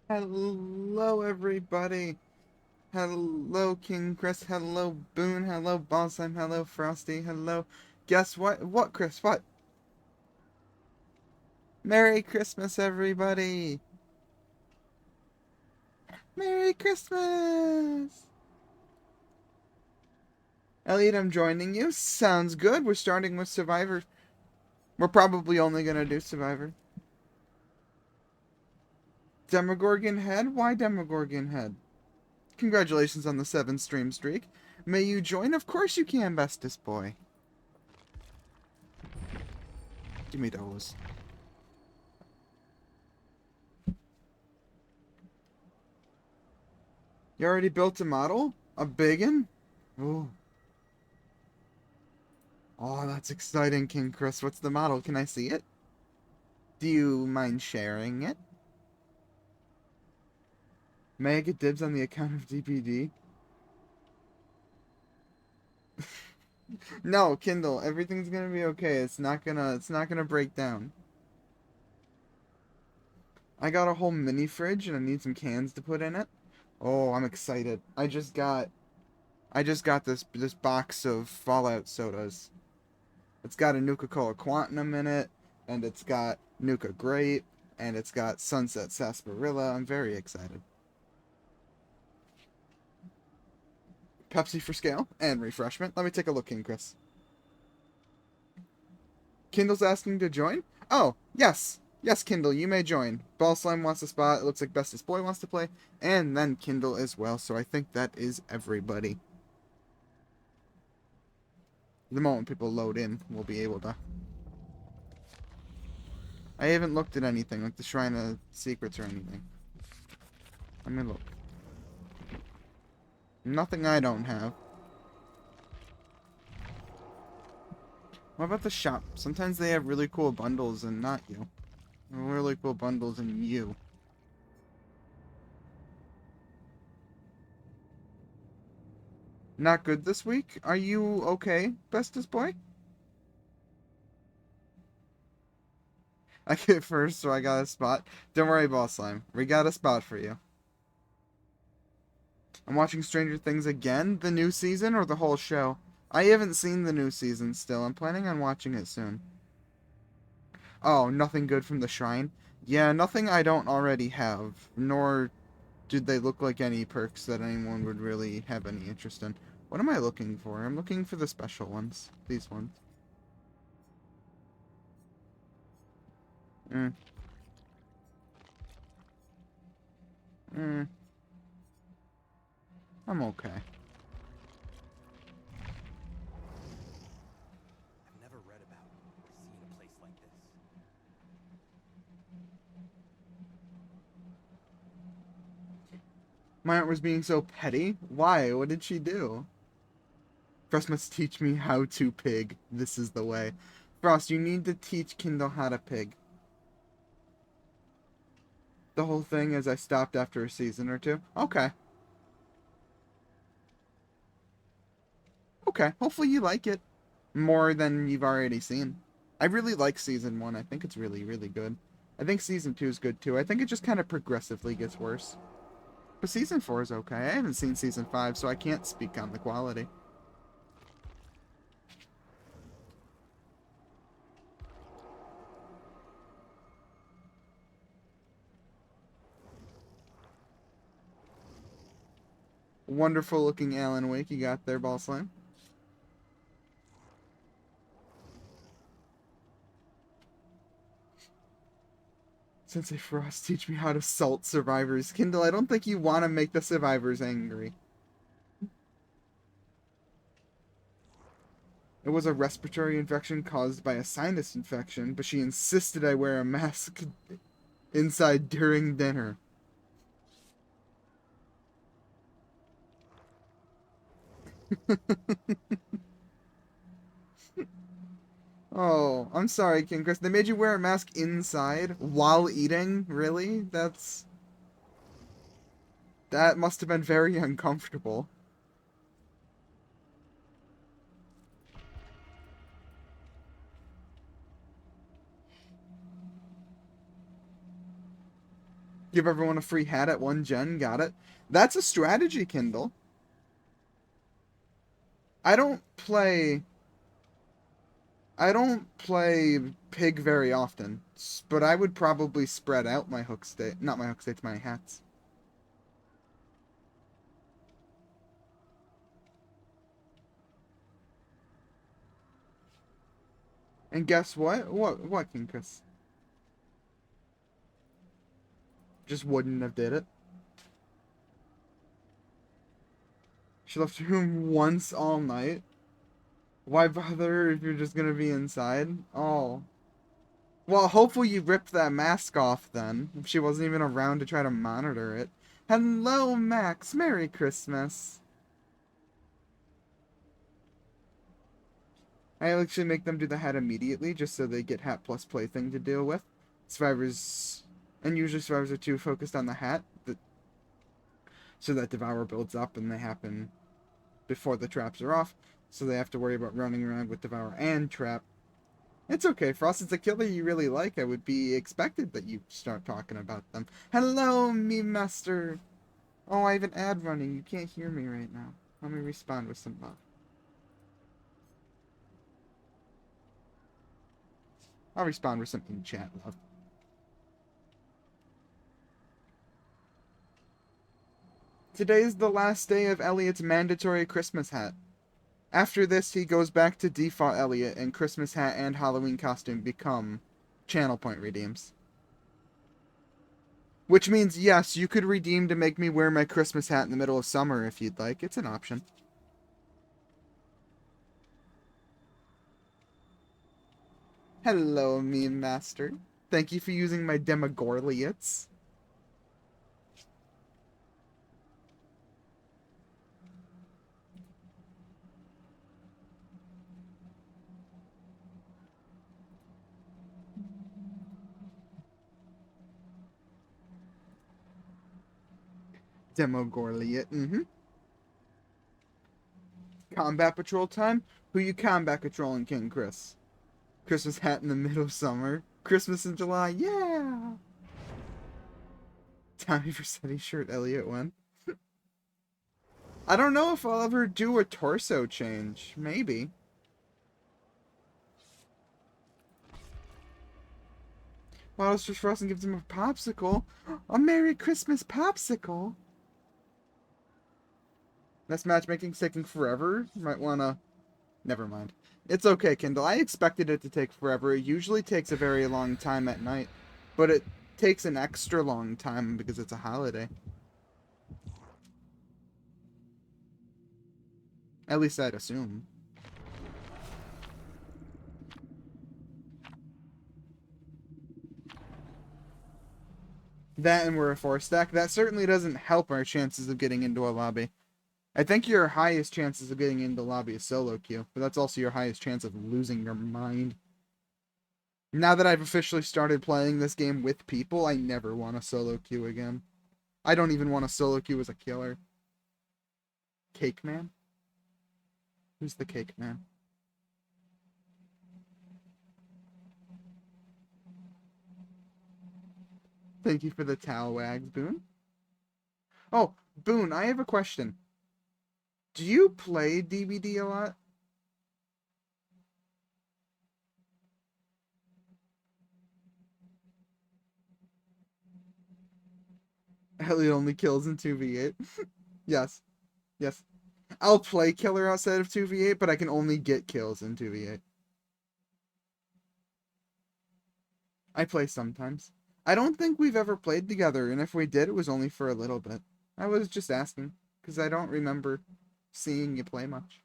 Hello, everybody. Hello, King Chris. Hello, Boone. Hello, Bonsheim. Hello, Frosty. Hello. Guess what? What, Chris? What? Merry Christmas, everybody. Merry Christmas. Elliot, I'm joining you. Sounds good. We're starting with Survivor. We're probably only going to do Survivor. Demogorgon Head? Why Demogorgon Head? Congratulations on the 7-stream streak. May you join? Of course you can, bestest boy. Give me those. You already built a model? A biggin? Ooh. Oh, that's exciting, King Chris. What's the model? Can I see it? Do you mind sharing it? May I get dibs on the account of DBD? No, Kindle. Everything's gonna be okay. It's not gonna break down. I got a whole mini fridge and I need some cans to put in it. Oh, I'm excited. I just got this box of Fallout sodas. It's got a Nuka-Cola Quantum in it, and it's got Nuka Grape, and it's got Sunset Sarsaparilla. I'm very excited. Pepsi for scale and refreshment. Let me take a look, King Chris. Kindle's asking to join? Oh, yes. Yes, Kindle, you may join. Ball Slime wants a spot. It looks like Bestest Boy wants to play. And then Kindle as well, so I think that is everybody. The moment people load in, we'll be able to. I haven't looked at anything, like the Shrine of Secrets or anything. Let me look. Nothing I don't have. What about the shop? Sometimes they have really cool bundles and not you. Really cool bundles and you. Not good this week? Are you okay, bestest boy? I get first, so I got a spot. Don't worry, Boss Slime. We got a spot for you. I'm watching Stranger Things again, the new season, or the whole show? I haven't seen the new season still. I'm planning on watching it soon. Oh, nothing good from the Shrine? Yeah, nothing I don't already have, nor did they look like any perks that anyone would really have any interest in. What am I looking for? I'm looking for the special ones. These ones. Mm. Mm. I'm okay. I've never read about or seen a place like this. My aunt was being so petty. Why? What did she do? Frost must teach me how to pig. This is the way. Frost, you need to teach Kindle how to pig. The whole thing as I stopped after a season or two? Okay. Okay, hopefully you like it. More than you've already seen. I really like season 1. I think it's really, really good. I think season 2 is good too. I think it just kind of progressively gets worse. But season 4 is okay. I haven't seen season 5, so I can't speak on the quality. Wonderful looking Alan Wake you got there, Ball Slime. Sensei Frost, teach me how to salt survivors. Kindle, I don't think you want to make the survivors angry. It was a respiratory infection caused by a sinus infection, but she insisted I wear a mask inside during dinner. Oh, I'm sorry, King Chris. They made you wear a mask inside while eating? Really? That must have been very uncomfortable. Give everyone a free hat at 1 gen. Got it. That's a strategy, Kindle. I don't play I don't play pig very often, but I would probably spread out my hook state, not my hook states, my hats. And guess what? What, King Chris? Just wouldn't have did it. She left her room once all night. Why bother if you're just gonna be inside? Oh. Well, hopefully you ripped that mask off then, if she wasn't even around to try to monitor it. Hello, Max. Merry Christmas. I actually make them do the hat immediately, just so they get hat plus plaything to deal with. Survivors, and usually survivors are too focused on the hat, so that Devour builds up and they happen before the traps are off, so they have to worry about running around with Devour and Trap. It's okay, Frost. It's a killer you really like. I would be expected that you start talking about them. Hello, me master. Oh, I have an ad running. You can't hear me right now. Let me respond with some love. I'll respond with something in chat, love. Today's the last day of Elliot's mandatory Christmas hat. After this, he goes back to default Elliot, and Christmas hat and Halloween costume become channel point redeems. Which means, yes, you could redeem to make me wear my Christmas hat in the middle of summer if you'd like. It's an option. Hello, meme master. Thank you for using my Demogorliates. Demogorliat, Combat patrol time? Who you combat patrolling, King Chris? Christmas hat in the middle of summer. Christmas in July, yeah! Tommy Vercetti shirt Elliot won. I don't know if I'll ever do a torso change. Maybe. Waddles just Frost and gives him a popsicle. A Merry Christmas popsicle! This matchmaking's taking forever. You might wanna... Never mind. It's okay, Kindle. I expected it to take forever. It usually takes a very long time at night. But it takes an extra long time because it's a holiday. At least I'd assume. That and we're a 4-stack. That certainly doesn't help our chances of getting into a lobby. I think your highest chances of getting into lobby is solo queue, but that's also your highest chance of losing your mind. Now that I've officially started playing this game with people, I never want a solo queue again. I don't even want a solo queue as a killer. Cake Man? Who's the Cake Man? Thank you for the towel wags, Boone. Oh, Boone, I have a question. Do you play DBD a lot? Elliot only kills in 2v8. Yes. Yes. I'll play killer outside of 2v8, but I can only get kills in 2v8. I play sometimes. I don't think we've ever played together, and if we did, it was only for a little bit. I was just asking, because I don't remember seeing you play much.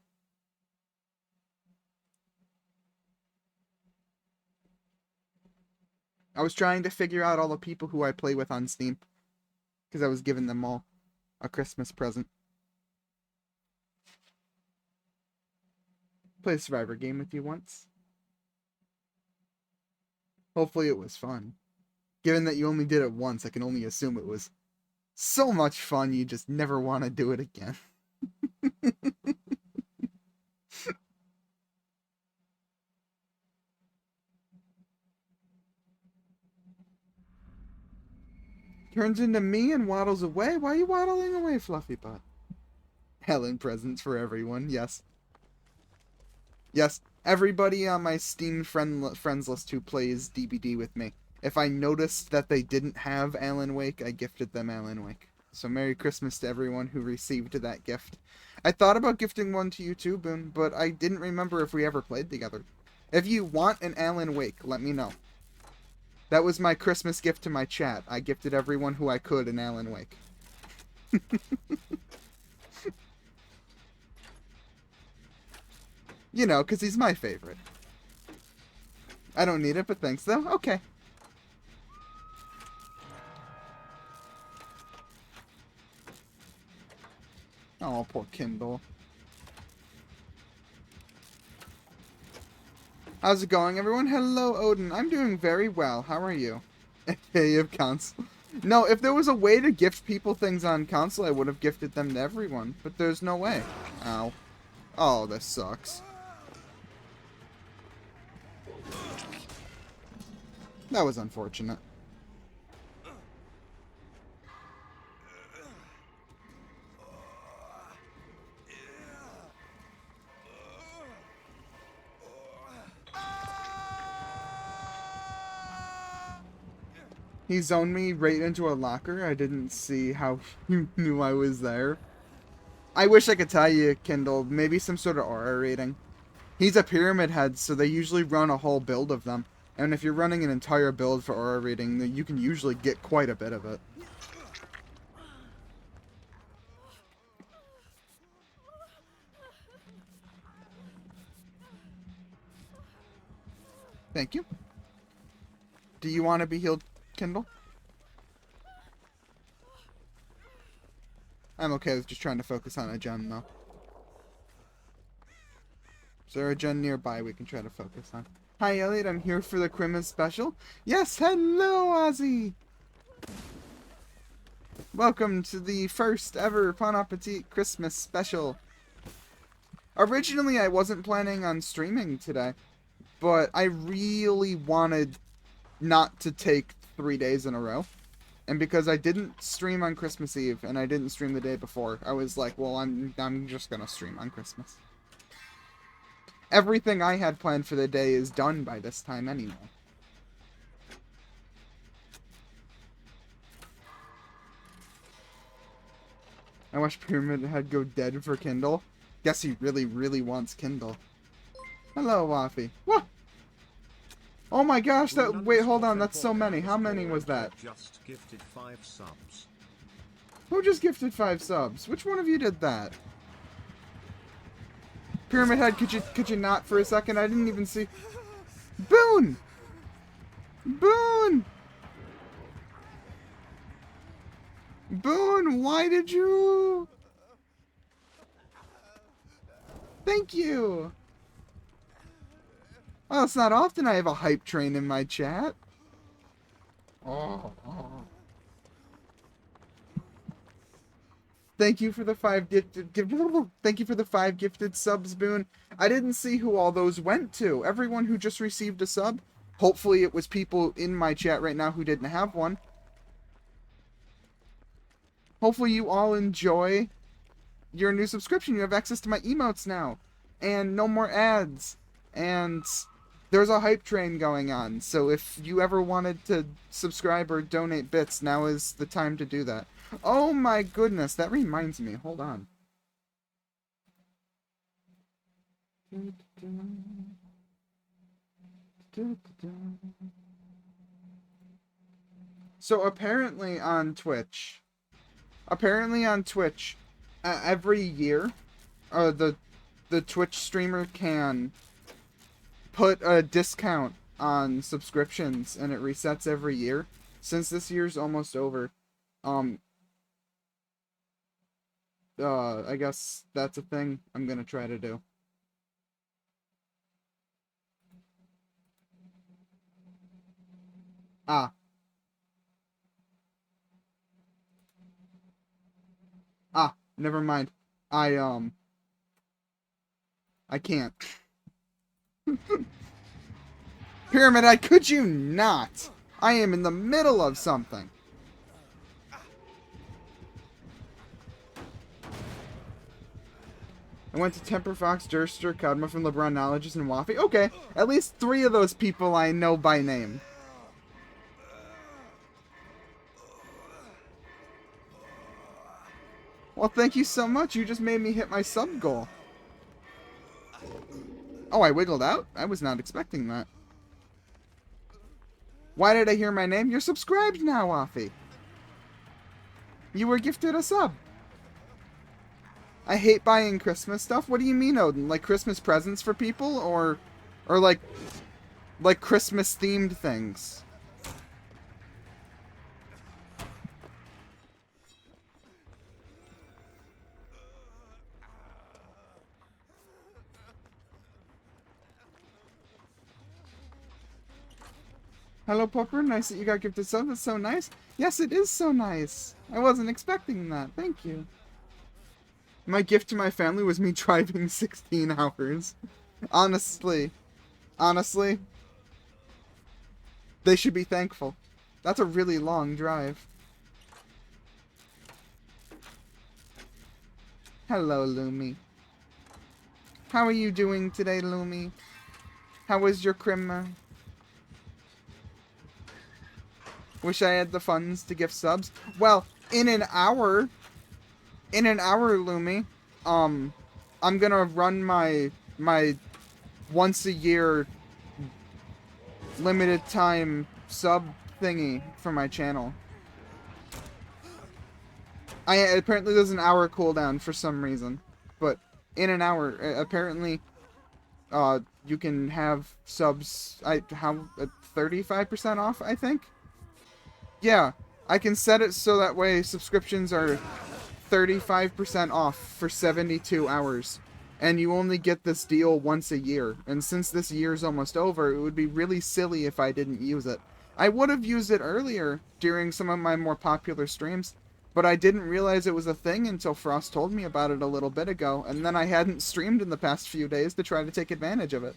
I was trying to figure out all the people who I play with on Steam, because I was giving them all a Christmas present. Played a Survivor game with you once. Hopefully it was fun. Given that you only did it once, I can only assume it was so much fun you just never want to do it again. Turns into me and waddles away. Why are you waddling away, Fluffy Butt? Helen presents for everyone. Yes. Yes. Everybody on my Steam friends list who plays DBD with me. If I noticed that they didn't have Alan Wake, I gifted them Alan Wake. So Merry Christmas to everyone who received that gift. I thought about gifting one to you too, Boone, but I didn't remember if we ever played together. If you want an Alan Wake, let me know. That was my Christmas gift to my chat. I gifted everyone who I could an Alan Wake. You know, because he's my favorite. I don't need it, but thanks, though. Okay. Oh, poor Kindle. How's it going, everyone? Hello, Odin. I'm doing very well. How are you? Hey, you have console. No, if there was a way to gift people things on console, I would have gifted them to everyone. But there's no way. Ow. Oh, this sucks. That was unfortunate. He zoned me right into a locker. I didn't see how he knew I was there. I wish I could tell you, Kindle. Maybe some sort of aura rating. He's a pyramid head, so they usually run a whole build of them. And if you're running an entire build for aura rating, you can usually get quite a bit of it. Thank you. Do you want to be healed, Kindle? I'm okay with just trying to focus on a gen, though. Is there a gen nearby we can try to focus on? Hi, Elliot. I'm here for the Christmas special. Yes, hello, Ozzy. Welcome to the first ever Pwnappatite Christmas special. Originally, I wasn't planning on streaming today, but I really wanted not to take 3 days in a row. And because I didn't stream on Christmas Eve and I didn't stream the day before, I was like, well, I'm just gonna stream on Christmas. Everything I had planned for the day is done by this time anyway. I watched Pyramid Head go dead for Kindle. Guess he really, really wants Kindle. Hello, Waffy. What? Oh my gosh, that... Wait, hold on, that's so many. How many was that? Just gifted 5 subs. Who just gifted 5 subs? Which one of you did that? Pyramid Head, could you not for a second? I didn't even see... Boone! Boone! Boone, why did you... Thank you! Well, it's not often I have a hype train in my chat. Oh. Thank you for the 5 Thank you for the 5 gifted subs, Boone. I didn't see who all those went to. Everyone who just received a sub. Hopefully it was people in my chat right now who didn't have one. Hopefully you all enjoy your new subscription. You have access to my emotes now. And no more ads. And there's a hype train going on. So if you ever wanted to subscribe or donate bits, now is the time to do that. Oh my goodness, that reminds me. Hold on. So apparently on Twitch, every year, the Twitch streamer can put a discount on subscriptions, and it resets every year. Since this year's almost over, I guess that's a thing I'm gonna try to do. Ah. Ah, never mind. I can't. Pwnappatite, could you not? I am in the middle of something. I went to Temper Fox, Durster, Kadma from LeBron Knowledges, and Waffy. Okay, at least 3 of those people I know by name. Well, thank you so much. You just made me hit my sub goal. Oh, I wiggled out? I was not expecting that. Why did I hear my name? You're subscribed now, Waffy. You were gifted a sub. I hate buying Christmas stuff. What do you mean, Odin? Like Christmas presents for people, or like Christmas themed things? Hello, Pupper. Nice that you got gifted sub. That's so nice. Yes, it is so nice. I wasn't expecting that. Thank you. My gift to my family was me driving 16 hours. Honestly, they should be thankful. That's a really long drive. Hello, Lumi. How are you doing today, Lumi? How was your crimmer? Wish I had the funds to gift subs. Well, in an hour, Lumi, I'm gonna run my once a year limited time sub thingy for my channel. Apparently there's an hour cooldown for some reason, but in an hour, apparently, you can have subs. 35% off, I think. Yeah, I can set it so that way subscriptions are 35% off for 72 hours. And you only get this deal once a year. And since this year's almost over, it would be really silly if I didn't use it. I would have used it earlier during some of my more popular streams, but I didn't realize it was a thing until Frost told me about it a little bit ago, and then I hadn't streamed in the past few days to try to take advantage of it.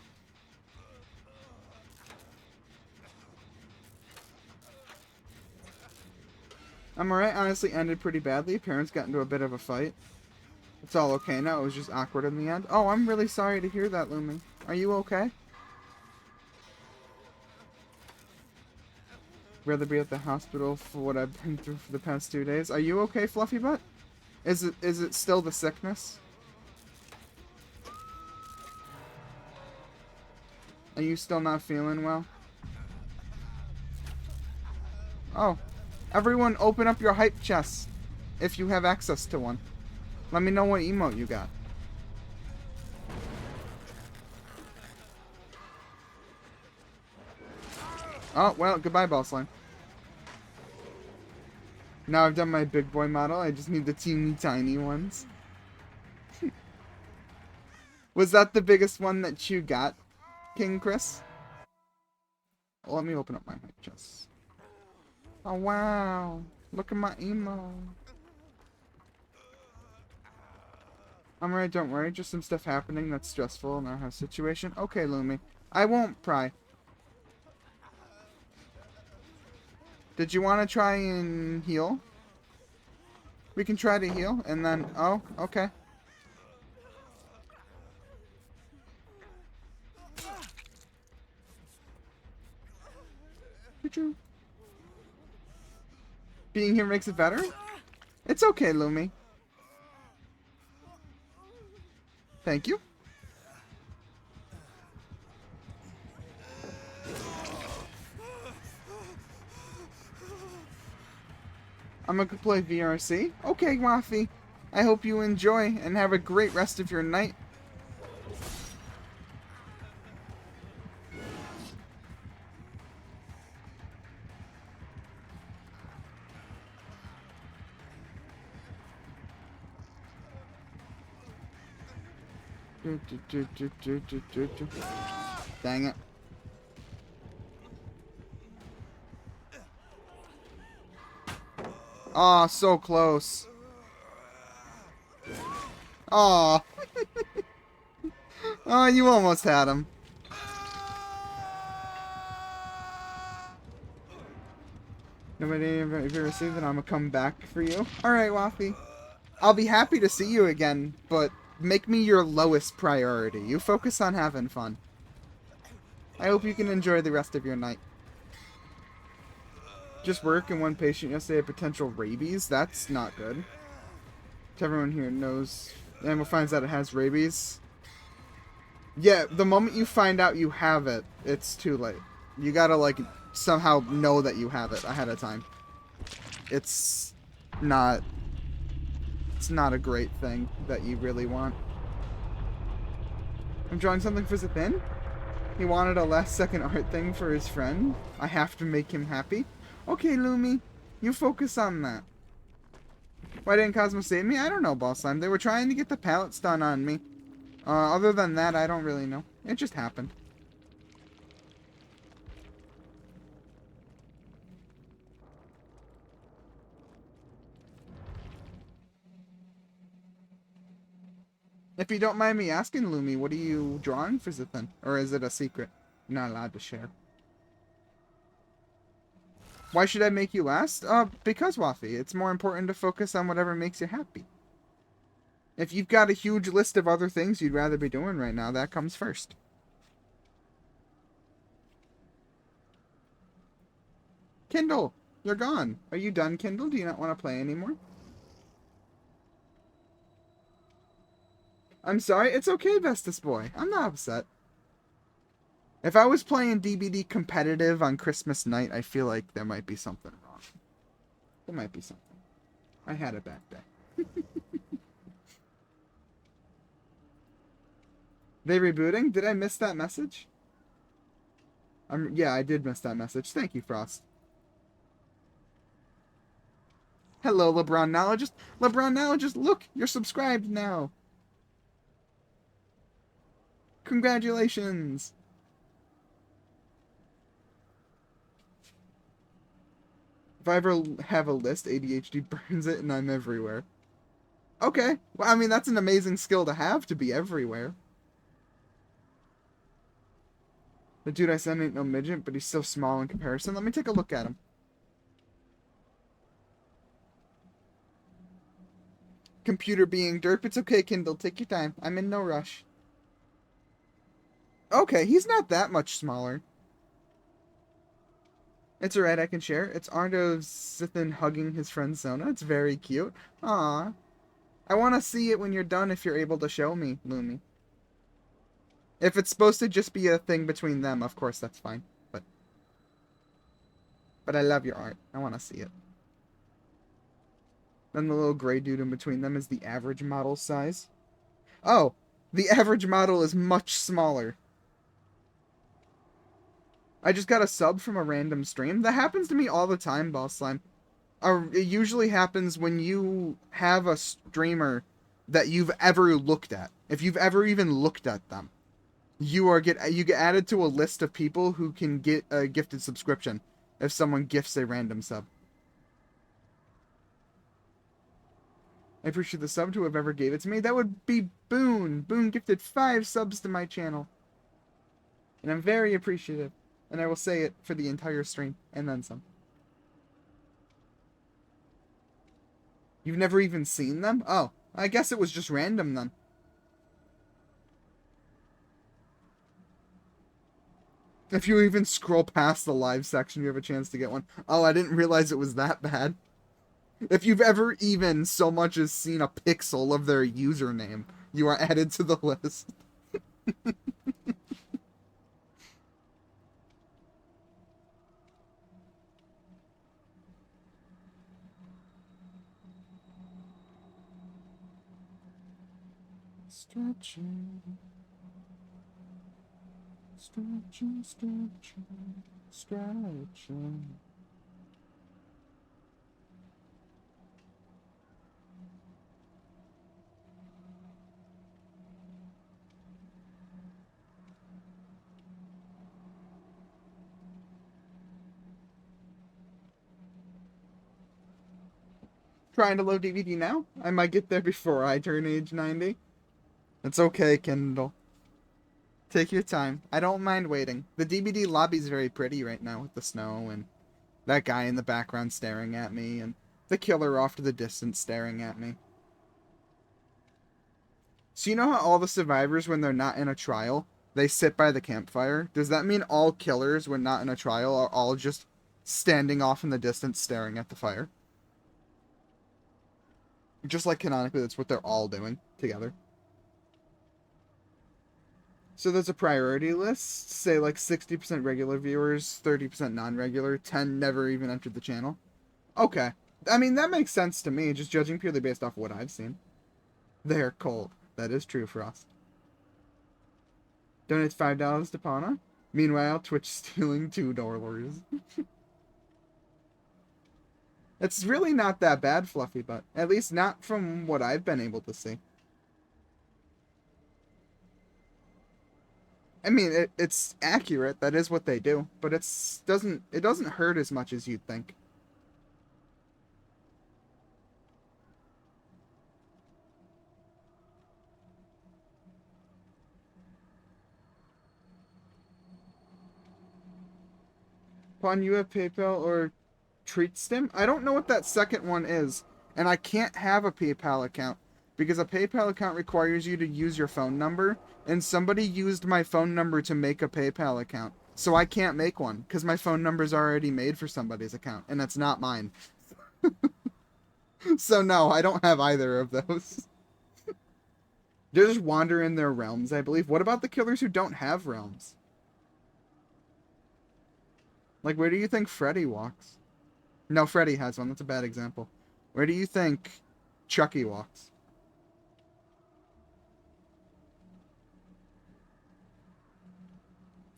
I'm alright, honestly ended pretty badly. Parents got into a bit of a fight. It's all okay now, it was just awkward in the end. Oh, I'm really sorry to hear that, Lumen. Are you okay? Rather be at the hospital for what I've been through for the past 2 days. Are you okay, Fluffy Butt? Is it still the sickness? Are you still not feeling well? Oh. Everyone open up your hype chests if you have access to one. Let me know what emote you got. Oh, well, goodbye, Ball Slime. Now I've done my big boy model, I just need the teeny tiny ones. Was that the biggest one that you got, King Chris? Let me open up my hype chests. Oh, wow. Look at my emo. I'm alright, don't worry. Just some stuff happening that's stressful in our house situation. Okay, Lumi. I won't pry. Did you want to try and heal? We can try to heal, and then... Oh, okay. Choo-choo. Being here makes it better? It's okay, Lumi. Thank you. I'm gonna play VRC. Okay, Waffy. I hope you enjoy and have a great rest of your night. Dang it. Aw, so close. Aw. Oh, you almost had him. Nobody if you receive it, I'm gonna come back for you. Alright, Waffy. I'll be happy to see you again, but make me your lowest priority. You focus on having fun. I hope you can enjoy the rest of your night. Just work and one patient yesterday had potential rabies? That's not good. Everyone here knows. Animal finds out it has rabies. Yeah, the moment you find out you have it, it's too late. You gotta, like, somehow know that you have it ahead of time. It's not a great thing that you really want. I'm drawing something for Zipin. He wanted a last-second art thing for his friend. I have to make him happy. Okay, Lumi, you focus on that. Why didn't Cosmo save me? I don't know, Boss Slime. They were trying to get the pallets done on me. Other than that, I don't really know. It just happened. If you don't mind me asking, Lumi, what are you drawing for Zithan? Or is it a secret? You're not allowed to share. Why should I make you last? Because, Waffy, it's more important to focus on whatever makes you happy. If you've got a huge list of other things you'd rather be doing right now, that comes first. Kindle, you're gone. Are you done, Kindle? Do you not want to play anymore? I'm sorry. It's okay, Vestus Boy. I'm not upset. If I was playing DBD competitive on Christmas night, I feel like there might be something wrong. There might be something. I had a bad day. They rebooting? Did I miss that message? Yeah, I did miss that message. Thank you, Frost. Hello, LeBronologist. LeBronologist, look! You're subscribed now! Congratulations! If I ever have a list, ADHD burns it and I'm everywhere. Okay. Well, I mean, that's an amazing skill to have, to be everywhere. The dude I sent ain't no midget, but he's so small in comparison. Let me take a look at him. Computer being derp. It's okay, Kindle. Take your time. I'm in no rush. Okay, he's not that much smaller. It's alright, I can share. It's Arndo Zithan hugging his friend Sona. It's very cute. Aww. I want to see it when you're done if you're able to show me, Lumi. If it's supposed to just be a thing between them, of course, that's fine. But I love your art. I want to see it. Then the little gray dude in between them is the average model size. Oh, the average model is much smaller. I just got a sub from a random stream. That happens to me all the time, Boss Slime. It usually happens when you have a streamer that you've ever looked at. If you've ever even looked at them, you get added to a list of people who can get a gifted subscription if someone gifts a random sub. I appreciate the sub to whoever gave it to me. That would be Boone. Boone gifted 5 subs to my channel. And I'm very appreciative. And I will say it for the entire stream, and then some. You've never even seen them? Oh, I guess it was just random then. If you even scroll past the live section, you have a chance to get one. Oh, I didn't realize it was that bad. If you've ever even so much as seen a pixel of their username, you are added to the list. Stretching. Stretching, stretching, stretching. Trying to load DBD now? I might get there before I turn age 90. It's okay, Kindle. Take your time. I don't mind waiting. The DBD lobby's very pretty right now with the snow and that guy in the background staring at me and the killer off to the distance staring at me. So you know how all the survivors, when they're not in a trial, they sit by the campfire? Does that mean all killers, when not in a trial, are all just standing off in the distance staring at the fire? Just like canonically, that's what they're all doing together. So there's a priority list, say like 60% regular viewers, 30% non-regular, 10 never even entered the channel. Okay. I mean, that makes sense to me, just judging purely based off what I've seen. They're cold. That is true for us. Donate $5 to Pwnappatite. Meanwhile, Twitch stealing $2. It's really not that bad, Fluffy, but at least not from what I've been able to see. I mean, it's accurate. That is what they do, but it doesn't hurt as much as you'd think. Pawn, you have PayPal or TreatStim? I don't know what that second one is, and I can't have a PayPal account because a PayPal account requires you to use your phone number, and somebody used my phone number to make a PayPal account. So I can't make one because my phone number's already made for somebody's account, and it's not mine. So no, I don't have either of those. They're just wandering their realms, I believe. What about the killers who don't have realms? Like, where do you think Freddy walks? No, Freddy has one. That's a bad example. Where do you think Chucky walks?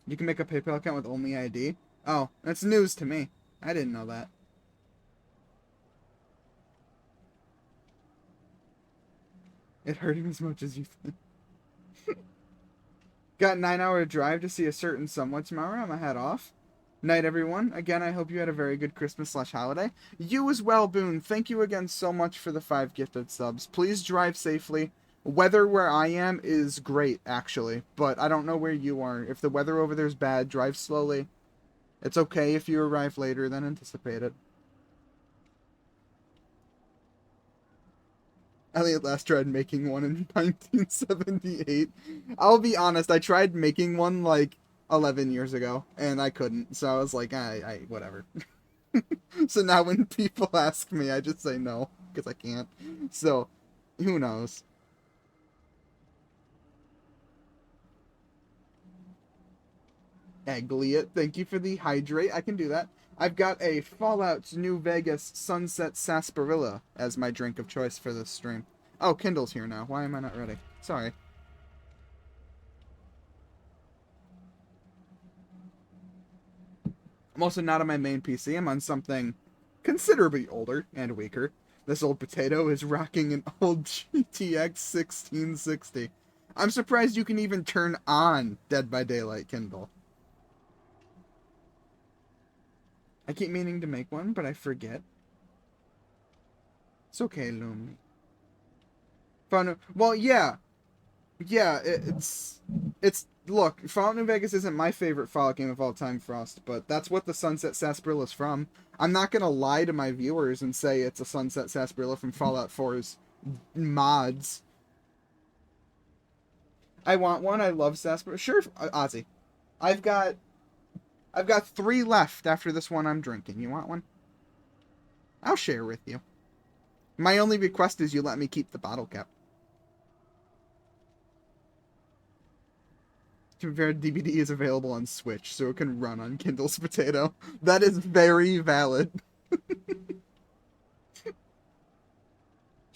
You can make a PayPal account with only ID? Oh, that's news to me. I didn't know that. It hurt him as much as you think. Got a 9-hour drive to see a certain someone tomorrow. I'm gonna head off. Night, everyone. Again, I hope you had a very good Christmas/holiday. You as well, Boone. Thank you again so much for the 5 gifted subs. Please drive safely. Weather where I am is great, actually, but I don't know where you are. If the weather over there is bad, drive slowly. It's okay if you arrive later than anticipated. Elliot last tried making one in 1978. I'll be honest, I tried making one like 11 years ago, and I couldn't, so I was like, whatever. So now when people ask me, I just say no, because I can't. So, who knows? Elliot, thank you for the hydrate. I can do that. I've got a Fallout New Vegas Sunset Sarsaparilla as my drink of choice for this stream. Oh, Kindle's here now. Why am I not ready? Sorry. I'm also not on my main PC. I'm on something considerably older and weaker. This old potato is rocking an old GTX 1660. I'm surprised you can even turn on Dead by Daylight, Kindle. I keep meaning to make one, but I forget. It's okay, Lumi. Fun. Well, yeah. Yeah, it's... Look, Fallout New Vegas isn't my favorite Fallout game of all time, Frost, but that's what the Sunset Sarsaparilla is from. I'm not gonna lie to my viewers and say it's a Sunset Sarsaparilla from Fallout 4's mods. I want one. I love sarsaparilla. Sure, Ozzy. I've got 3 left after this one I'm drinking. You want one? I'll share with you. My only request is you let me keep the bottle cap. To be fair, DBD is available on Switch, so it can run on Kindle's Potato. That is very valid.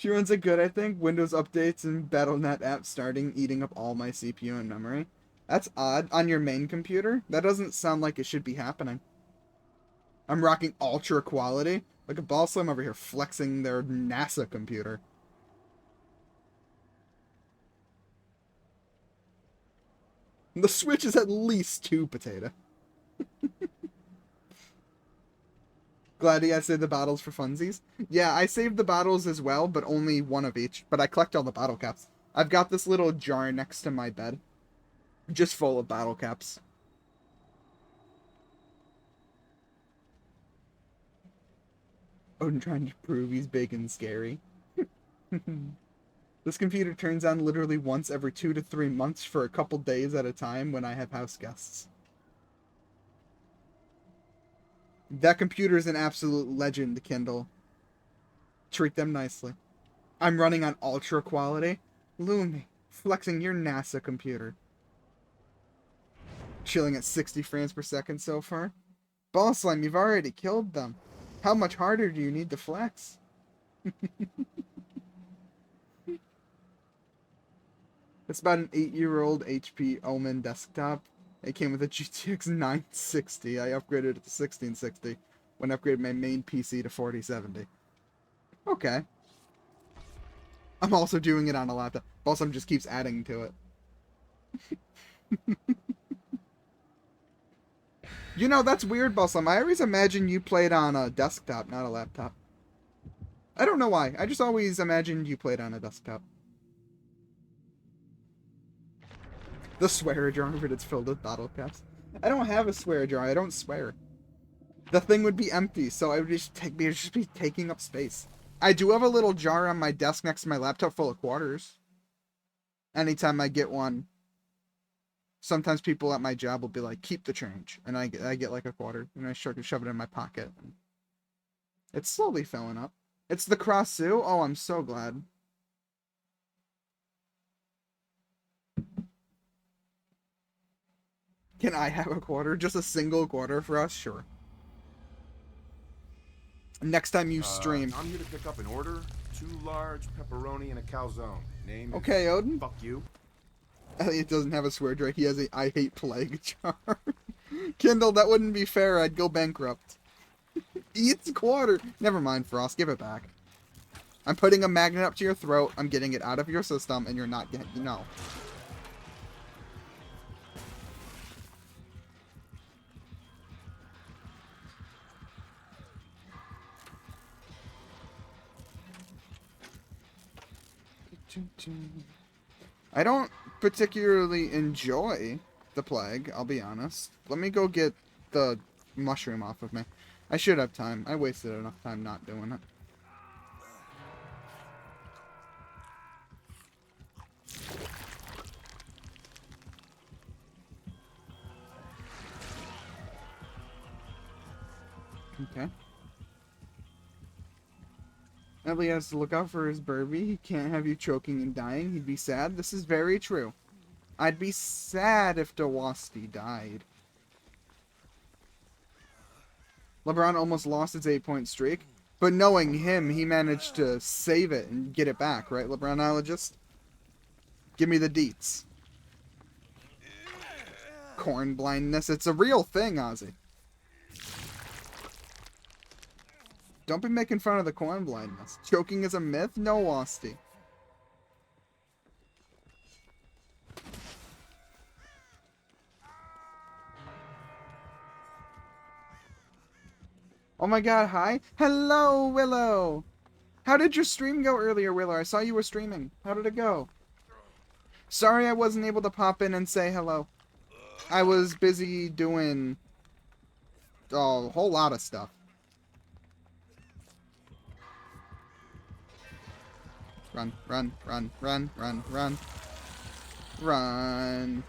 She runs it good, I think. Windows updates and Battle.net apps starting eating up all my CPU and memory. That's odd. On your main computer? That doesn't sound like it should be happening. I'm rocking ultra quality. Look at Ball Slim over here flexing their NASA computer. The Switch is at least 2 potato. Glad you guys saved the bottles for funsies. Yeah, I saved the bottles as well, but only one of each. But I collect all the bottle caps. I've got this little jar next to my bed. Just full of bottle caps. Odin trying to prove he's big and scary. This computer turns on literally once every 2 to 3 months for a couple days at a time when I have house guests. That computer is an absolute legend, Kindle. Treat them nicely. I'm running on ultra quality. Lumi, flexing your NASA computer. Chilling at 60 frames per second so far. Ball Slime, you've already killed them. How much harder do you need to flex? It's about an 8-year-old HP Omen desktop. It came with a GTX 960. I upgraded it to 1660 when I upgraded my main PC to 4070. Okay. I'm also doing it on a laptop. Balsam just keeps adding to it. You know, that's weird, Balsam. I always imagine you played on a desktop, not a laptop. I don't know why. I just always imagined you played on a desktop. The swear jar, but it's filled with bottle caps. I don't have a swear jar. I don't swear. The thing would be empty, so I would just be taking up space. I do have a little jar on my desk next to my laptop full of quarters. Anytime I get one, sometimes people at my job will be like, "Keep the change," and I get like a quarter, and I shove it in my pocket. It's slowly filling up. It's the Cross Zoo. Oh, I'm so glad. Can I have a quarter? Just a single quarter for us? Sure. Next time you stream. I'm here to pick up an order. 2 large pepperoni and a calzone. Name Okay, Odin. Fuck you. Elliot doesn't have a swear jar. He has a I hate plague jar. Kindle, that wouldn't be fair. I'd go bankrupt. Eats a quarter. Never mind, Frost. Give it back. I'm putting a magnet up to your throat. I'm getting it out of your system, and you're not getting... No. I don't particularly enjoy the plague, I'll be honest. Let me go get the mushroom off of me. I should have time. I wasted enough time not doing it. Okay. Elliot has to look out for his Burby. He can't have you choking and dying. He'd be sad. This is very true. I'd be sad if Dewasti died. LeBron almost lost his 8-point streak, but knowing him, he managed to save it and get it back, right, LeBronologist? Give me the deets. Corn blindness. It's a real thing, Ozzy. Don't be making fun of the corn blindness. Choking is a myth? No, Wasti. Oh my god, hi. Hello, Willow. How did your stream go earlier, Willow? I saw you were streaming. How did it go? Sorry I wasn't able to pop in and say hello. I was busy doing a whole lot of stuff. Run, run, run, run, run, run. Run.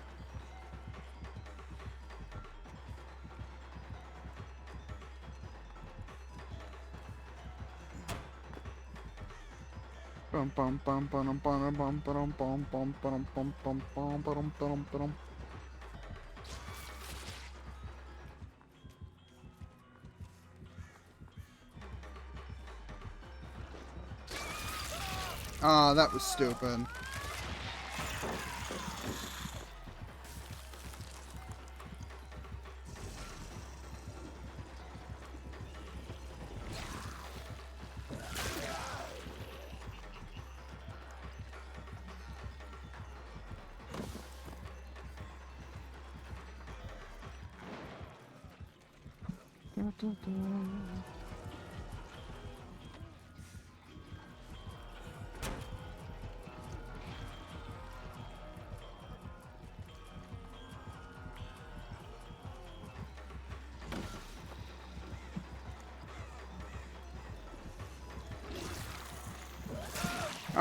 Bum bum bum bum bum bum bum bum bum bum bum bum bum bum bum bum. Ah, that was stupid.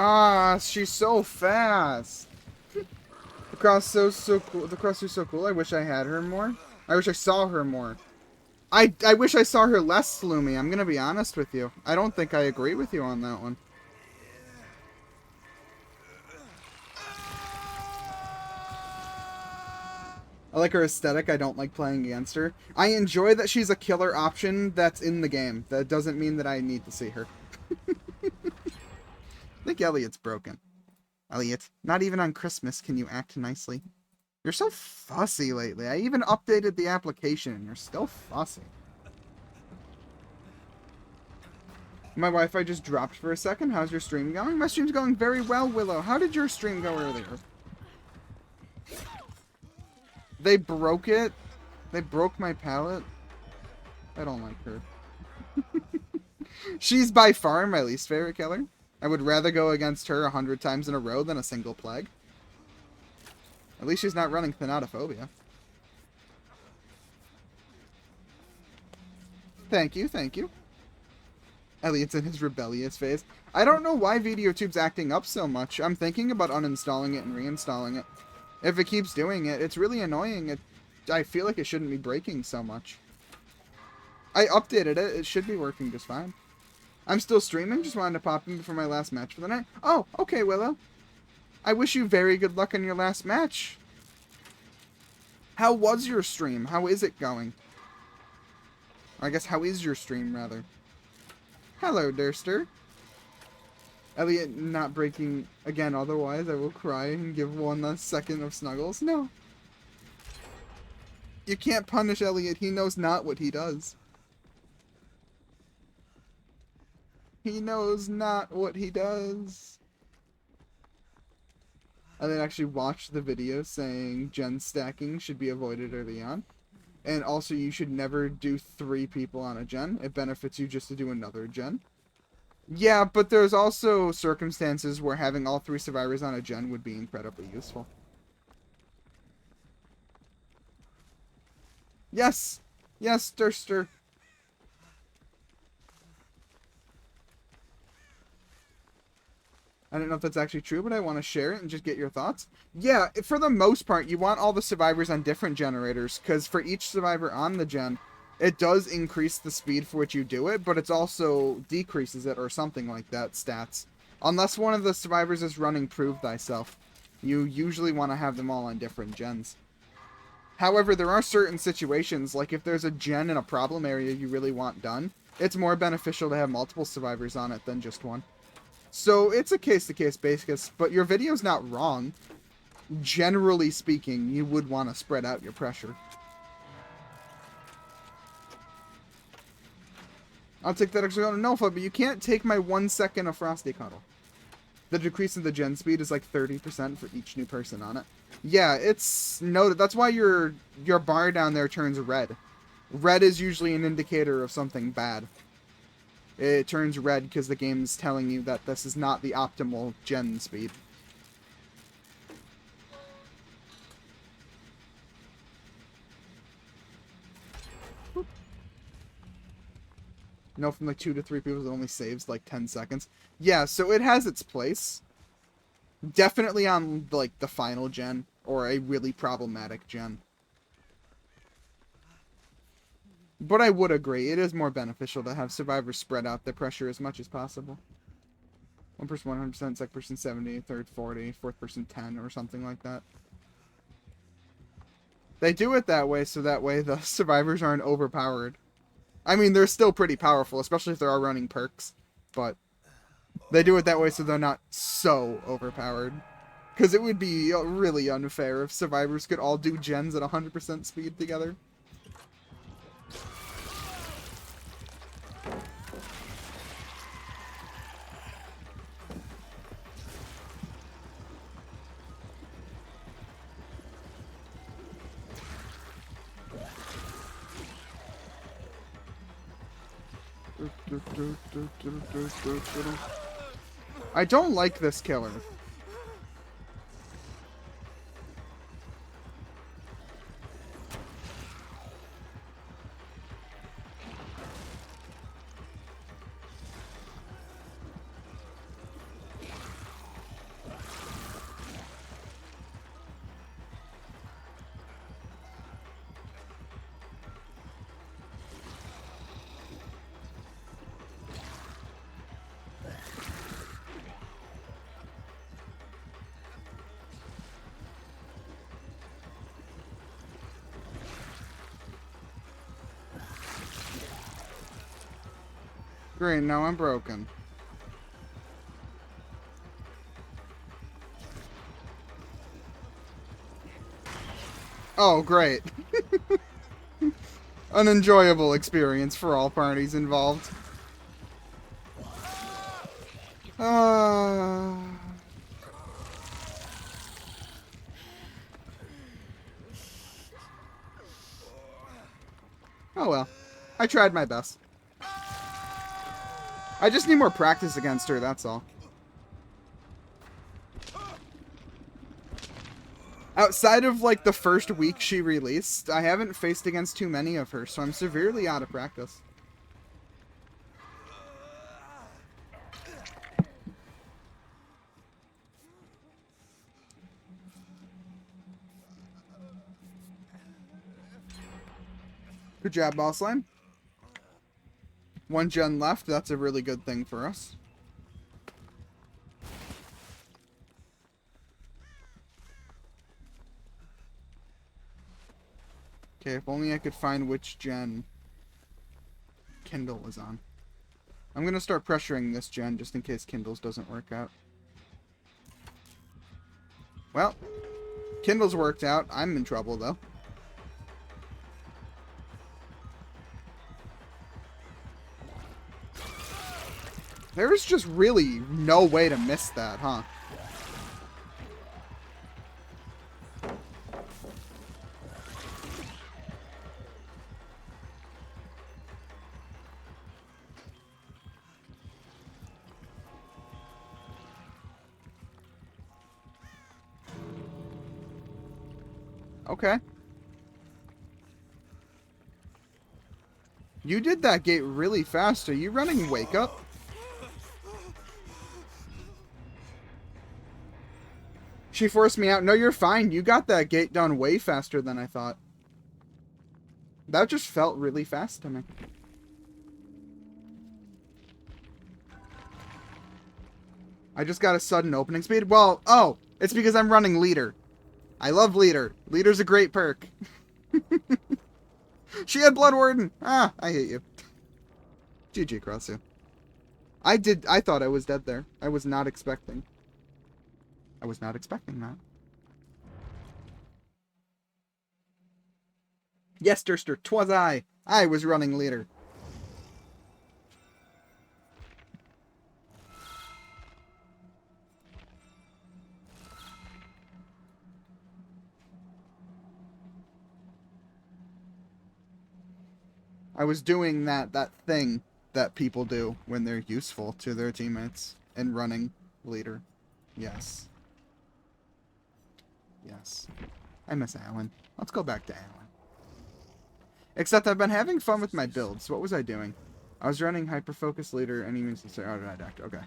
Ah, she's so fast. The cross so cool. The cross is so cool. I wish I had her more. I wish I saw her more. I wish I saw her less Sloomy. I'm gonna be honest with you. I don't think I agree with you on that one. I like her aesthetic. I don't like playing against her. I enjoy that she's a killer option that's in the game. That doesn't mean that I need to see her. I think Elliot's broken. Elliot, not even on Christmas can you act nicely. You're so fussy lately. I even updated the application and you're still fussy. My Wi-Fi just dropped for a second. How's your stream going? My stream's going very well, Willow. How did your stream go earlier? They broke it. They broke my palette. I don't like her. She's by far my least favorite killer. I would rather go against her 100 times in a row than a single plague. At least she's not running Pwnappatite. Thank you, thank you. Elliot's in his rebellious phase. I don't know why VideoTube's acting up so much. I'm thinking about uninstalling it and reinstalling it. If it keeps doing it, it's really annoying. I feel like it shouldn't be breaking so much. I updated it. It should be working just fine. I'm still streaming. Just wanted to pop in before my last match for the night. Oh, okay, Willow. I wish you very good luck on your last match. How was your stream? How is it going? Or I guess, how is your stream, rather? Hello, Durster. Elliot not breaking again, otherwise I will cry and give one last second of snuggles. No. You can't punish Elliot. He knows not what he does. He knows not what he does. I then actually watched the video saying gen stacking should be avoided early on. And also you should never do 3 people on a gen. It benefits you just to do another gen. Yeah, but there's also circumstances where having all 3 survivors on a gen would be incredibly useful. Yes! Yes, Durster! I don't know if that's actually true, but I want to share it and just get your thoughts. Yeah, for the most part, you want all the survivors on different generators, because for each survivor on the gen, it does increase the speed for which you do it, but it also decreases it or something like that, stats. Unless one of the survivors is running Prove Thyself, you usually want to have them all on different gens. However, there are certain situations, like if there's a gen in a problem area you really want done, it's more beneficial to have multiple survivors on it than just one. So it's a case-to-case basis, but your video's not wrong. Generally speaking, you would want to spread out your pressure. I'll take that extra on Nulfa, but you can't take my 1 second of Frosty Cuddle. The decrease in the gen speed is like 30% for each new person on it. Yeah, it's noted. That's why your bar down there turns red. Red is usually an indicator of something bad. It turns red because the game's telling you that this is not the optimal gen speed. Boop. No, from like 2 to 3 people, it only saves like 10 seconds. Yeah, so it has its place. Definitely on like the final gen or a really problematic gen. But I would agree, it is more beneficial to have survivors spread out their pressure as much as possible. One person 100%, second person 70, third 40, fourth person 10, or something like that. They do it that way so that way the survivors aren't overpowered. I mean, they're still pretty powerful, especially if they are running perks, but They do it that way so they're not so overpowered. Because it would be really unfair if survivors could all do gens at 100% speed together. I don't like this killer. Great, now I'm broken. Oh, great. An enjoyable experience for all parties involved. Oh well. I tried my best. I just need more practice against her, that's all. Outside of, like, the first week she released, I haven't faced against too many of her, so I'm severely out of practice. Good job, Boss Slime. 1 gen left, that's a really good thing for us. Okay, if only I could find which gen Kindle is on. I'm gonna start pressuring this gen just in case Kindle's doesn't work out. Well, Kindle's worked out. I'm in trouble, though. There's just really no way to miss that, huh? Okay. You did that gate really fast. Are you running Wake Up? She forced me out. No, you're fine. You got that gate done way faster than I thought. That just felt really fast to me. I just got a sudden opening speed. Well, oh, it's because I'm running Leader. I love Leader. Leader's a great perk. She had Blood Warden. Ah, I hate you. GG, Crossu. I thought I was dead there. I was not expecting that. Yes, Durster, 'twas I. I was running Leader. I was doing that thing that people do when they're useful to their teammates and running Leader. Yes. Yes. I miss Alan. Let's go back to Alan. Except I've been having fun with my builds. What was I doing? I was running Hyper-Focus Leader, any means necessary. Oh, did I act? Okay.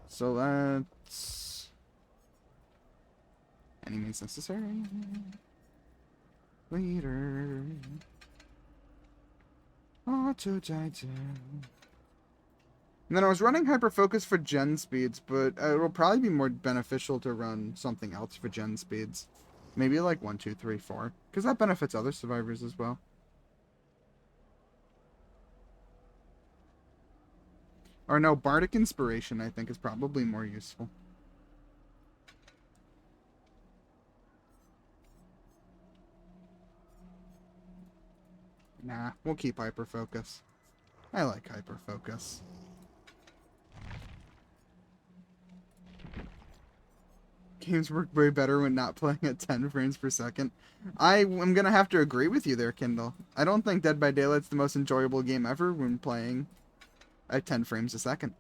So let's... Any means necessary. Leader. Auto-Titan. And then I was running Hyper-Focus for gen speeds, but it'll probably be more beneficial to run something else for gen speeds. Maybe like 1, 2, 3, 4. Because that benefits other survivors as well. Or no, Bardic Inspiration, I think, is probably more useful. Nah, we'll keep Hyperfocus. I like Hyperfocus. Games work way better when not playing at 10 frames per second. I'm gonna have to agree with you there, Kindle. I don't think Dead by Daylight's the most enjoyable game ever when playing at 10 frames a second.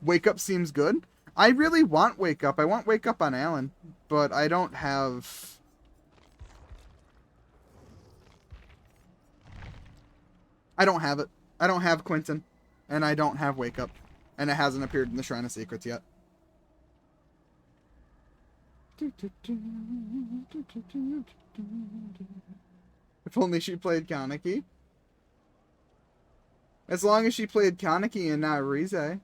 Wake Up seems good. I really want Wake Up. I want Wake Up on Alan, but I don't have... I don't have it. I don't have Quentin, and I don't have Wake Up, and it hasn't appeared in the Shrine of Secrets yet. If only she played Kaneki. As long as she played Kaneki and not Rize.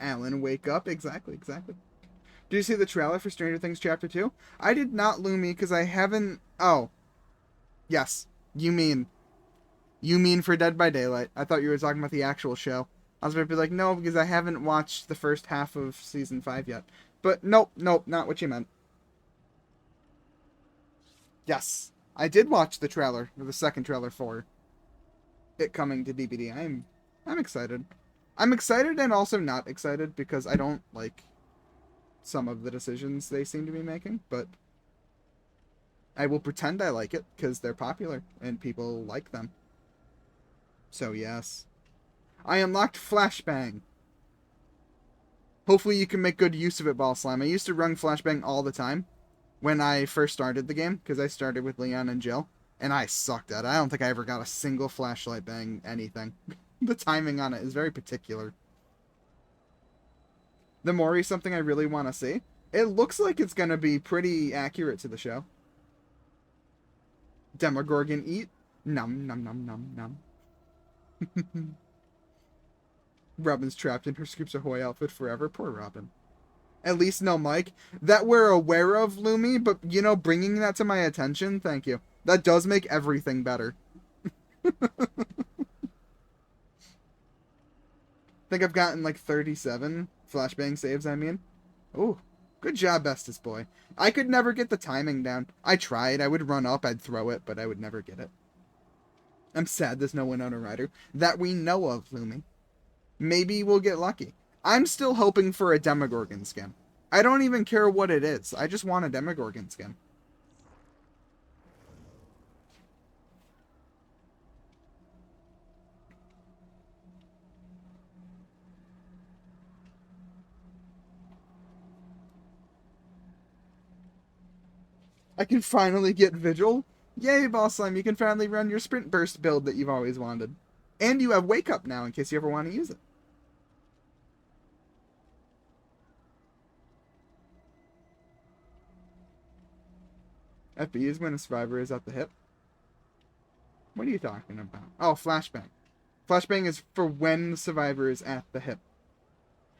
Alan, wake up. Exactly. Did you see the trailer for Stranger Things Chapter 2? I did not, Lumi, because I haven't... Oh. Yes. You mean for Dead by Daylight. I thought you were talking about the actual show. I was about to be like, no, because I haven't watched the first half of Season 5 yet. But nope, not what you meant. Yes. I did watch the trailer, or the second trailer for it coming to DBD. I'm excited. I'm excited and also not excited because I don't like some of the decisions they seem to be making, but I will pretend I like it because they're popular and people like them. So yes. I unlocked Flashbang. Hopefully you can make good use of it, Ball Slime. I used to run Flashbang all the time when I first started the game because I started with Leon and Jill, and I sucked at it. I don't think I ever got a single flashlight bang anything. The timing on it is very particular. The Mori is something I really want to see. It looks like it's going to be pretty accurate to the show. Demogorgon eat. Num, num, num, num, num. Robin's trapped in her Scoops Ahoy outfit forever. Poor Robin. At least no Mike. That we're aware of, Lumi, but, you know, bringing that to my attention, thank you. That does make everything better. I think I've gotten like 37 flashbang saves, I mean. Ooh, good job, bestest boy. I could never get the timing down. I tried. I would run up, I'd throw it, but I would never get it. I'm sad there's no Winona Ryder. That we know of, Lumi. Maybe we'll get lucky. I'm still hoping for a Demogorgon skin. I don't even care what it is. I just want a Demogorgon skin. I can finally get Vigil. Yay, Boss Slime, you can finally run your Sprint Burst build that you've always wanted. And you have Wake Up now in case you ever want to use it. FB is when a survivor is at the hip. What are you talking about? Oh, Flashbang. Flashbang is for when the survivor is at the hip.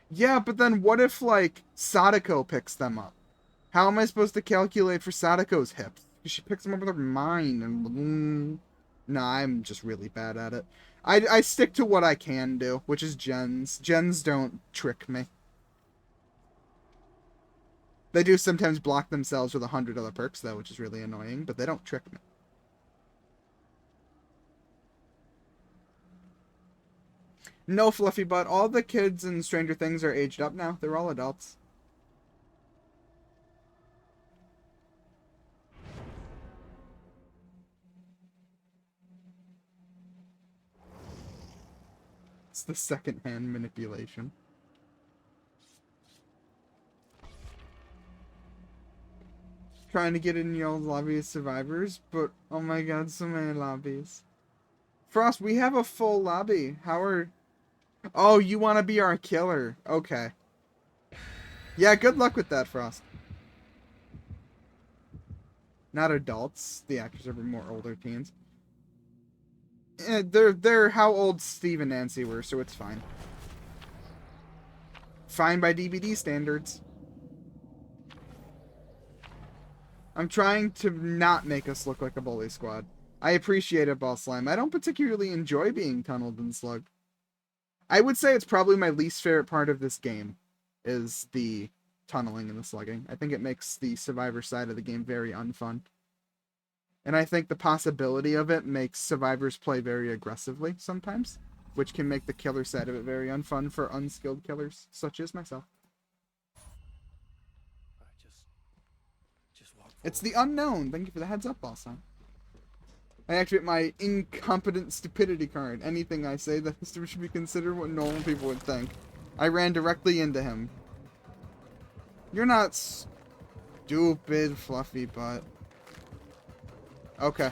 Yeah, but then what if, like, Sadako picks them up? How am I supposed to calculate for Sadako's hips? She picks them up with her mind. And nah, I'm just really bad at it. I stick to what I can do, which is gens. Gens don't trick me. They do sometimes block themselves with 100 other perks, though, which is really annoying, but they don't trick me. No, Fluffy Butt. All the kids in Stranger Things are aged up now. They're all adults. It's the second-hand manipulation. Trying to get in your old lobby of survivors, but oh my god, so many lobbies. Frost, we have a full lobby. How are... Oh, you want to be our killer. Okay. Yeah, good luck with that, Frost. Not adults. The actors are more older teens. They're how old Steve and Nancy were, so it's fine. Fine by DBD standards. I'm trying to not make us look like a bully squad. I appreciate it, Ball Slime. I don't particularly enjoy being tunneled and slugged. I would say it's probably my least favorite part of this game, is the tunneling and the slugging. I think it makes the survivor side of the game very unfun. And I think the possibility of it makes survivors play very aggressively sometimes, which can make the killer side of it very unfun for unskilled killers, such as myself. Just walk It's forward. the unknown. Thank you for the heads up, Ball Slime. I activate my incompetent stupidity card. Anything I say that should be considered what normal people would think. I ran directly into him. You're not stupid, fluffy butt. Okay.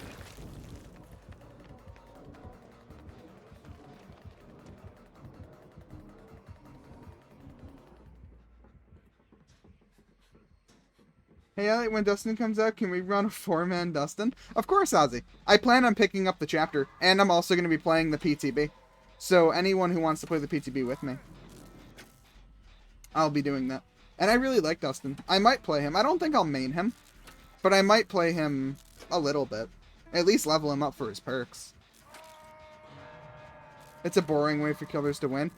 Hey Elliot, when Dustin comes out, can we run a 4-man Dustin? Of course, Ozzy. I plan on picking up the chapter, and I'm also going to be playing the PTB. So anyone who wants to play the PTB with me, I'll be doing that. And I really like Dustin. I might play him. I don't think I'll main him, but I might play him a little bit. At least level him up for his perks. It's a boring way for killers to win.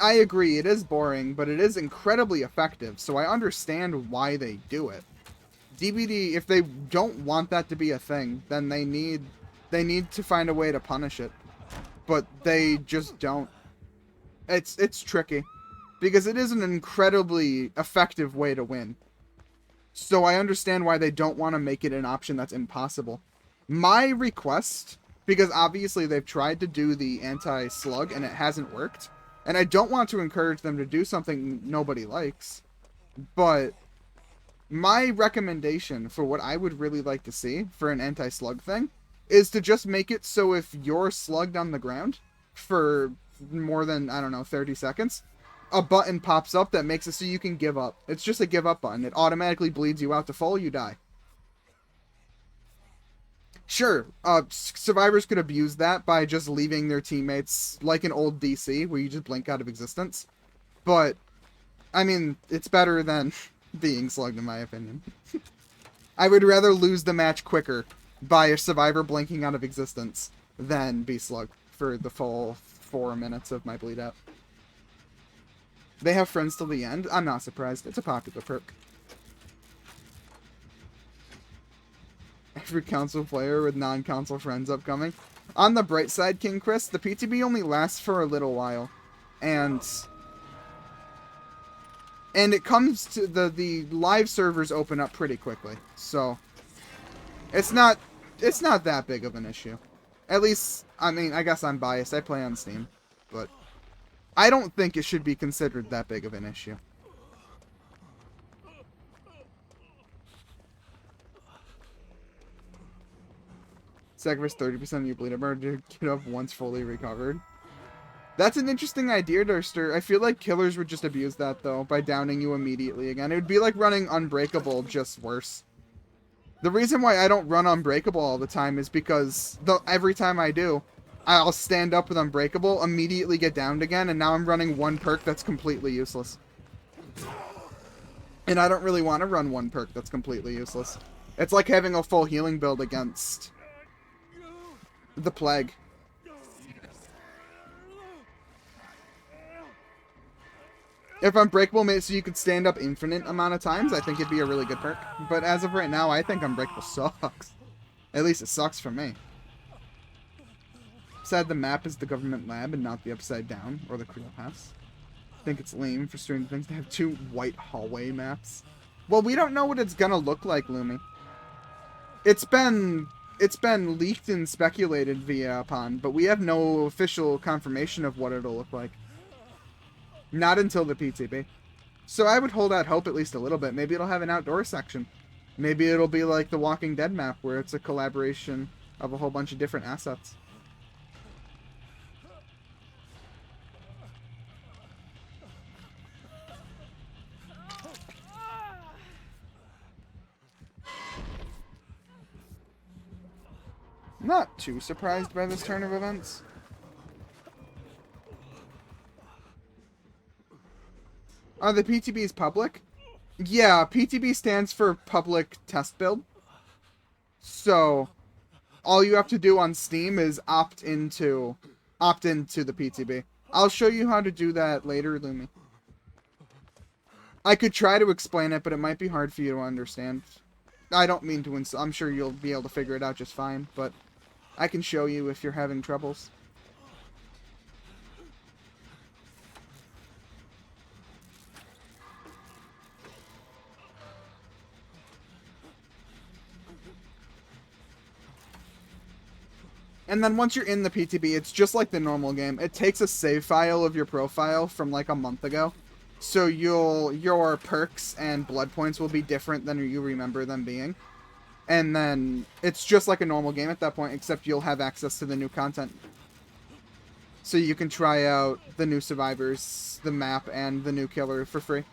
I agree, it is boring, but it is incredibly effective, so I understand why they do it. DBD, if they don't want that to be a thing, then they need to find a way to punish it. But they just don't. It's tricky. Because it is an incredibly effective way to win. So I understand why they don't want to make it an option that's impossible. My request, because obviously they've tried to do the anti-slug and it hasn't worked, and I don't want to encourage them to do something nobody likes, but my recommendation for what I would really like to see for an anti-slug thing is to just make it so if you're slugged on the ground for more than, I don't know, 30 seconds, a button pops up that makes it so you can give up. It's just a give up button. It automatically bleeds you out to full, you die. Sure, survivors could abuse that by just leaving their teammates like an old DC where you just blink out of existence. But, I mean, it's better than being slugged, in my opinion. I would rather lose the match quicker by a survivor blinking out of existence than be slugged for the full 4 minutes of my bleed out. They have friends till the end? I'm not surprised. It's a popular perk. Every console player with non-console friends upcoming. On the bright side, King Chris, the PTB only lasts for a little while. And it comes to the live servers open up pretty quickly. So it's not that big of an issue. At least, I mean, I guess I'm biased. I play on Steam, but I don't think it should be considered that big of an issue. Sacrifice 30% of your bleed up to get up once fully recovered. That's an interesting idea, Durster. I feel like killers would just abuse that, though, by downing you immediately again. It would be like running Unbreakable, just worse. The reason why I don't run Unbreakable all the time is because every time I do, I'll stand up with Unbreakable, immediately get downed again, and now I'm running one perk that's completely useless. And I don't really want to run one perk that's completely useless. It's like having a full healing build against the Plague. If Unbreakable made it so you could stand up infinite amount of times, I think it'd be a really good perk. But as of right now, I think Unbreakable sucks. At least it sucks for me. Sad the map is the government lab and not the Upside Down or the Creel Pass. I think it's lame for Stranger Things to have 2 white hallway maps. Well, we don't know what it's gonna look like, Lumi. It's been leaked and speculated via upon, but we have no official confirmation of what it'll look like. Not until the PTB. So I would hold out hope at least a little bit. Maybe it'll have an outdoor section. Maybe it'll be like the Walking Dead map, where it's a collaboration of a whole bunch of different assets. Not too surprised by this turn of events. Are the PTBs public? Yeah, PTB stands for Public Test Build. So all you have to do on Steam is opt into the PTB. I'll show you how to do that later, Lumi. I could try to explain it, but it might be hard for you to understand. I don't mean to I'm sure you'll be able to figure it out just fine, but I can show you if you're having troubles. And then once you're in the PTB, it's just like the normal game. It takes a save file of your profile from like a month ago. So your perks and blood points will be different than you remember them being. And then it's just like a normal game at that point, except you'll have access to the new content. So you can try out the new survivors, the map, and the new killer for free.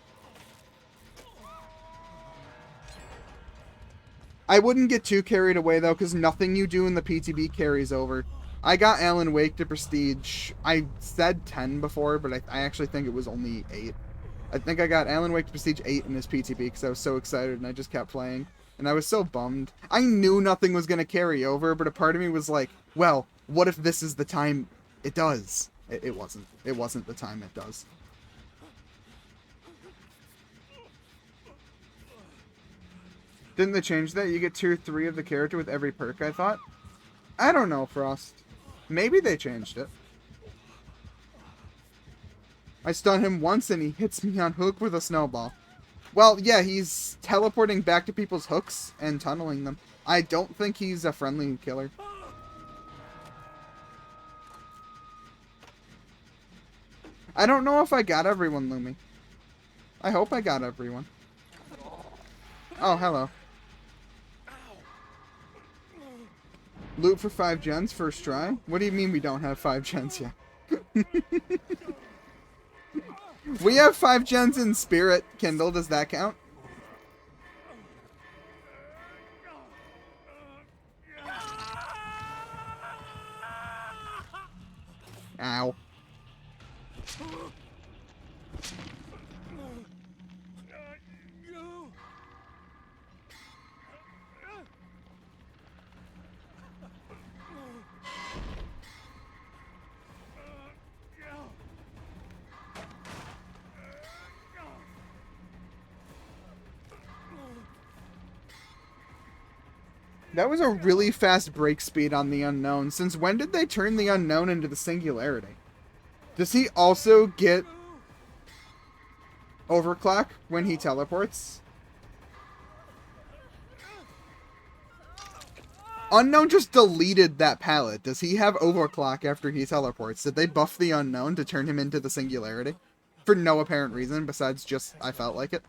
I wouldn't get too carried away, though, because nothing you do in the PTB carries over. I got Alan Wake to Prestige. I said 10 before, but I actually think it was only 8. I think I got Alan Wake to Prestige 8 in his PTB because I was so excited and I just kept playing. And I was so bummed. I knew nothing was going to carry over, but a part of me was like, well, what if this is the time it does? It wasn't. It wasn't the time it does. Didn't they change that? You get tier 3 of the character with every perk, I thought? I don't know, Frost. Maybe they changed it. I stun him once and he hits me on hook with a snowball. Well, yeah, he's teleporting back to people's hooks and tunneling them. I don't think he's a friendly killer. I don't know if I got everyone, Lumi. I hope I got everyone. Oh, hello. Loot for 5 gens first try? What do you mean we don't have 5 gens yet? We have 5 gens in spirit, Kindle. Does that count? Ow. That was a really fast break speed on the unknown. Since when did they turn the unknown into the singularity? Does he also get overclock when he teleports? Unknown just deleted that palette. Does he have overclock after he teleports? Did they buff the unknown to turn him into the singularity? For no apparent reason besides just I felt like it.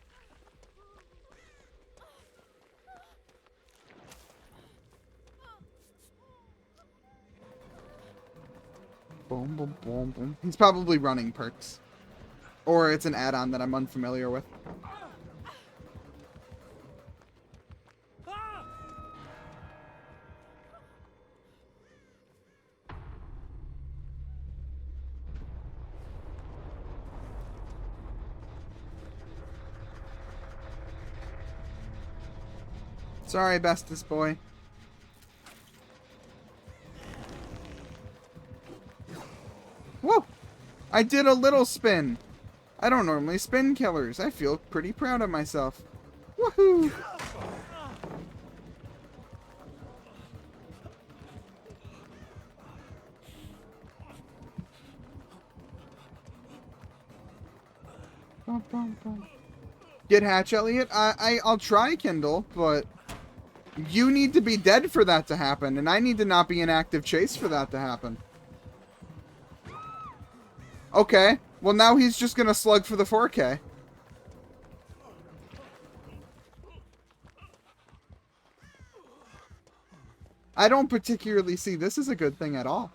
Boom, boom, boom, boom. He's probably running perks. Or it's an add-on that I'm unfamiliar with. Sorry, bestest boy. Whoa! I did a little spin. I don't normally spin killers. I feel pretty proud of myself. Woohoo! Bum, bum, bum. Get Hatch, Elliot? I'll try, Kindle, but you need to be dead for that to happen, and I need to not be in active chase for that to happen. Okay, well now he's just gonna slug for the 4K. I don't particularly see this as a good thing at all.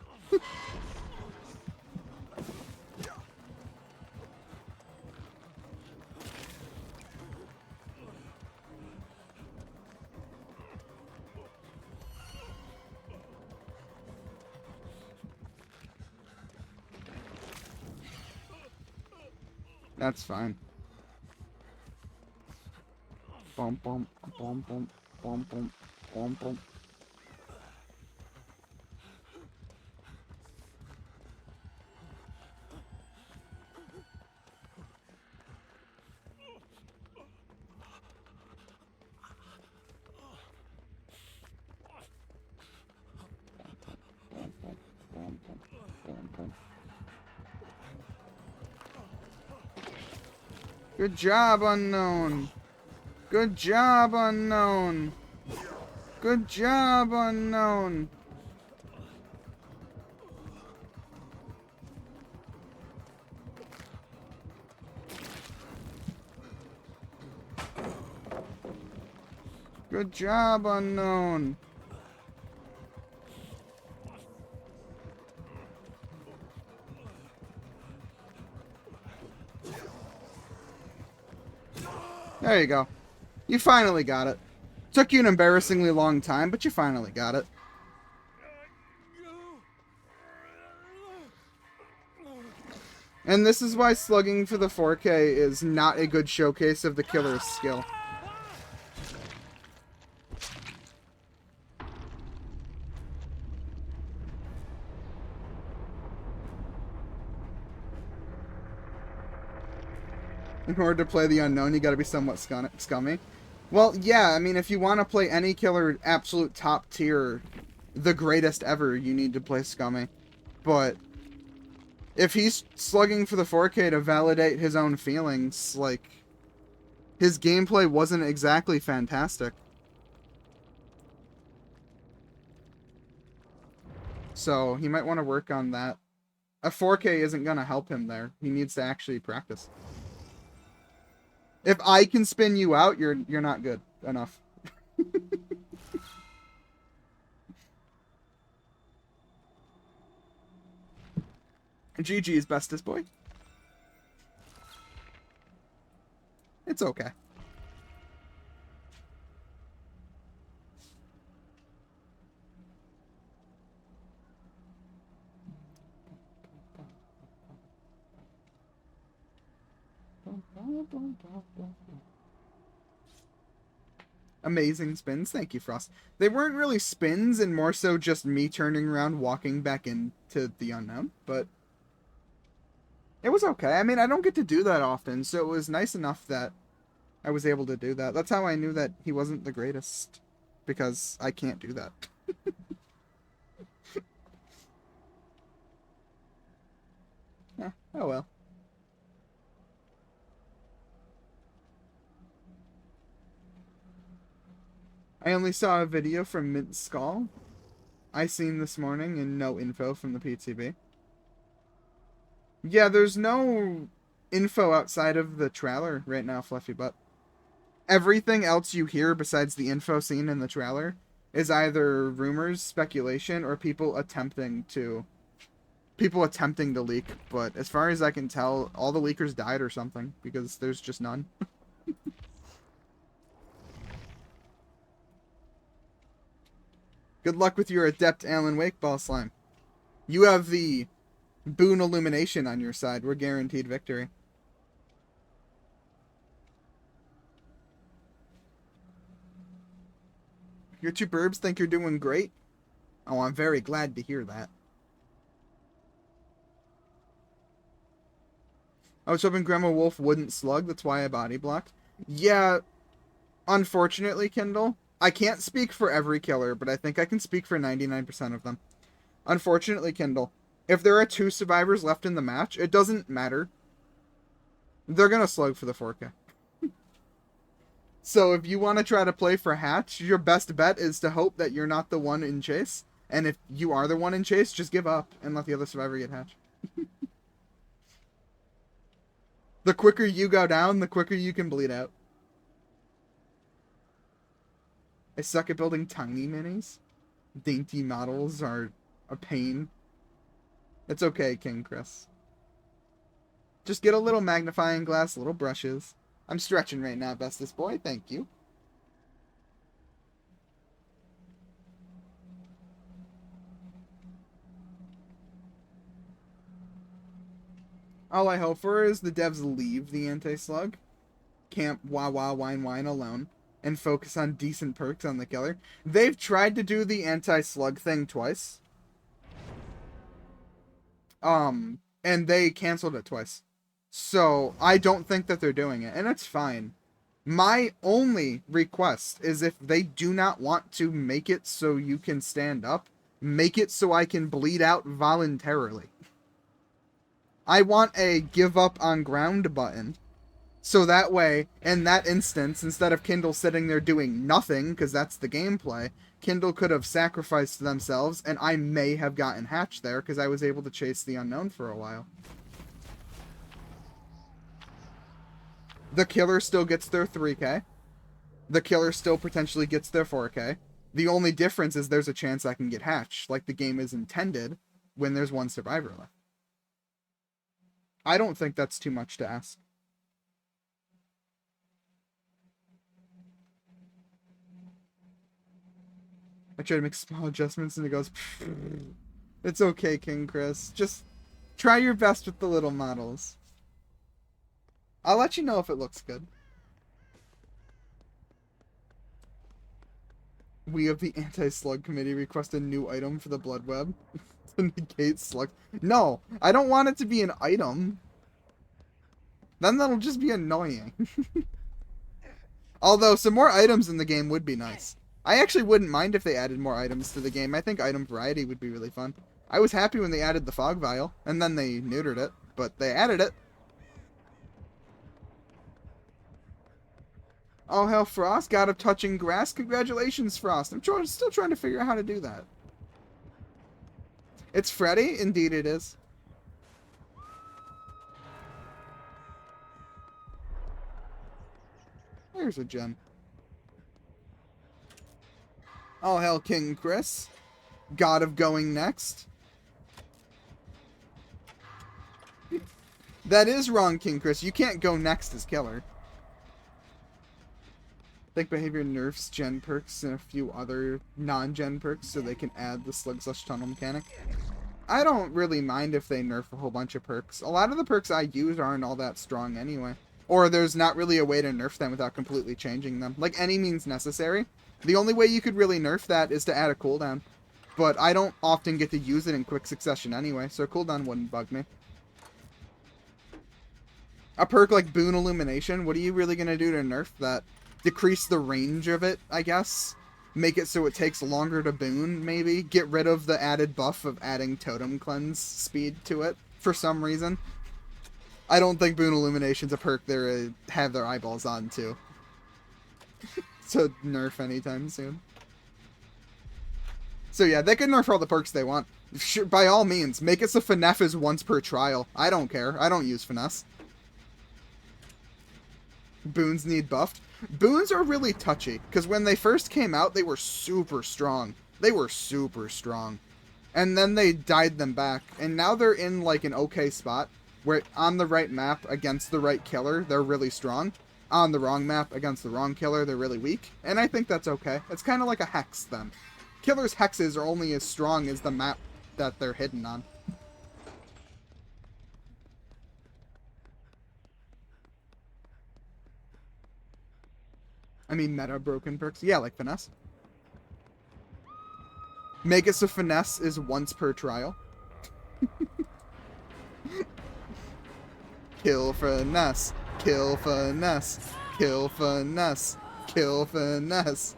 That's fine. Bum bum bum bum bum bum bum bum. Good job, unknown. Good job, unknown. Good job, unknown. Good job, unknown. There you go. You finally got it. Took you an embarrassingly long time, but you finally got it. And this is why slugging for the 4K is not a good showcase of the killer's skill. In order to play the unknown, you gotta be somewhat scummy. Well, yeah, I mean, if you want to play any killer absolute top tier, the greatest ever, you need to play scummy. But if he's slugging for the 4K to validate his own feelings, like, his gameplay wasn't exactly fantastic. So, he might want to work on that. A 4K isn't going to help him there. He needs to actually practice. If I can spin you out, you're not good enough. GG's bestest boy. It's okay. Amazing spins. Thank you, Frost. They weren't really spins and more so just me turning around, walking back into the unknown, but it was okay. I mean, I don't get to do that often, so it was nice enough that I was able to do that. That's how I knew that he wasn't the greatest, because I can't do that. Yeah, oh well. I only saw a video from Mint Skull I seen this morning and no info from the PTB. Yeah, there's no info outside of the trailer right now, Fluffy Butt. Everything else you hear besides the info seen in the trailer is either rumors, speculation, or people attempting to leak. But as far as I can tell, all the leakers died or something, because there's just none. Good luck with your adept Alan Wake ball slime. You have the boon illumination on your side. We're guaranteed victory. Your two burbs think you're doing great? Oh, I'm very glad to hear that. I was hoping Grandma Wolf wouldn't slug, that's why I body blocked. Yeah, unfortunately, Kindle, I can't speak for every killer, but I think I can speak for 99% of them. Unfortunately, Kindle, if there are 2 survivors left in the match, it doesn't matter. They're gonna slug for the 4K. So if you want to try to play for Hatch, your best bet is to hope that you're not the one in chase. And if you are the one in chase, just give up and let the other survivor get Hatch. The quicker you go down, the quicker you can bleed out. I suck at building tiny minis. Dainty models are a pain. It's okay, King Chris. Just get a little magnifying glass, little brushes. I'm stretching right now, bestest boy. Thank you. All I hope for is the devs leave the anti-slug, camp wah wah wine wine alone, and focus on decent perks on the killer. They've tried to do the anti-slug thing twice. And they canceled it twice. So, I don't think that they're doing it, and it's fine. My only request is if they do not want to make it so you can stand up, make it so I can bleed out voluntarily. I want a give up on ground button So that way, in that instance, instead of Kindle sitting there doing nothing, because that's the gameplay, Kindle could have sacrificed themselves, and I may have gotten hatched there, because I was able to chase the unknown for a while. The killer still gets their 3k. The killer still potentially gets their 4k. The only difference is there's a chance I can get hatched, like the game is intended, when there's one survivor left. I don't think that's too much to ask. I try to make small adjustments and it goes, it's okay, King Chris. Just try your best with the little models. I'll let you know if it looks good. We of the Anti-Slug Committee request a new item for the Blood Web to negate slug. No, I don't want it to be an item. Then that'll just be annoying. Although, some more items in the game would be nice. I actually wouldn't mind if they added more items to the game. I think item variety would be really fun. I was happy when they added the fog vial, and then they neutered it, but they added it. Oh, hell, Frost, God of Touching Grass. Congratulations, Frost. I'm still trying to figure out how to do that. It's Freddy? Indeed it is. There's a gem. Oh, hell, King Chris. God of Going Next. That is wrong, King Chris. You can't go next as killer. Think behavior nerfs gen perks and a few other non-gen perks so they can add the slug/tunnel mechanic. I don't really mind if they nerf a whole bunch of perks. A lot of the perks I use aren't all that strong anyway. Or there's not really a way to nerf them without completely changing them. Like, any means necessary. The only way you could really nerf that is to add a cooldown. But I don't often get to use it in quick succession anyway, so a cooldown wouldn't bug me. A perk like Boon Illumination, what are you really going to do to nerf that? Decrease the range of it, I guess? Make it so it takes longer to boon, maybe? Get rid of the added buff of adding Totem Cleanse speed to it, for some reason. I don't think Boon Illumination's a perk they have their eyeballs on, too. To nerf anytime soon. So yeah, they can nerf all the perks they want. Sure, by all means, make it so Finesse is once per trial. I don't care. I don't use Finesse. Boons need buffed. Boons are really touchy, because when they first came out, they were super strong. They were super strong. And then they died them back, and now they're in, like, an okay spot, where on the right map against the right killer, they're really strong. On the wrong map against the wrong killer, they're really weak. And I think that's okay. It's kind of like a hex, then. Killers' hexes are only as strong as the map that they're hidden on. I mean, meta broken perks. Yeah, like Finesse. Make it so Finesse is once per trial. Kill Finesse. Kill Finesse. Kill Finesse. Kill Finesse.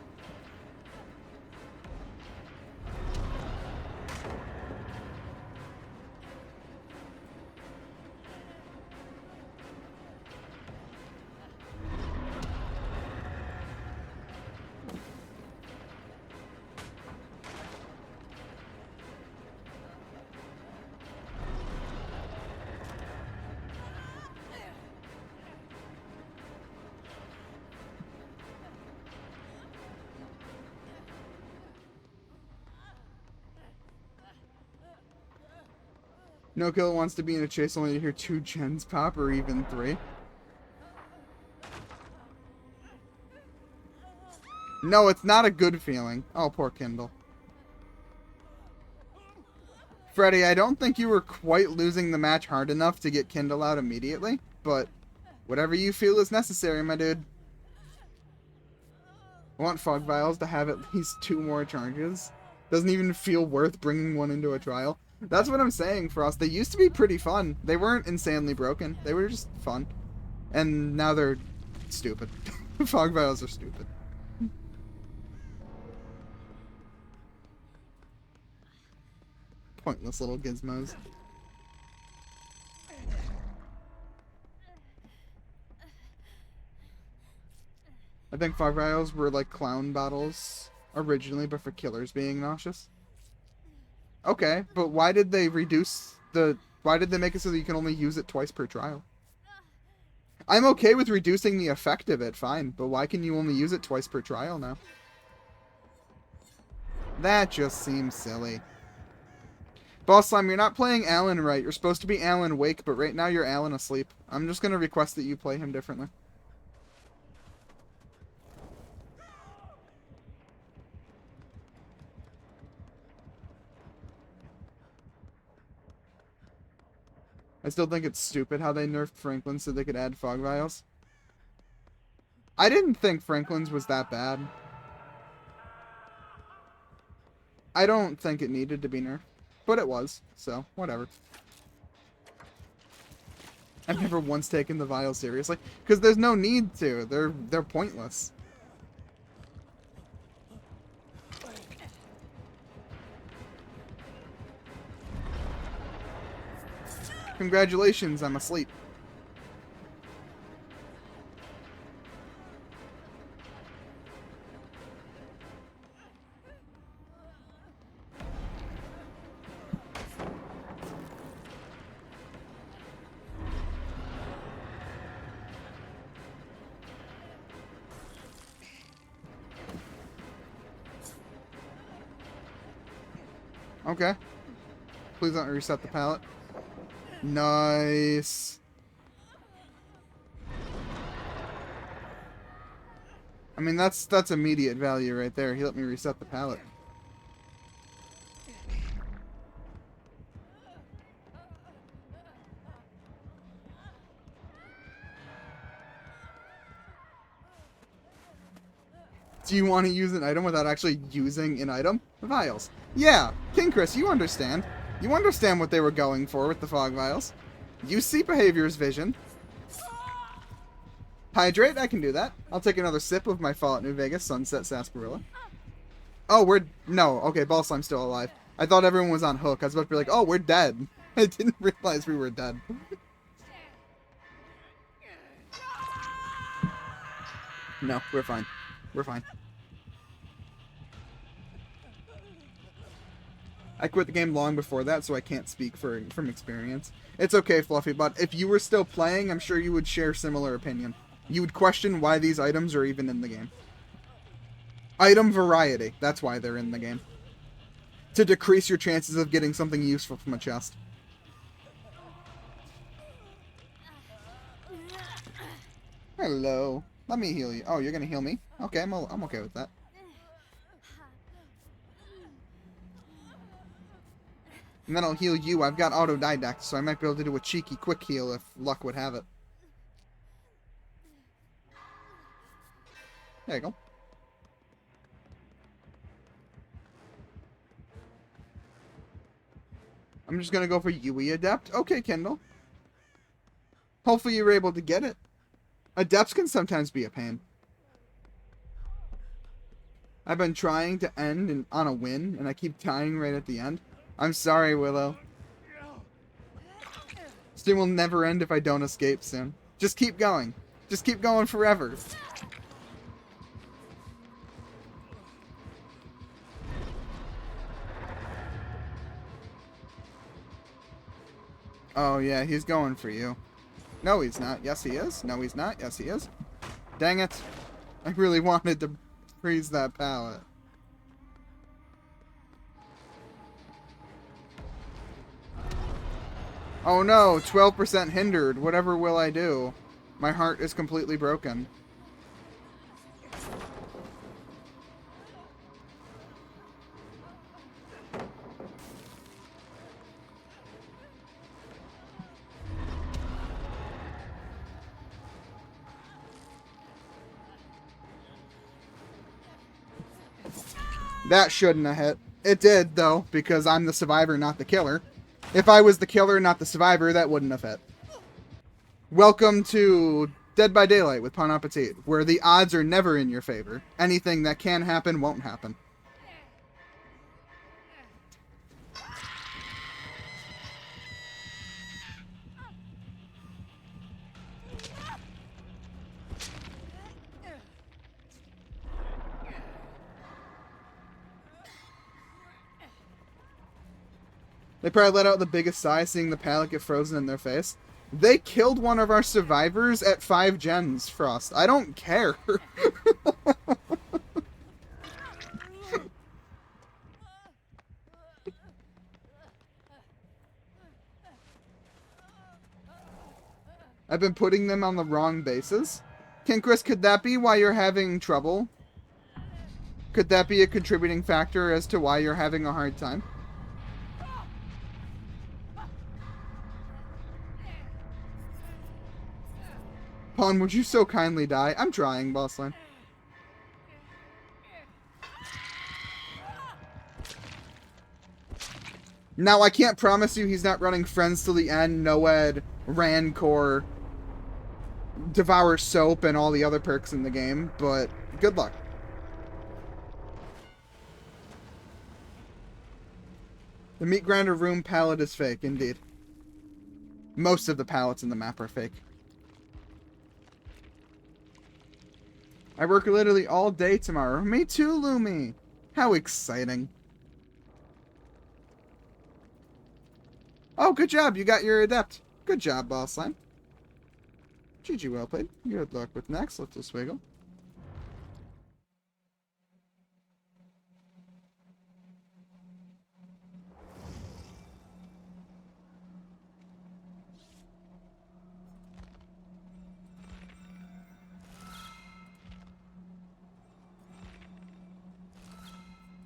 No killer wants to be in a chase only to hear 2 gens pop, or even 3. No, it's not a good feeling. Oh, poor Kindle. Freddy, I don't think you were quite losing the match hard enough to get Kindle out immediately, but whatever you feel is necessary, my dude. I want Fog Vials to have at least 2 more charges. Doesn't even feel worth bringing one into a trial. That's what I'm saying, Frost. They used to be pretty fun. They weren't insanely broken. They were just fun. And now they're stupid. Fog Vials are stupid. Pointless little gizmos. I think fog vials were like clown bottles originally, but for killers being nauseous. Okay, but why did they reduce the... Why did they make it so that you can only use it twice per trial? I'm okay with reducing the effect of it, fine, but why can you only use it twice per trial now? That just seems silly. Boss Slime, you're not playing Alan right. You're supposed to be Alan Wake, but right now you're Alan asleep. I'm just gonna request that you play him differently. I still think it's stupid how they nerfed Franklin so they could add fog vials. I didn't think Franklin's was that bad. I don't think it needed to be nerfed, but it was, so whatever. I've never once taken the vials seriously, because there's no need to. They're pointless. Congratulations, I'm asleep. Okay. Please don't reset the pallet. Nice. I mean, that's immediate value right there. He let me reset the pallet. Do you want to use an item without actually using an item? Vials. Yeah, King Chris, you understand. You understand what they were going for with the fog vials. You see behavior's vision. Hydrate, I can do that. I'll take another sip of my Fallout New Vegas Sunset Sarsaparilla. Oh, no, okay, Ball Slime's still alive. I thought everyone was on hook. I was about to be like, oh, we're dead. I didn't realize we were dead. No, we're fine. We're fine. I quit the game long before that, so I can't speak from experience. It's okay, Fluffy, but if you were still playing, I'm sure you would share similar opinion. You would question why these items are even in the game. Item variety. That's why they're in the game. To decrease your chances of getting something useful from a chest. Hello. Let me heal you. Oh, you're gonna heal me? Okay, I'm okay with that. And then I'll heal you. I've got autodidact, so I might be able to do a cheeky quick heal if luck would have it. There you go. I'm just gonna go for Yui Adept. Okay, Kendall. Hopefully you were able to get it. Adepts can sometimes be a pain. I've been trying to end on a win, and I keep dying right at the end. I'm sorry, Willow. Stream will never end if I don't escape soon. Just keep going. Just keep going forever. Oh, yeah, he's going for you. No, he's not. Yes, he is. No, he's not. Yes, he is. Dang it. I really wanted to freeze that pallet. Oh no, 12% hindered. Whatever will I do? My heart is completely broken. That shouldn't have hit. It did, though, because I'm the survivor, not the killer. If I was the killer, not the survivor, that wouldn't have hit. Welcome to Dead by Daylight with Pwnappatite, where the odds are never in your favor. Anything that can happen won't happen. They probably let out the biggest sigh seeing the pallet get frozen in their face. They killed one of our survivors at 5 gens, Frost. I don't care. I've been putting them on the wrong bases. King Chris, could that be why you're having trouble? Could that be a contributing factor as to why you're having a hard time? Pawn, would you so kindly die? I'm trying, Bossline. Now, I can't promise you he's not running Friends till the End, Noed, Rancor, Devour Soap, and all the other perks in the game, but good luck. The meat grinder room palette is fake, indeed. Most of the palettes in the map are fake. I work literally all day tomorrow. Me too, Lumi. How exciting. Oh, good job. You got your adept. Good job, Bossline. GG, well played. Good luck with next. Let's just wiggle.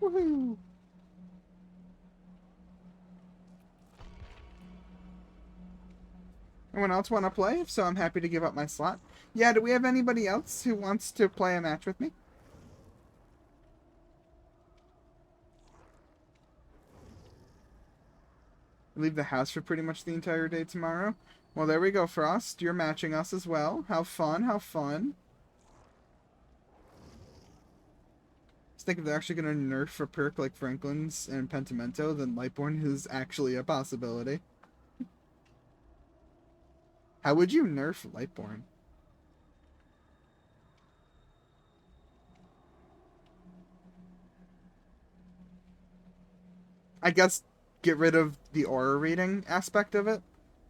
Woohoo! Anyone else want to play? If so, I'm happy to give up my slot. Yeah, do we have anybody else who wants to play a match with me? Leave the house for pretty much the entire day tomorrow. Well, there we go, Frost. You're matching us as well. How fun, how fun. Just think if they're actually going to nerf a perk like Franklin's and Pentimento, then Lightborn is actually a possibility. How would you nerf Lightborn? I guess get rid of the aura reading aspect of it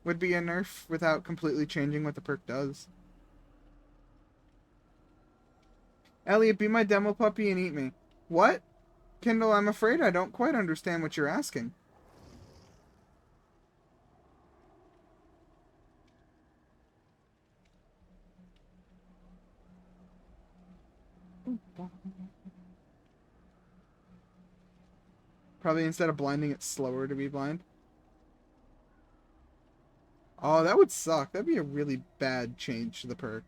would be a nerf without completely changing what the perk does. Elliot, be my demo puppy and eat me. What? Kindle, I'm afraid I don't quite understand what you're asking. Probably instead of blinding it slower to be blind. Oh, that would suck. That'd be a really bad change to the perk.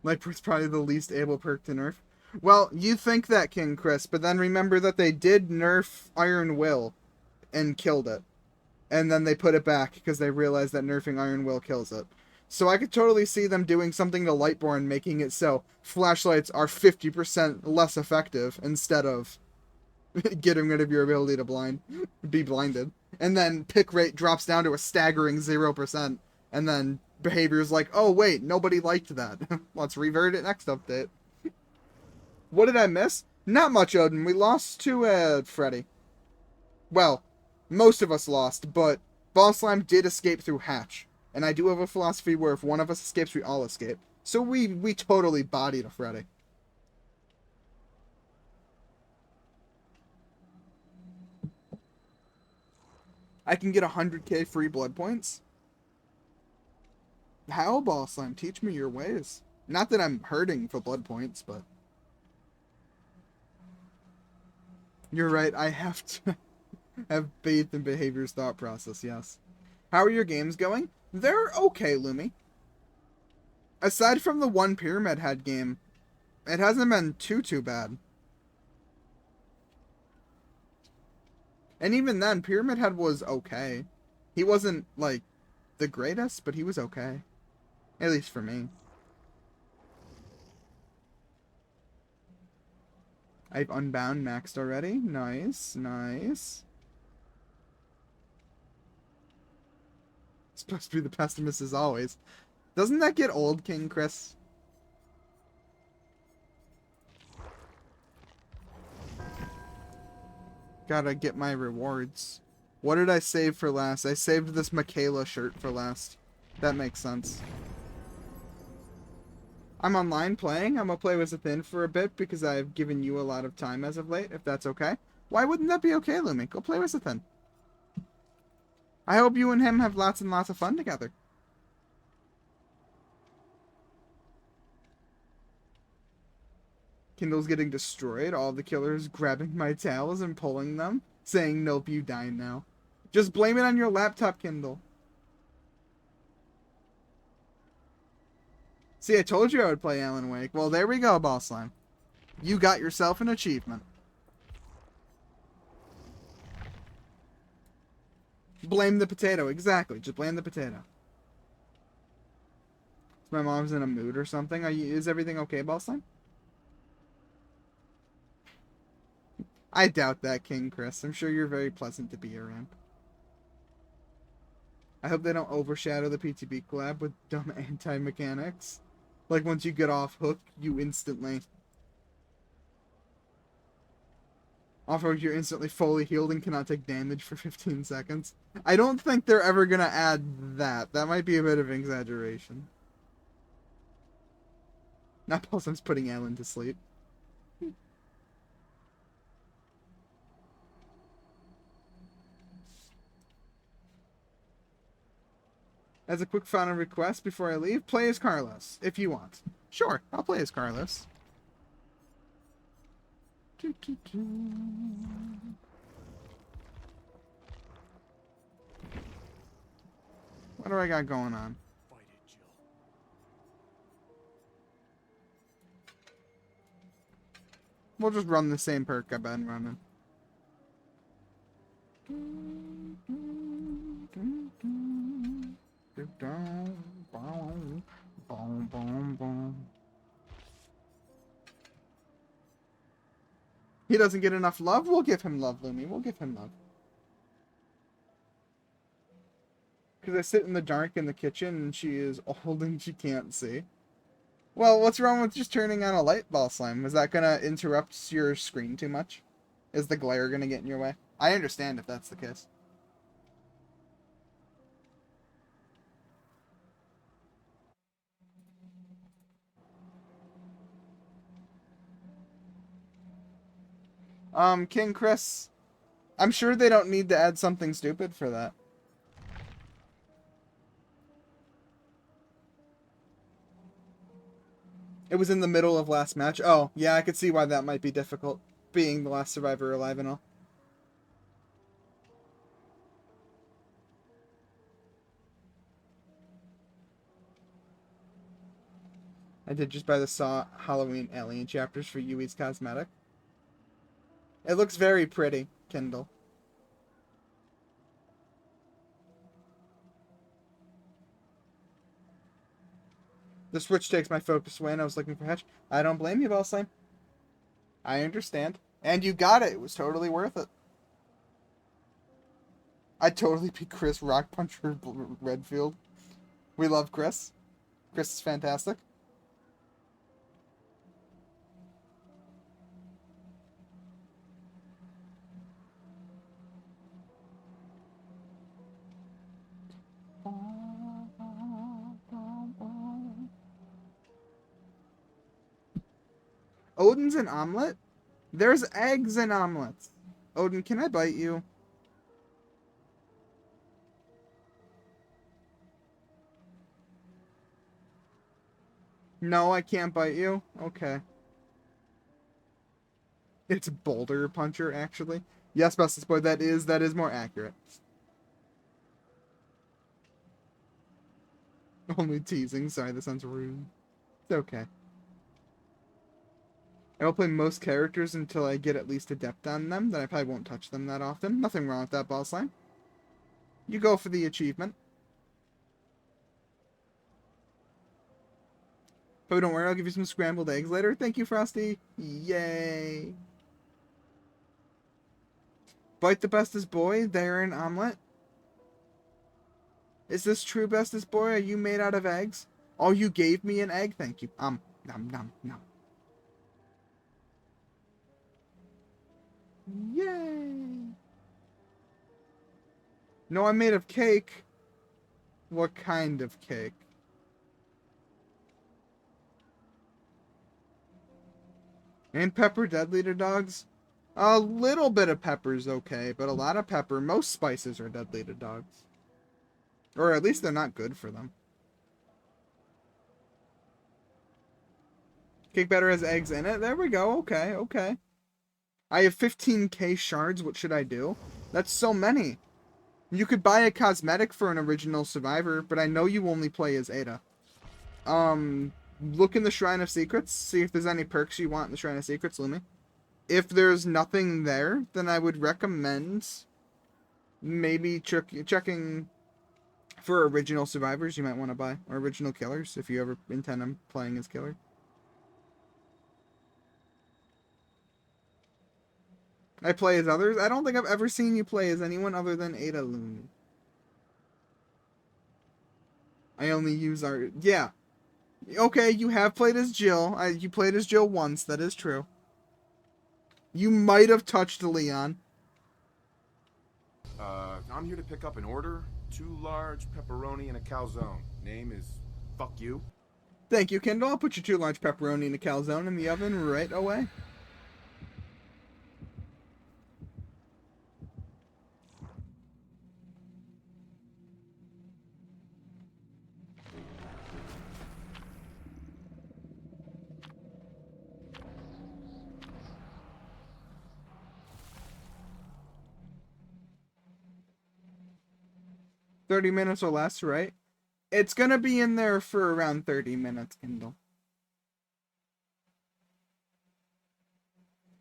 Lightbird's probably the least able perk to nerf. Well, you think that, King Chris, but then remember that they did nerf Iron Will and killed it. And then they put it back because they realized that nerfing Iron Will kills it. So I could totally see them doing something to Lightborn, making it so flashlights are 50% less effective instead of getting rid of your ability to be blinded. And then pick rate drops down to a staggering 0%. And then behavior's like, oh wait, nobody liked that. Let's revert it next update. What did I miss? Not much, Odin. We lost to Freddy. Well, most of us lost, but Boss Slime did escape through Hatch. And I do have a philosophy where if one of us escapes, we all escape. So we totally bodied a Freddy. I can get 100k free blood points? How, Boss Slime? Teach me your ways. Not that I'm hurting for blood points, but... You're right, I have to have faith in behavior's thought process, yes. How are your games going? They're okay, Lumi. Aside from the one Pyramid Head game, it hasn't been too bad. And even then, Pyramid Head was okay. He wasn't, like, the greatest, but he was okay. At least for me. I've Unbound maxed already. Nice, nice. Supposed to be the pessimist as always. Doesn't that get old, King Chris? Gotta get my rewards. What did I save for last? I saved this Michaela shirt for last. That makes sense. I'm online playing. I'm gonna play with Zathin for a bit because I've given you a lot of time as of late, if that's okay. Why wouldn't that be okay, Lumi? Go play with Zathin. I hope you and him have lots and lots of fun together. Kindle's getting destroyed. All the killers grabbing my tails and pulling them, saying, nope, you die now. Just blame it on your laptop, Kindle. See, I told you I would play Alan Wake. Well, there we go, Boss Slime. You got yourself an achievement. Blame the potato. Exactly. Just blame the potato. My mom's in a mood or something. Is everything okay, Boss Slime? I doubt that, King Chris. I'm sure you're very pleasant to be around. I hope they don't overshadow the PTB collab with dumb anti-mechanics. Like, once you get off hook, you instantly... Off hook, you're instantly fully healed and cannot take damage for 15 seconds. I don't think they're ever gonna add that. That might be a bit of an exaggeration. Now Paulson's putting Alan to sleep. As a quick final request before I leave, play as Carlos, if you want. Sure, I'll play as Carlos. What do I got going on? Fight it, Jill. We'll just run the same perk I've been running. He doesn't get enough love? We'll give him love, Lumi. We'll give him love. Because I sit in the dark in the kitchen and she is old and she can't see. Well, what's wrong with just turning on a light, Ball Slime? Is that going to interrupt your screen too much? Is the glare going to get in your way? I understand if that's the case. King Chris, I'm sure they don't need to add something stupid for that. It was in the middle of last match. Oh, yeah, I could see why that might be difficult, being the last survivor alive and all. I did just buy the Saw Halloween Alien chapters for Yui's cosmetic. It looks very pretty, Kindle. The Switch takes my focus away and I was looking for Hatch. I don't blame you, Ball Slime. I understand. And you got it. It was totally worth it. I'd totally be Chris Rock Puncher Redfield. We love Chris. Chris is fantastic. Odin's an omelet? There's eggs in omelets. Odin, can I bite you? No, I can't bite you? Okay. It's Boulder Puncher, actually. Yes, Bestest Boy, that is more accurate. Only teasing. Sorry, that sounds rude. It's okay. I will play most characters until I get at least adept on them. Then I probably won't touch them that often. Nothing wrong with that, Ball Slime. You go for the achievement. But don't worry, I'll give you some scrambled eggs later. Thank you, Frosty. Yay. Bite the bestest boy. They're an omelet. Is this true, bestest boy? Are you made out of eggs? Oh, you gave me an egg? Thank you. Nom, nom, nom. Yay! No, I'm made of cake. What kind of cake? Ain't pepper deadly to dogs? A little bit of pepper's okay, but a lot of pepper, most spices are deadly to dogs. Or at least they're not good for them. Cake batter has eggs in it. There we go. Okay, okay. I have 15k shards. What should I do? That's so many. You could buy a cosmetic for an original survivor, but I know you only play as Ada. Look in the Shrine of Secrets. See if there's any perks you want in the Shrine of Secrets, Lumi. If there's nothing there, then I would recommend maybe checking for original survivors you might want to buy. Or original killers, if you ever intend on playing as killer. I play as others. I don't think I've ever seen you play as anyone other than Ada Loon. I only use our... Yeah. Okay, you have played as Jill. You played as Jill once. That is true. You might have touched Leon. I'm here to pick up an order. 2 large pepperoni and a calzone. Name is Fuck You. Thank you, Kendall. I'll put your 2 large pepperoni and a calzone in the oven right away. $30 minutes or less, right? It's gonna be in there for around 30 minutes, Kindle.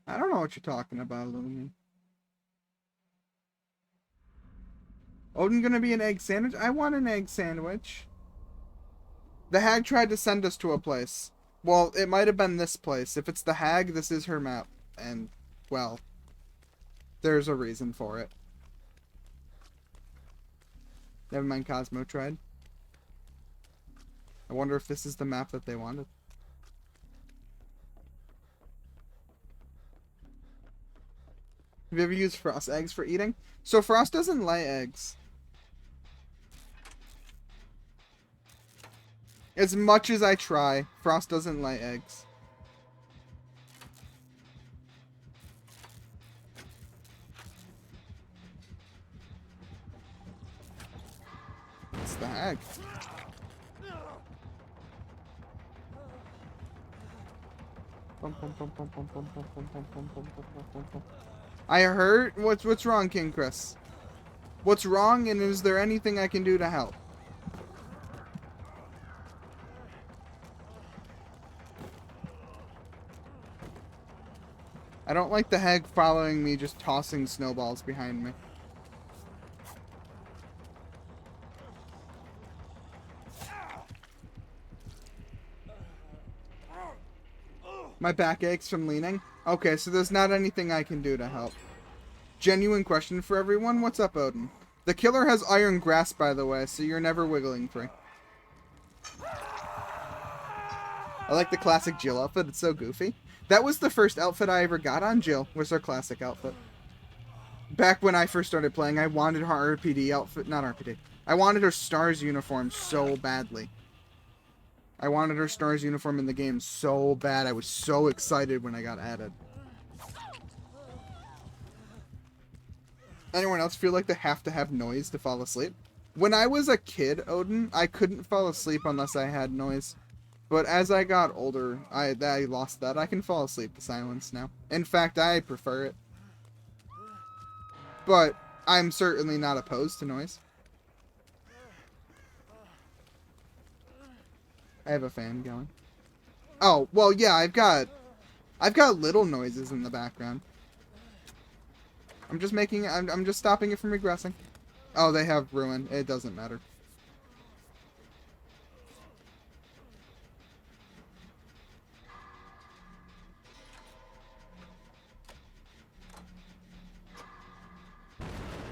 I don't know what you're talking about, Lumi. Odin gonna be an egg sandwich? I want an egg sandwich. The hag tried to send us to a place. Well, it might have been this place. If it's the hag, this is her map. And, well, there's a reason for it. Never mind, Cosmo tried. I wonder if this is the map that they wanted. Have you ever used frost eggs for eating? So Frost doesn't lay eggs. As much as I try, Frost doesn't lay eggs. It's the hag. I heard. What's wrong, King Chris? What's wrong, and is there anything I can do to help? I don't like the hag following me, just tossing snowballs behind me. My back aches from leaning? Okay, so there's not anything I can do to help. Genuine question for everyone. What's up, Odin? The killer has iron grasp, by the way, so you're never wiggling free. I like the classic Jill outfit. It's so goofy. That was the first outfit I ever got on Jill, was her classic outfit. Back when I first started playing, I wanted her RPD outfit. Not RPD. I wanted her STARS uniform so badly. I wanted her STARS uniform in the game so bad. I was so excited when I got added. Anyone else feel like they have to have noise to fall asleep? When I was a kid, Odin, I couldn't fall asleep unless I had noise. But as I got older, I lost that. I can fall asleep to silence now. In fact, I prefer it. But I'm certainly not opposed to noise. I have a fan going. Oh, well, yeah, I've got little noises in the background. I'm just making it, I'm just stopping it from regressing. Oh, they have ruin. It doesn't matter.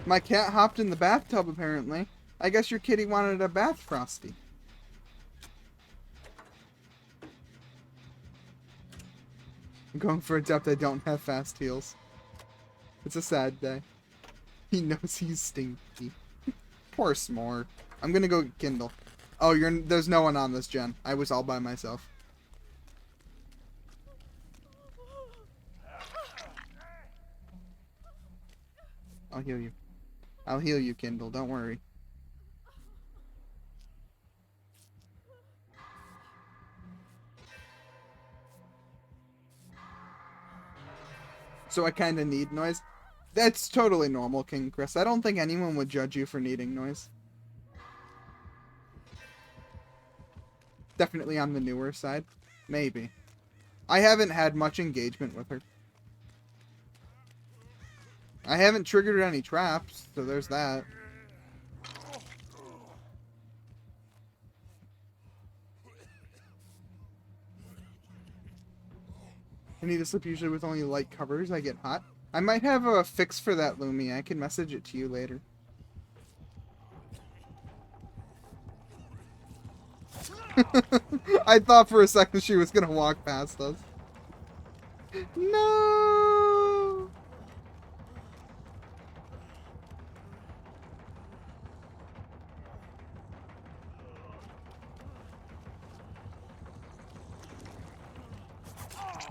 My cat hopped in the bathtub, apparently. I guess your kitty wanted a bath, Frosty. I'm going for a depth. I don't have fast heals. It's a sad day. He knows he's stinky. Poor S'more. I'm gonna go get Kindle. Oh, there's no one on this gen. I was all by myself. I'll heal you. I'll heal you, Kindle. Don't worry. So I kind of need noise. That's totally normal, King Chris. I don't think anyone would judge you for needing noise. Definitely on the newer side. Maybe. I haven't had much engagement with her. I haven't triggered any traps, so there's that. I need to sleep usually with only light covers. I get hot. I might have a fix for that, Lumi. I can message it to you later. I thought for a second she was gonna walk past us. No!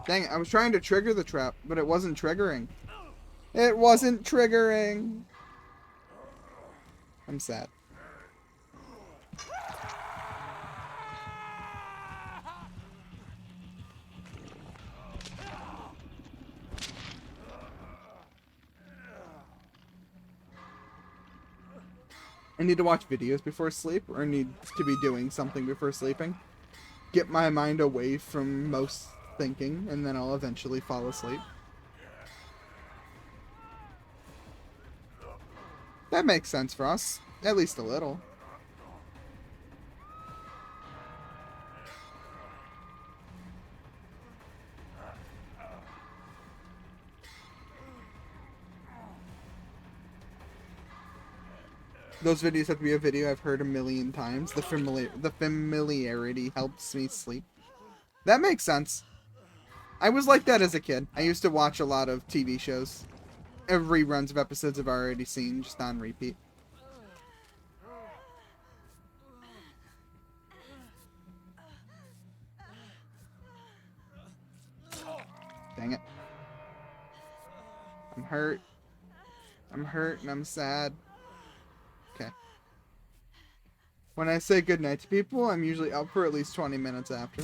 Dang it, I was trying to trigger the trap, but it wasn't triggering. It wasn't triggering! I'm sad. I need to watch videos before sleep, or need to be doing something before sleeping. Get my mind away from most thinking, and then I'll eventually fall asleep. That makes sense for us. At least a little. Those videos have to be a video I've heard a million times. The familiarity helps me sleep. That makes sense. I was like that as a kid. I used to watch a lot of TV shows. Reruns of episodes I've already seen, just on repeat. Dang it. I'm hurt. I'm hurt and I'm sad. Okay. When I say goodnight to people, I'm usually up for at least 20 minutes after.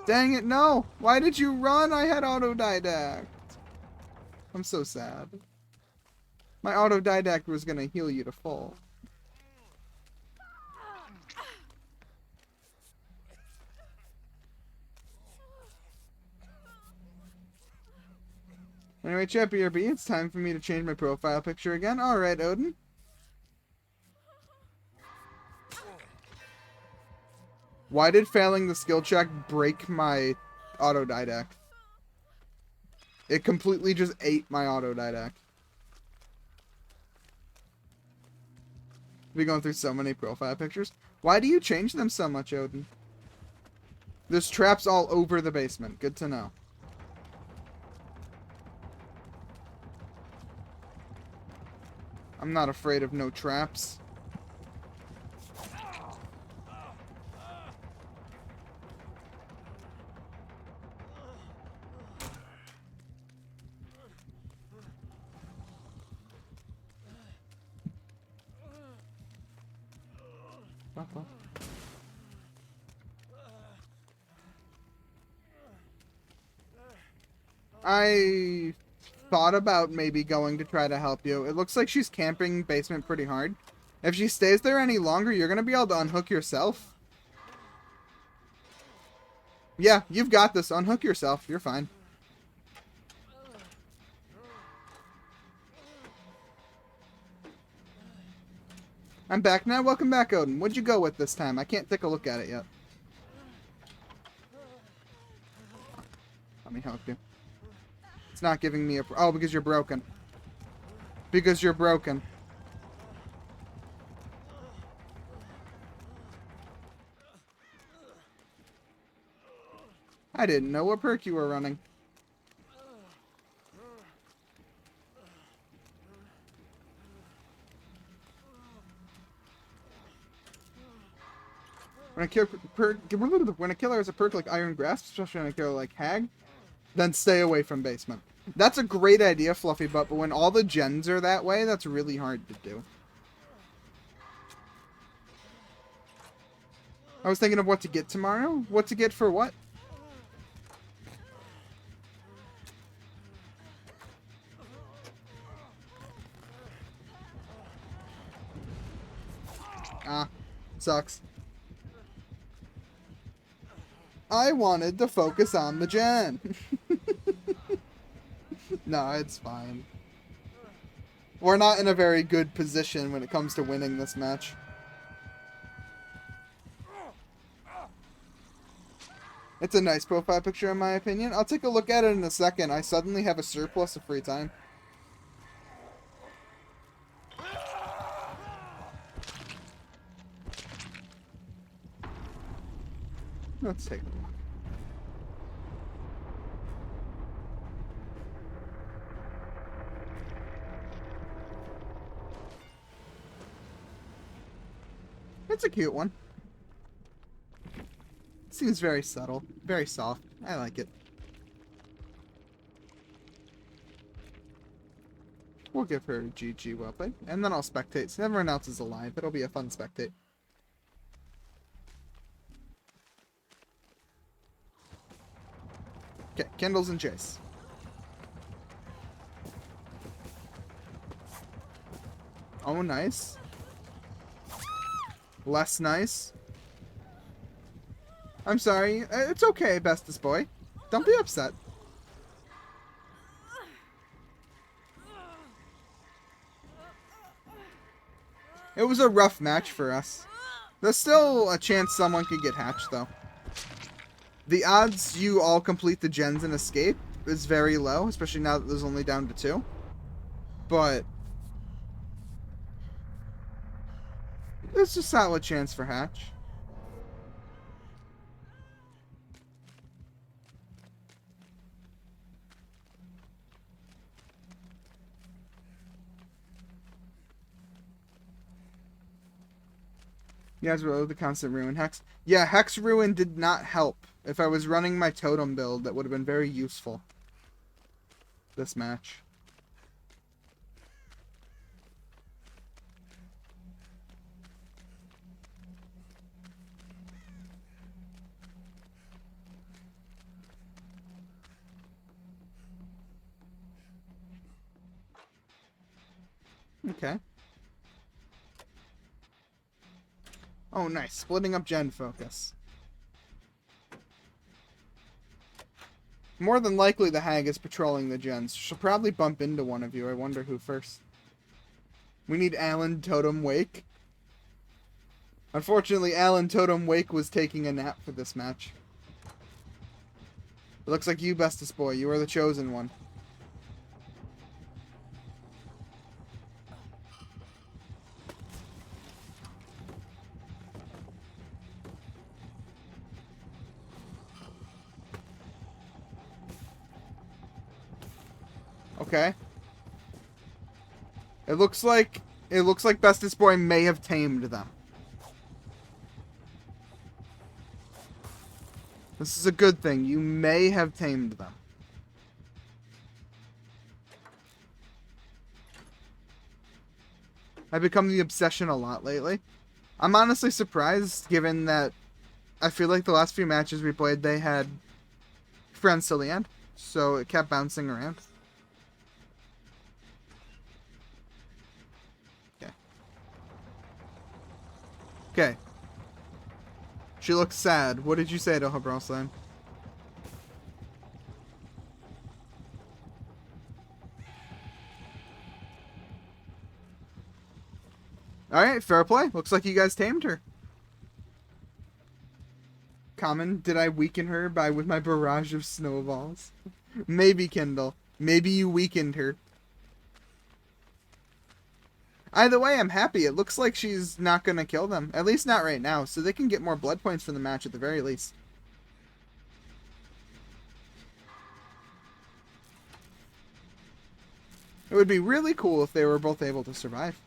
Dang it, no! Why did you run? I had autodidact. I'm so sad. My autodidact was gonna heal you to full. Anyway, Chappy RB, it's time for me to change my profile picture again. Alright, Odin. Why did failing the skill check break my autodidact? It completely just ate my autodidact. We're going through so many profile pictures. Why do you change them so much, Odin? There's traps all over the basement. Good to know. I'm not afraid of no traps. I thought about maybe going to try to help you. It looks like she's camping basement pretty hard. If she stays there any longer, you're going to be able to unhook yourself. Yeah, you've got this. Unhook yourself. You're fine. I'm back now. Welcome back, Odin. What'd you go with this time? I can't take a look at it yet. Let me help you. It's not giving me a... Oh, because you're broken. Because you're broken. I didn't know what perk you were running. When a killer has a perk like Iron Grasp, especially on a killer like Hag, then stay away from basement. That's a great idea, Fluffy Butt, but when all the gens are that way, that's really hard to do. I was thinking of what to get tomorrow. What to get for what? Ah, sucks. I wanted to focus on the gen. No, it's fine. We're not in a very good position when it comes to winning this match. It's a nice profile picture in my opinion. I'll take a look at it in a second. I suddenly have a surplus of free time. Let's take a look. It's a cute one. Seems very subtle, very soft. I like it. We'll give her a GG well played, and then I'll spectate. So everyone else is alive. It'll be a fun spectate. Okay, Kendall's and Chase. Oh, nice. Less nice. I'm sorry. It's okay, bestest boy. Don't be upset. It was a rough match for us. There's still a chance someone could get hatched, though. The odds you all complete the gens and escape is very low, especially now that there's only down to 2. But there's a solid chance for hatch. You guys were the constant ruin hex. Yeah, hex ruin did not help. If I was running my totem build, that would have been very useful. This match. Okay. Oh, nice. Splitting up gen focus. More than likely, the hag is patrolling the gens. She'll probably bump into one of you. I wonder who first. We need Alan Totem Wake. Unfortunately, Alan Totem Wake was taking a nap for this match. It looks like you, bestest boy. You are the chosen one. Okay. It looks like bestest boy may have tamed them. This is a good thing. You may have tamed them. I've become the obsession a lot lately. I'm honestly surprised, given that I feel like the last few matches we played, they had friends till the end. So it kept bouncing around. Okay. Okay. She looks sad. What did you say to her, Broslan? Alright, fair play. Looks like you guys tamed her. Common, did I weaken her with my barrage of snowballs? Maybe, Kendall. Maybe you weakened her. Either way, I'm happy. It looks like she's not going to kill them. At least not right now. So they can get more blood points from the match at the very least. It would be really cool if they were both able to survive.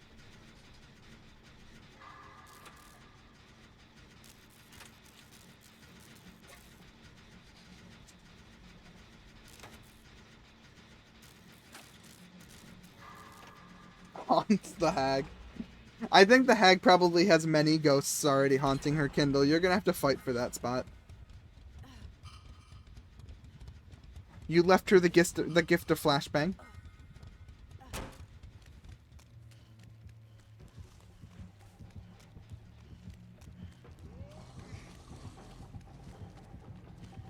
haunts the hag. I think the hag probably has many ghosts already haunting her Kindle. You're gonna have to fight for that spot. You left her the gift of flashbang.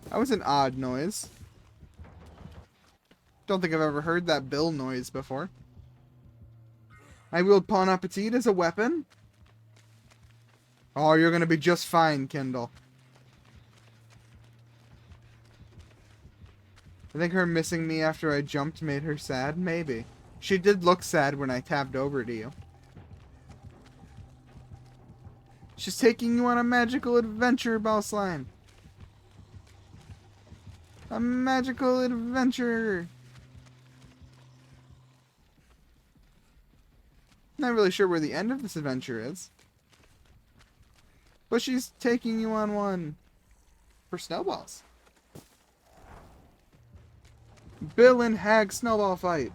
That was an odd noise. Don't think I've ever heard that bill noise before. I wield Pwnappatite as a weapon. Oh, you're gonna be just fine, Kindle. I think her missing me after I jumped made her sad. Maybe. She did look sad when I tabbed over to you. She's taking you on a magical adventure, Bossline. A magical adventure. Not really sure where the end of this adventure is. But she's taking you on one. For snowballs. Bill and Hag snowball fight.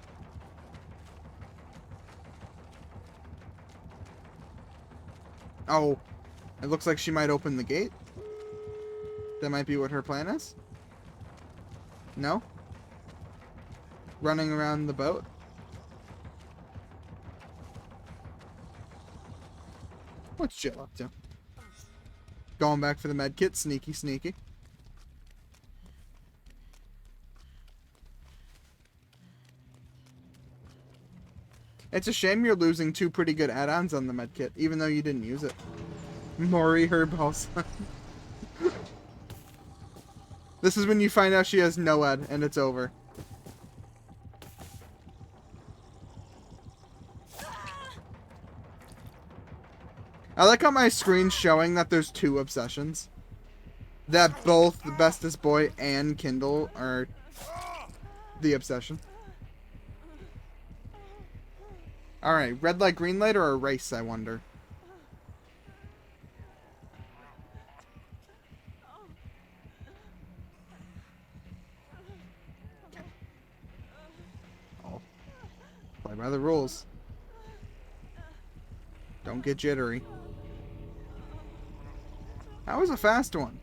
Oh. It looks like she might open the gate. That might be what her plan is. No? Running around the boat? What's Jill up to? Going back for the med kit. Sneaky, sneaky. It's a shame you're losing 2 pretty good add-ons on the med kit, even though you didn't use it. Maury Herbalson. This is when you find out she has no ed, and it's over. I like how my screen's showing that there's 2 obsessions. That both the bestest boy and Kindle are the obsession. Alright, red light, green light, or a race, I wonder. Oh. Play by the rules. Don't get jittery. That was a fast one.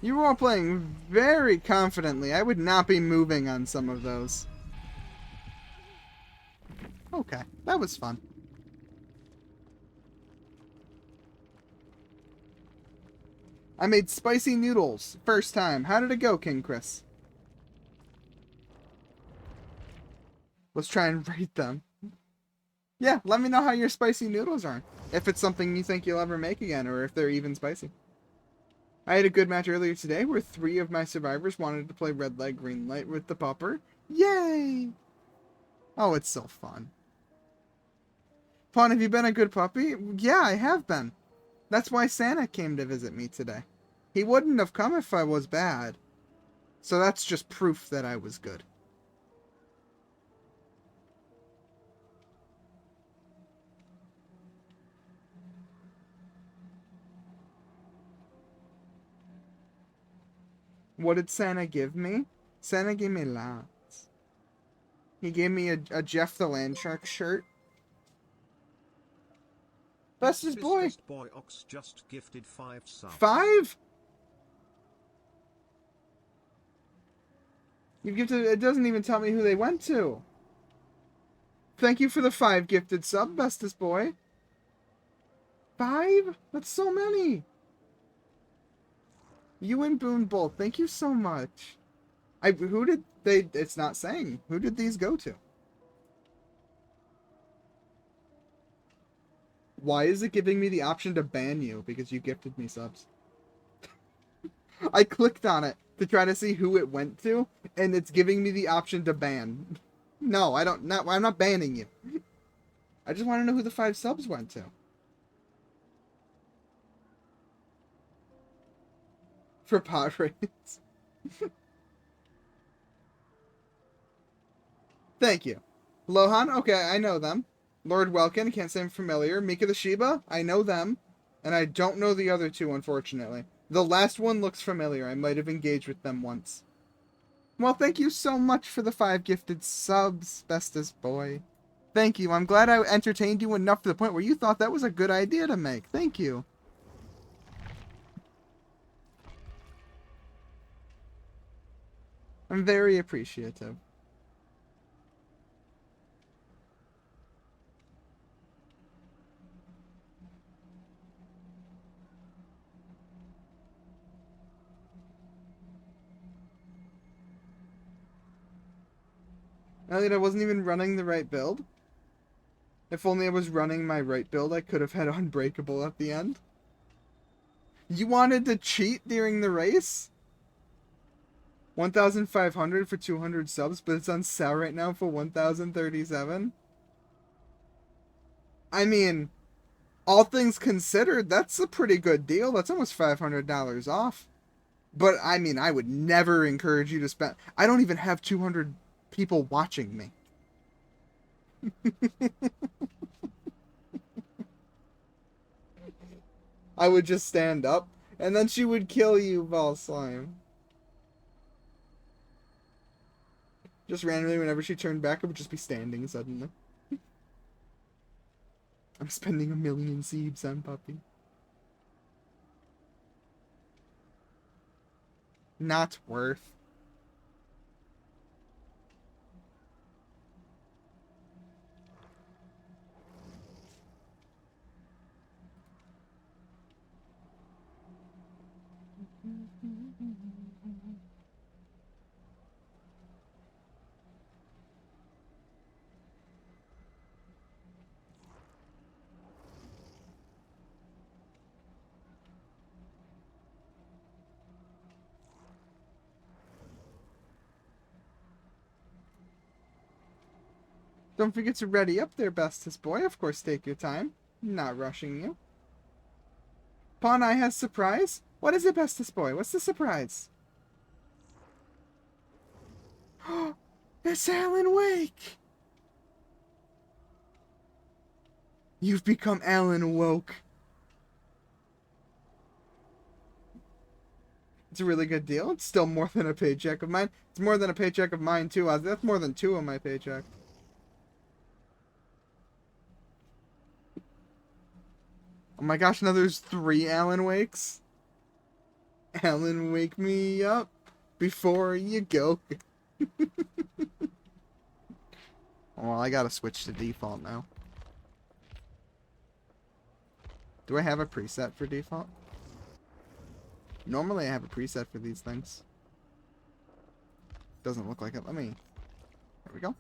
You were all playing very confidently. I would not be moving on some of those. Okay, that was fun. I made spicy noodles. First time. How did it go, King Chris? Let's try and rate them. Yeah, let me know how your spicy noodles are. If it's something you think you'll ever make again, or if they're even spicy. I had a good match earlier today where 3 of my survivors wanted to play red light, green light with the pupper. Yay! Oh, it's so fun. Pawn, have you been a good puppy? Yeah, I have been. That's why Santa came to visit me today. He wouldn't have come if I was bad. So that's just proof that I was good. What did Santa give me? Santa gave me lots. He gave me a Jeff the Landshark shirt. Bestest boy. Bestest boy Ox just gifted 5 subs. 5? You gifted. It doesn't even tell me who they went to. Thank you for the 5 gifted sub, bestest boy. 5? That's so many. You and Boone both. Thank you so much. Who did they? It's not saying. Who did these go to? Why is it giving me the option to ban you? Because you gifted me subs. I clicked on it to try to see who it went to, and it's giving me the option to ban. No, I don't. I'm not banning you. I just want to know who the 5 subs went to. For pot rates. Thank you. Lohan, okay, I know them. Lord Welkin, can't say I'm familiar. Mika the Shiba, I know them. And I don't know the other two, unfortunately. The last one looks familiar. I might have engaged with them once. Well, thank you so much for the 5 gifted subs, bestest boy. Thank you. I'm glad I entertained you enough to the point where you thought that was a good idea to make. Thank you. I'm very appreciative. Elliot, I wasn't even running the right build. If only I was running my right build, I could have had Unbreakable at the end. You wanted to cheat during the race? 1,500 for 200 subs, but it's on sale right now for 1,037? I mean, all things considered, that's a pretty good deal. That's almost $500 off. But, I mean, I would never encourage you to spend... I don't even have 200 people watching me. I would just stand up, and then she would kill you, ball slime. Just randomly, whenever she turned back, I would just be standing suddenly. I'm spending 1,000,000 seeds on Puppy. Not worth. Don't forget to ready up there, bestest boy. Of course, take your time. Not rushing you. Pawn Eye has surprise? What is it, bestest boy? What's the surprise? It's Alan Wake! You've become Alan Woke. It's a really good deal. It's still more than a paycheck of mine. It's more than a paycheck of mine, too. That's more than 2 of my paycheck. Oh my gosh, now there's 3 Alan Wakes. Alan, wake me up before you go. Well, I gotta switch to default now. Do I have a preset for default? Normally I have a preset for these things. Doesn't look like it. Let me... There we go.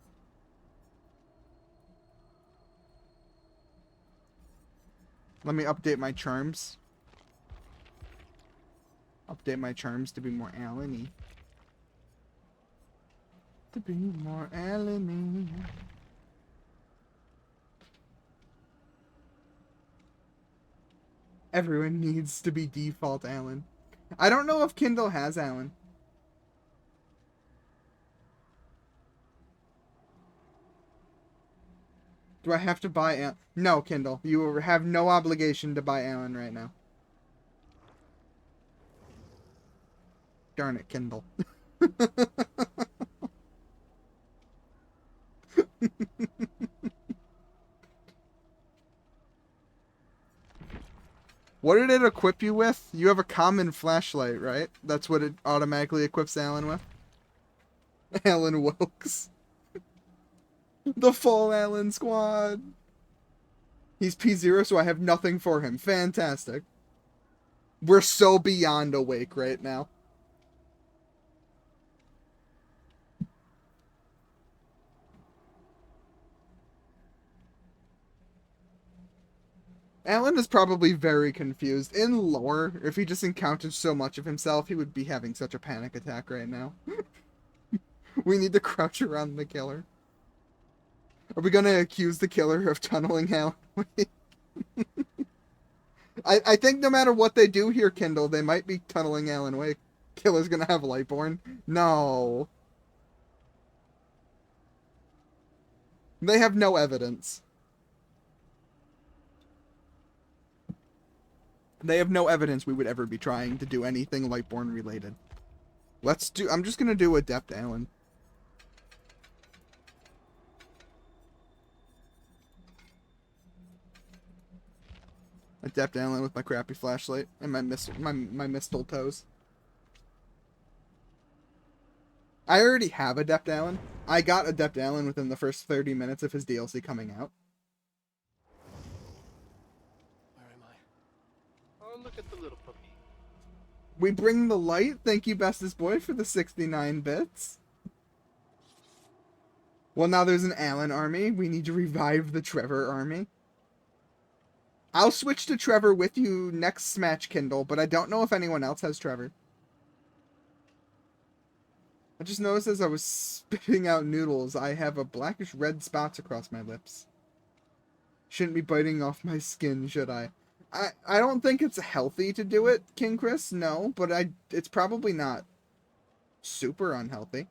Let me update my charms. Update my charms to be more Alan-y. To be more Alan-y. Everyone needs to be default Alan. I don't know if Kindle has Alan. Do I have to buy Alan? No, Kindle. You have no obligation to buy Alan right now. Darn it, Kindle. What did it equip you with? You have a common flashlight, right? That's what it automatically equips Alan with? Alan Wilkes. The full Alan squad. He's P0, so I have nothing for him. Fantastic. We're so beyond awake right now. Alan is probably very confused. In lore, if he just encountered so much of himself, he would be having such a panic attack right now. We need to crouch around the killer. Are we gonna accuse the killer of tunneling Alan Wake? I think no matter what they do here, Kindle, they might be tunneling Alan Wake. Killer's gonna have Lightborn. No. They have no evidence. They have no evidence we would ever be trying to do anything Lightborn related. I'm just gonna do Adept Alan. Adept Alan with my crappy flashlight and my mistle toes. I already have Adept Alan. I got Adept Alan within the first 30 minutes of his DLC coming out. Where am I? Oh, look at the little puppy. We bring the light. Thank you, bestest boy, for the 69 bits. Well, now there's an Alan army. We need to revive the Trevor army. I'll switch to Trevor with you next Smash Kindle, but I don't know if anyone else has Trevor. I just noticed as I was spitting out noodles, I have a blackish red spots across my lips. Shouldn't be biting off my skin, should I? I don't think it's healthy to do it, King Chris, no, but it's probably not super unhealthy.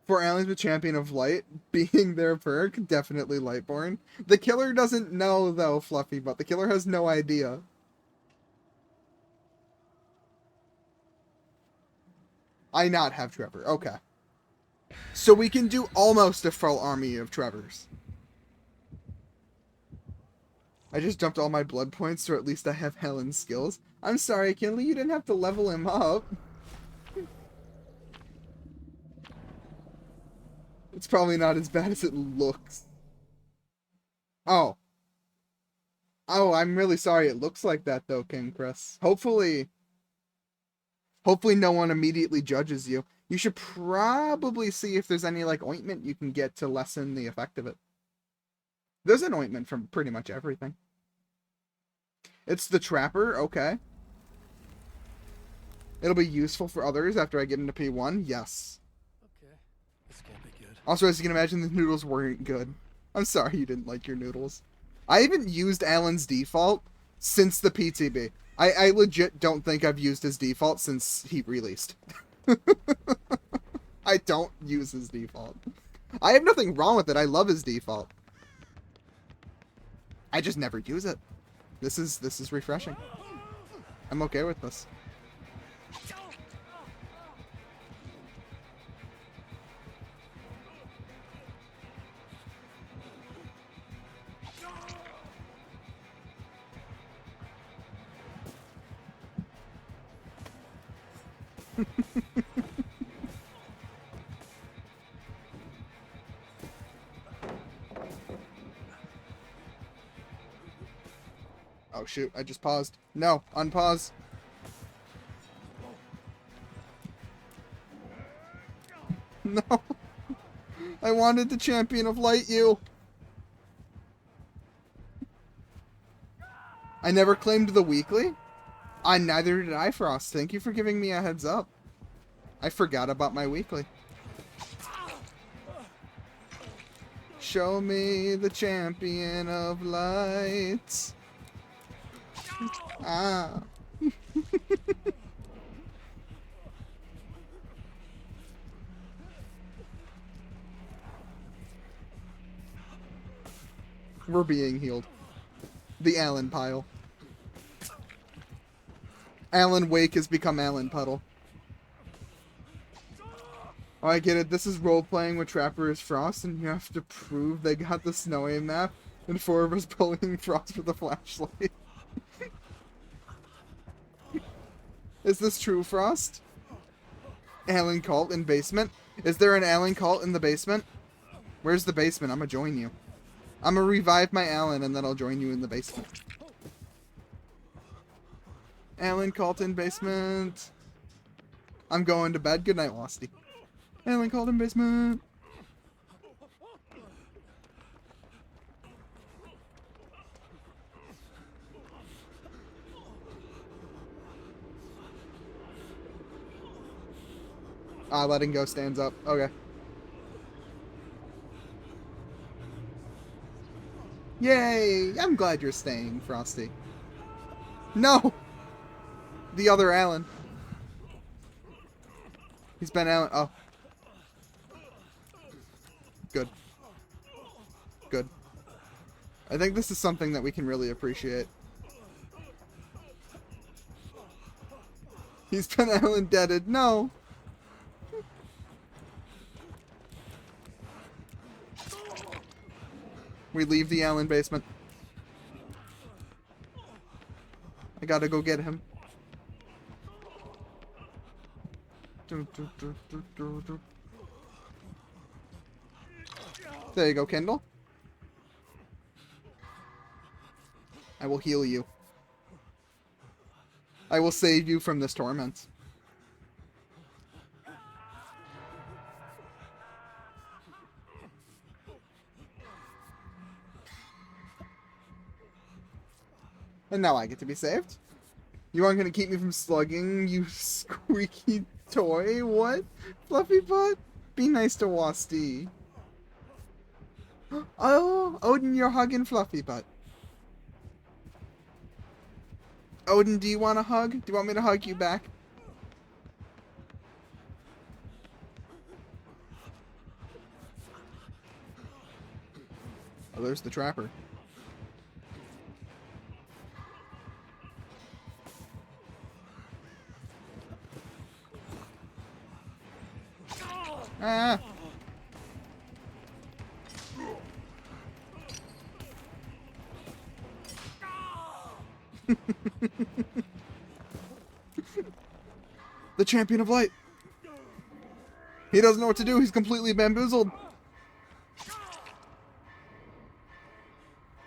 For aliens with Champion of Light, being their perk, definitely Lightborn. The killer doesn't know, though, Fluffy, but the killer has no idea. I not have Trevor, okay. So we can do almost a full army of Trevors. I just dumped all my blood points, so at least I have Helen's skills. I'm sorry, Kinley, you didn't have to level him up. It's probably not as bad as it looks. Oh. Oh, I'm really sorry it looks like that, though, King Chris. Hopefully no one immediately judges you. You should probably see if there's any, like, ointment you can get to lessen the effect of it. There's an ointment from pretty much everything. It's the Trapper, okay. It'll be useful for others after I get into P1, yes. Okay, this can't be good. Also, as you can imagine, the noodles weren't good. I'm sorry you didn't like your noodles. I haven't used Alan's default since the PTB. I legit don't think I've used his default since he released. I don't use his default. I have nothing wrong with it. I love his default. I just never use it. This is refreshing. I'm okay with this. Oh shoot, I just paused. No, unpause. No. I wanted the Champion of Light you. I never claimed the weekly? Neither did I, Frost. Thank you for giving me a heads up. I forgot about my weekly. Show me the Champion of Light. Ah. We're being healed. The Alan pile. Alan Wake has become Alan Puddle. Oh, I get it. This is role-playing with Trapper as Frost, and you have to prove they got the snowy map, and 4 of us bullying Frost with a flashlight. Is this true, Frost? Alan cult in basement? Is there an Alan cult in the basement? Where's the basement? I'm gonna join you. I'm gonna revive my Alan, and then I'll join you in the basement. Alan cult in basement. I'm going to bed. Good night, Losty. Alan cult in basement. Ah, letting go stands up. Okay. Yay! I'm glad you're staying, Frosty. No! The other Alan. He's been Alan. Oh. Good. Good. I think this is something that we can really appreciate. He's been indebted. No. We leave the Allen basement. I gotta go get him. There you go, Kendall. I will heal you. I will save you from this torment. And now I get to be saved. You aren't gonna keep me from slugging, you squeaky toy? What? Fluffy butt? Be nice to Wasti. Oh, Odin, you're hugging Fluffy butt. Odin, do you want a hug? Do you want me to hug you back? Oh, there's the trapper. Ah! The champion of light! He doesn't know what to do, he's completely bamboozled.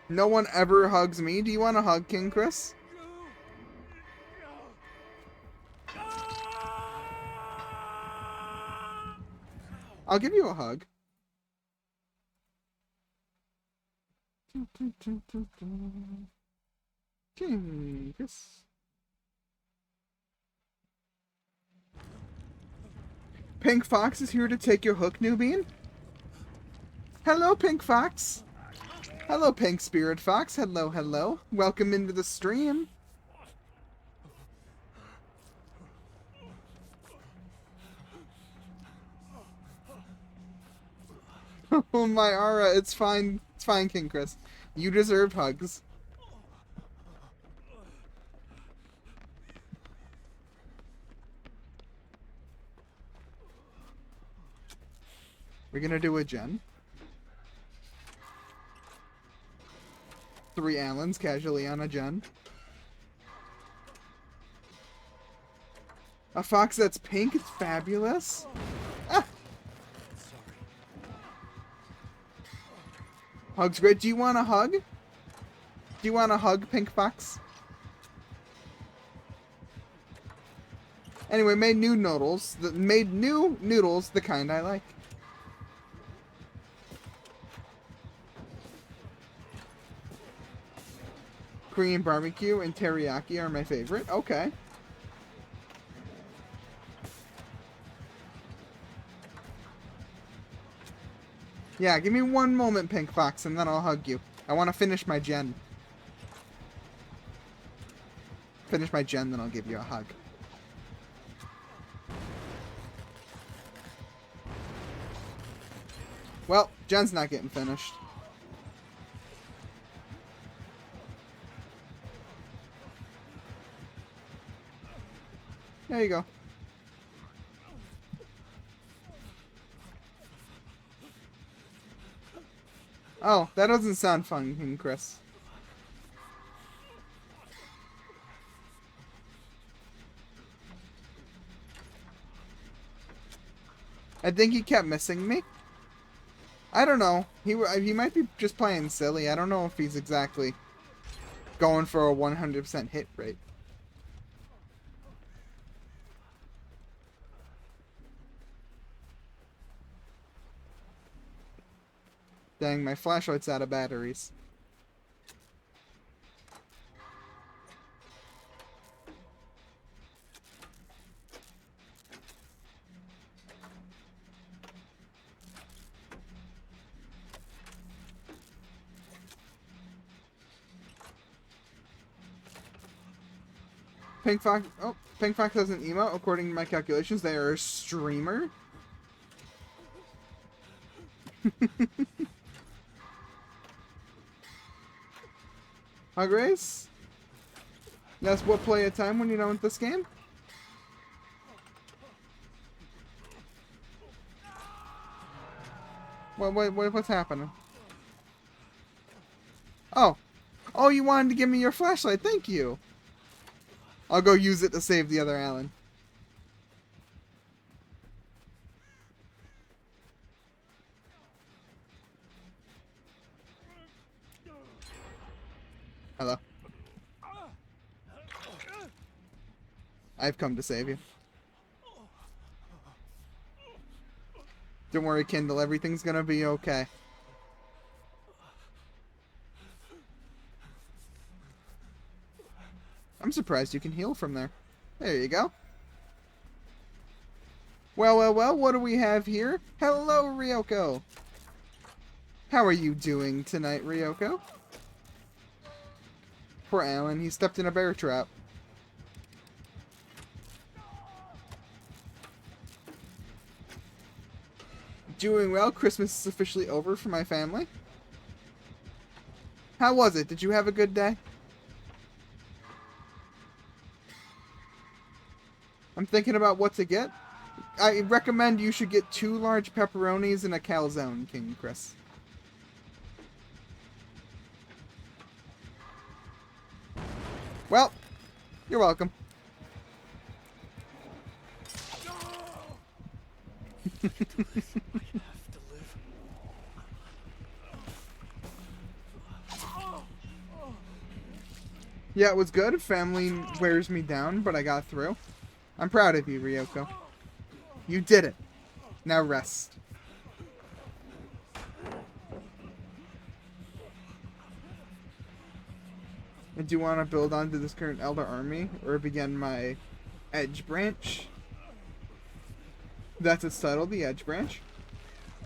No one ever hugs me. Do you want a hug, King Chris? I'll give you a hug. King Chris. Pink Fox is here to take your hook, Newbean. Hello, Pink Fox. Hello, Pink Spirit Fox. Hello, hello. Welcome into the stream. Oh, my aura. It's fine. It's fine, King Chris. You deserve hugs. We're gonna do a gen. 3 Allens casually on a gen. A fox that's pink is fabulous. Ah! Hug's great. Do you want a hug? Do you want a hug, Pink Fox? Anyway, made new noodles. Made new noodles, the kind I like. Korean barbecue and teriyaki are my favorite. Okay. Yeah, give me one moment, Pink Fox, and then I'll hug you. I want to finish my gen. Finish my gen, then I'll give you a hug. Well, gen's not getting finished. There you go. Oh, that doesn't sound fun, Chris. I think he kept missing me. I don't know. He might be just playing silly. I don't know if he's exactly going for a 100% hit rate. Dang, my flashlight's out of batteries. Pink Fox. Oh, Pink Fox has an emote. According to my calculations, they are a streamer. Hi, Grace. Yes, what play at time when you're done with this game? What's happening? Oh. Oh, you wanted to give me your flashlight. Thank you. I'll go use it to save the other Alan. Hello. I've come to save you. Don't worry, Kindle. Everything's gonna be okay. I'm surprised you can heal from there. There you go. Well, what do we have here? Hello, Ryoko. How are you doing tonight, Ryoko? Poor Alan, he stepped in a bear trap. Doing well. Christmas is officially over for my family. How was it? Did you have a good day? I'm thinking about what to get. I recommend you should get 2 large pepperonis and a calzone, King Chris. Well, you're welcome. Yeah, it was good. Family wears me down, but I got through. I'm proud of you, Ryoko. You did it. Now rest. And do you want to build onto this current Elder Army, or begin my Edge Branch? That's its title, the Edge Branch.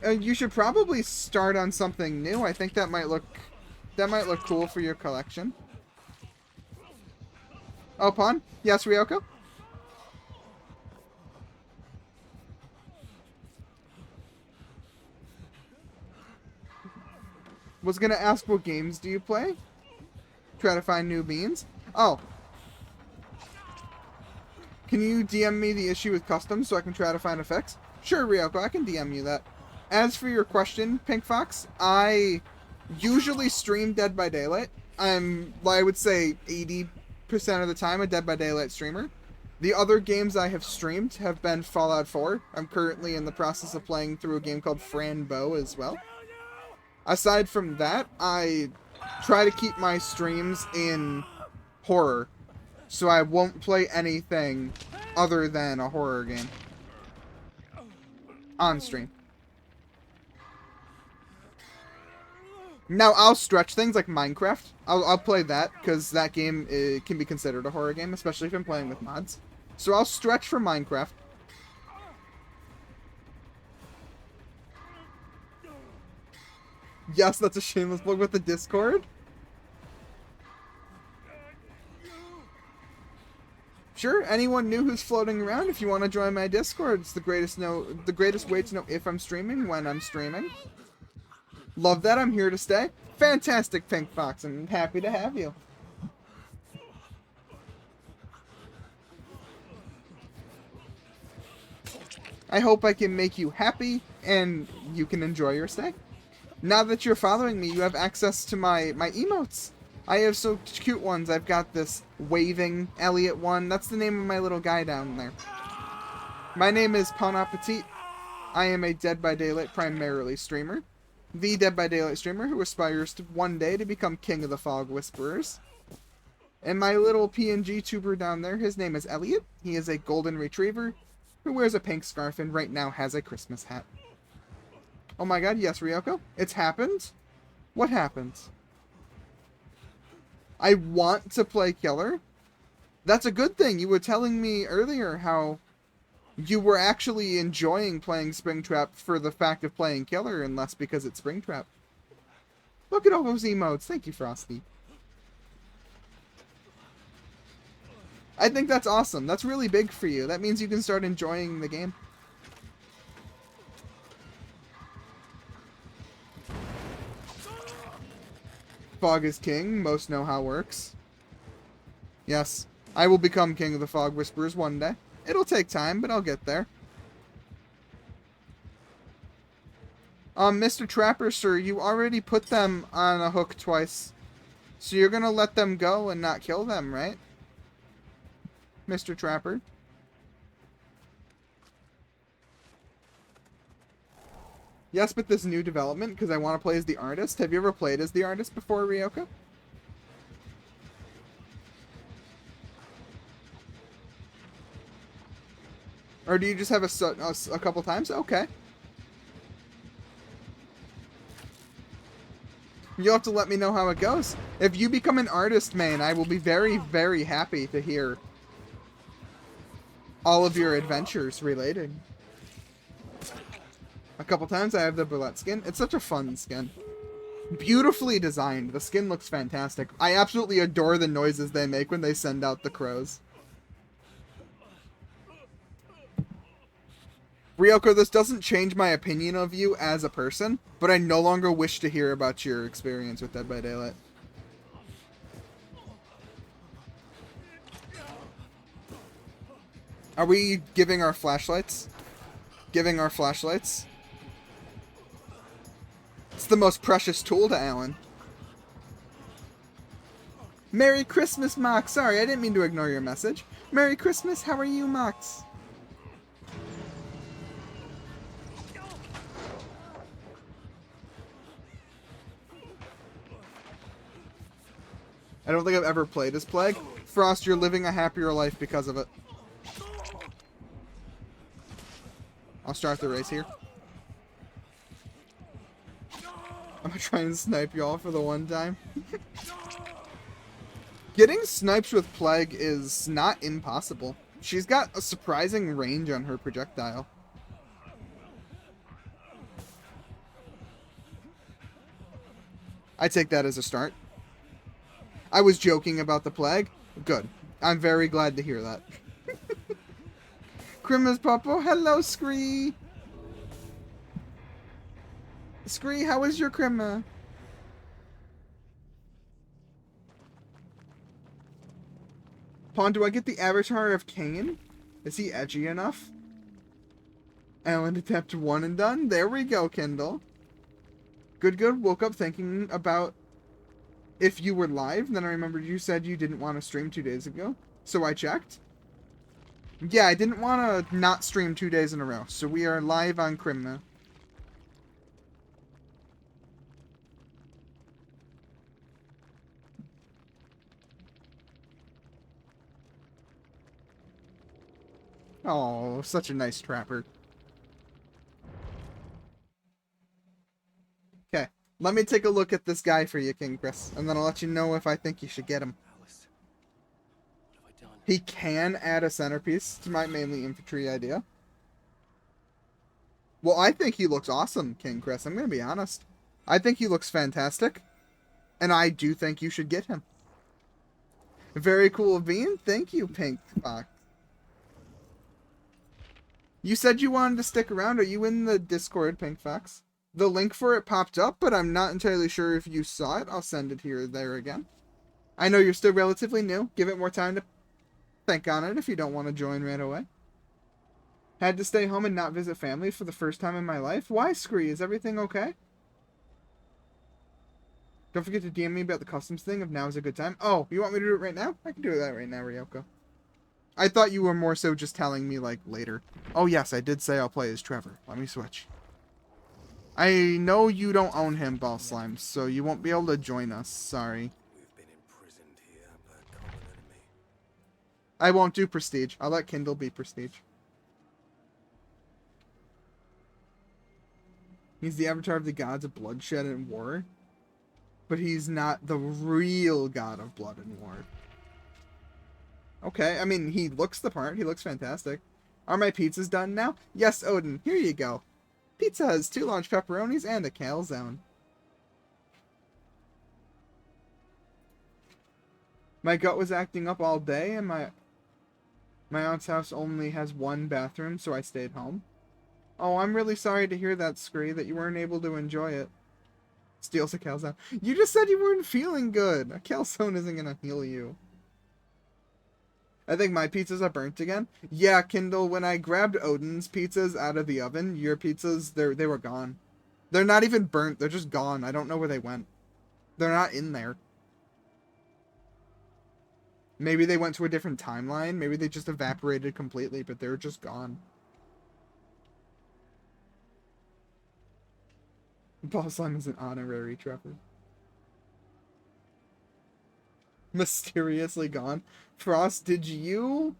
You should probably start on something new. I think that might look cool for your collection. Oh, Pawn? Yes, Ryoko? Was gonna ask what games do you play? Try to find new beans? Oh. Can you DM me the issue with customs so I can try to find effects? Sure, Ryoko, I can DM you that. As for your question, Pink Fox, I usually stream Dead by Daylight. I would say 80% of the time a Dead by Daylight streamer. The other games I have streamed have been Fallout 4. I'm currently in the process of playing through a game called Franbo as well. Aside from that, I try to keep my streams in horror. So I won't play anything other than a horror game. On stream. Now, I'll stretch things like Minecraft. I'll play that, because that game can be considered a horror game, especially if I'm playing with mods. So I'll stretch for Minecraft. Yes, that's a shameless plug with the Discord. Sure, anyone new who's floating around, if you want to join my Discord, it's the greatest way to know if I'm streaming, when I'm streaming. Love that, I'm here to stay. Fantastic, Pink Fox, I'm happy to have you. I hope I can make you happy, and you can enjoy your stay. Now that you're following me, you have access to my emotes. I have so cute ones. I've got this waving Elliot one. That's the name of my little guy down there. My name is Pwnappatite. I am a Dead by Daylight primarily streamer. The Dead by Daylight streamer who aspires to one day to become King of the Fog Whisperers. And my little PNG tuber down there, his name is Elliot. He is a golden retriever who wears a pink scarf and right now has a Christmas hat. Oh my god, yes, Ryoko. It's happened? What happened? I want to play Killer? That's a good thing. You were telling me earlier how you were actually enjoying playing Springtrap for the fact of playing Killer and less because it's Springtrap. Look at all those emotes. Thank you, Frosty. I think that's awesome. That's really big for you. That means you can start enjoying the game. Fog is king. Most know how it works. Yes, I will become King of the Fog Whisperers one day. It'll take time, but I'll get there. Mr. Trapper, sir, you already put them on a hook twice. So you're gonna let them go and not kill them, right? Mr. Trapper? Yes, but this new development, because I want to play as the artist. Have you ever played as the artist before, Ryoko? Or do you just have a couple times? Okay. You'll have to let me know how it goes. If you become an artist main, I will be very, very happy to hear all of your adventures related. A couple times I have the bullet skin. It's such a fun skin. Beautifully designed. The skin looks fantastic. I absolutely adore the noises they make when they send out the crows. Ryoko, this doesn't change my opinion of you as a person, but I no longer wish to hear about your experience with Dead by Daylight. Are we giving our flashlights? Giving our flashlights? It's the most precious tool to Alan. Merry Christmas, Mox! Sorry, I didn't mean to ignore your message. Merry Christmas, how are you, Mox? I don't think I've ever played as Plague. Frost, you're living a happier life because of it. I'll start the race here. I'm gonna try and snipe y'all for the one time. Getting snipes with Plague is not impossible. She's got a surprising range on her projectile. I take that as a start. I was joking about the Plague. Good. I'm very glad to hear that. Krima's Popo. Hello, Scree. Scree, how is your Krima? Pawn, do I get the avatar of Kane? Is he edgy enough? Alan attempt one and done. There we go, Kindle. Good. Woke up thinking about if you were live. Then I remembered you said you didn't want to stream 2 days ago. So I checked. Yeah, I didn't want to not stream 2 days in a row. So we are live on Crimna. Oh, such a nice trapper. Okay, let me take a look at this guy for you, King Chris, and then I'll let you know if I think you should get him. Alice, what have I done? He can add a centerpiece to my mainly infantry idea. Well, I think he looks awesome, King Chris. I'm going to be honest. I think he looks fantastic, and I do think you should get him. Very cool, Bean. Thank you, Pink Fox. You said you wanted to stick around. Are you in the Discord, Pink Fox? The link for it popped up, but I'm not entirely sure if you saw it. I'll send it here or there again. I know you're still relatively new. Give it more time to think on it if you don't want to join right away. Had to stay home and not visit family for the first time in my life. Why, Scree? Is everything okay? Don't forget to DM me about the customs thing if now is a good time. Oh, you want me to do it right now? I can do that right now, Ryoko. I thought you were more so just telling me, like, later. Oh, yes, I did say I'll play as Trevor. Let me switch. I know you don't own him, Ball Slime, so you won't be able to join us. Sorry. We've been imprisoned here by a common enemy. I won't do Prestige. I'll let Kindle be Prestige. He's the avatar of the gods of bloodshed and war. But he's not the real god of blood and war. Okay, I mean, he looks the part. He looks fantastic. Are my pizzas done now? Yes, Odin. Here you go. Pizza has 2 large pepperonis and a calzone. My gut was acting up all day, and my aunt's house only has 1 bathroom, so I stayed home. Oh, I'm really sorry to hear that, Scree, that you weren't able to enjoy it. Steals a calzone. You just said you weren't feeling good. A calzone isn't gonna heal you. I think my pizzas are burnt again. Yeah, Kindle, when I grabbed Odin's pizzas out of the oven, your pizzas, they were gone. They're not even burnt. They're just gone. I don't know where they went. They're not in there. Maybe they went to a different timeline. Maybe they just evaporated completely, but they were just gone. Ball slime is an honorary Trevor. Mysteriously gone. Frost, did you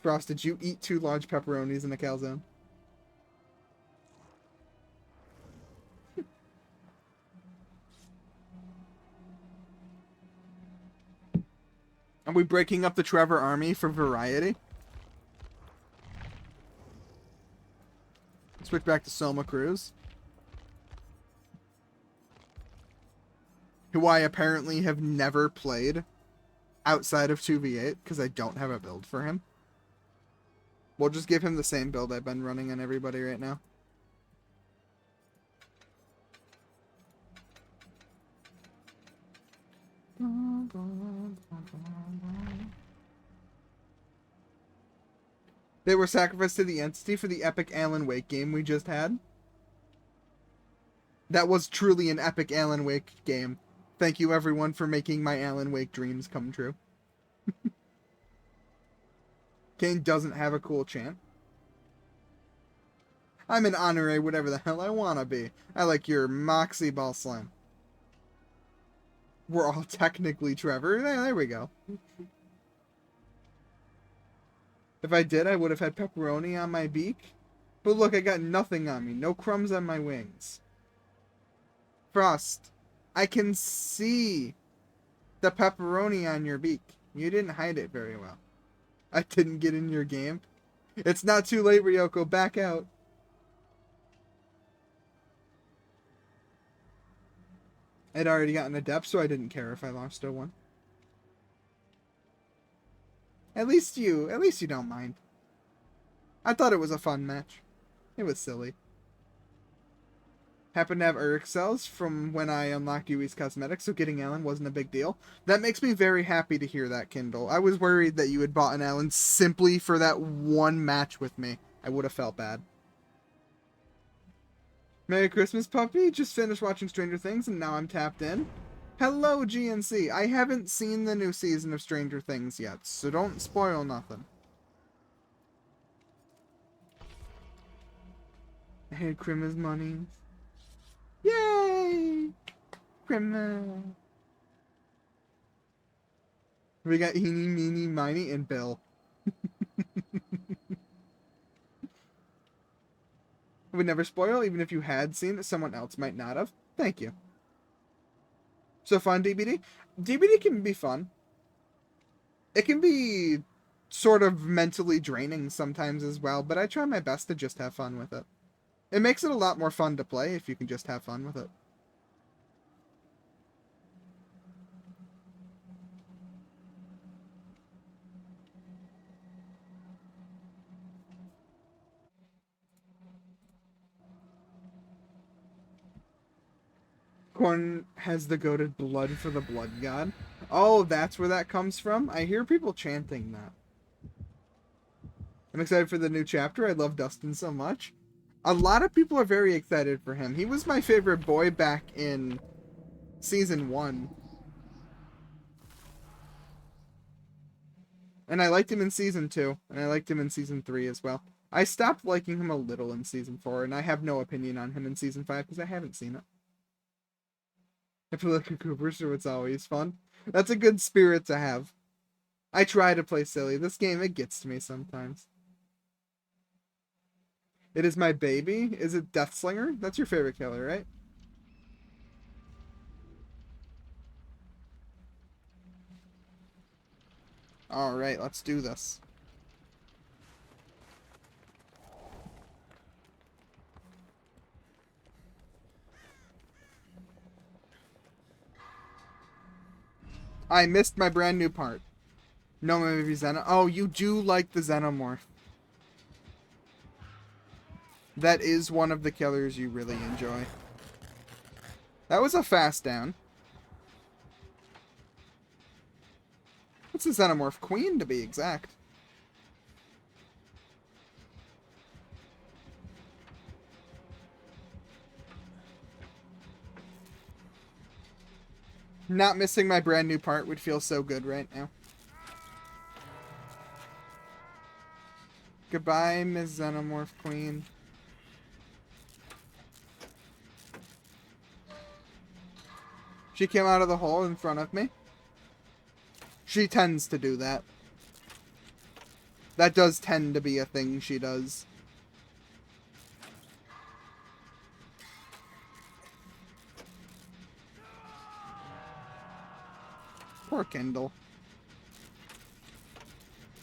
eat 2 large pepperonis in a calzone? Are we breaking up the Trevor army for variety? Switch back to Soma Cruz, who I apparently have never played outside of 2v8 because I don't have a build for him. We'll just give him the same build I've been running on everybody right now. They were sacrificed to the entity for the epic Alan Wake game we just had. That was truly an epic Alan Wake game. Thank you everyone for making my Alan Wake dreams come true. Kane doesn't have a cool chant. I'm an honorary whatever the hell I wanna be. I like your Moxie Ball Slime. We're all technically Trevor. There we go. If I did, I would have had pepperoni on my beak. But look, I got nothing on me. No crumbs on my wings. Frost, I can see the pepperoni on your beak. You didn't hide it very well. I didn't get in your game. It's not too late, Ryoko. Back out. I'd already gotten a depth, so I didn't care if I lost a one. At least you don't mind. I thought it was a fun match. It was silly. Happened to have Urix cells from when I unlocked Yui's cosmetics, so getting Alan wasn't a big deal. That makes me very happy to hear that, Kindle. I was worried that you had bought an Alan simply for that one match with me. I would have felt bad. Merry Christmas, puppy. Just finished watching Stranger Things and now I'm tapped in. Hello, GNC. I haven't seen the new season of Stranger Things yet, so don't spoil nothing. I had Crima's money. Yay! Crima. We got Eeny, Meeny, Miny, and Bill. Would never spoil, even if you had seen it, someone else might not have. Thank you. So fun, DBD? DBD can be fun. It can be sort of mentally draining sometimes as well, but I try my best to just have fun with it. It makes it a lot more fun to play if you can just have fun with it. Corn has the goated blood for the blood god. Oh, that's where that comes from? I hear people chanting that. I'm excited for the new chapter. I love Dustin so much. A lot of people are very excited for him. He was my favorite boy back in Season 1. And I liked him in Season 2. And I liked him in Season 3 as well. I stopped liking him a little in Season 4. And I have no opinion on him in Season 5 because I haven't seen it. I feel like a Cooper, so it's always fun. That's a good spirit to have. I try to play silly. This game, it gets to me sometimes. It is my baby. Is it Deathslinger? That's your favorite killer, right? Alright, let's do this. I missed my brand new part. No, maybe Xeno. Oh, you do like the Xenomorph. That is one of the killers you really enjoy. That was a fast down. What's the Xenomorph? Queen, to be exact. Not missing my brand new part would feel so good right now. Goodbye, Ms. Xenomorph Queen. She came out of the hole in front of me. She tends to do that. That does tend to be a thing she does. Poor Kendall.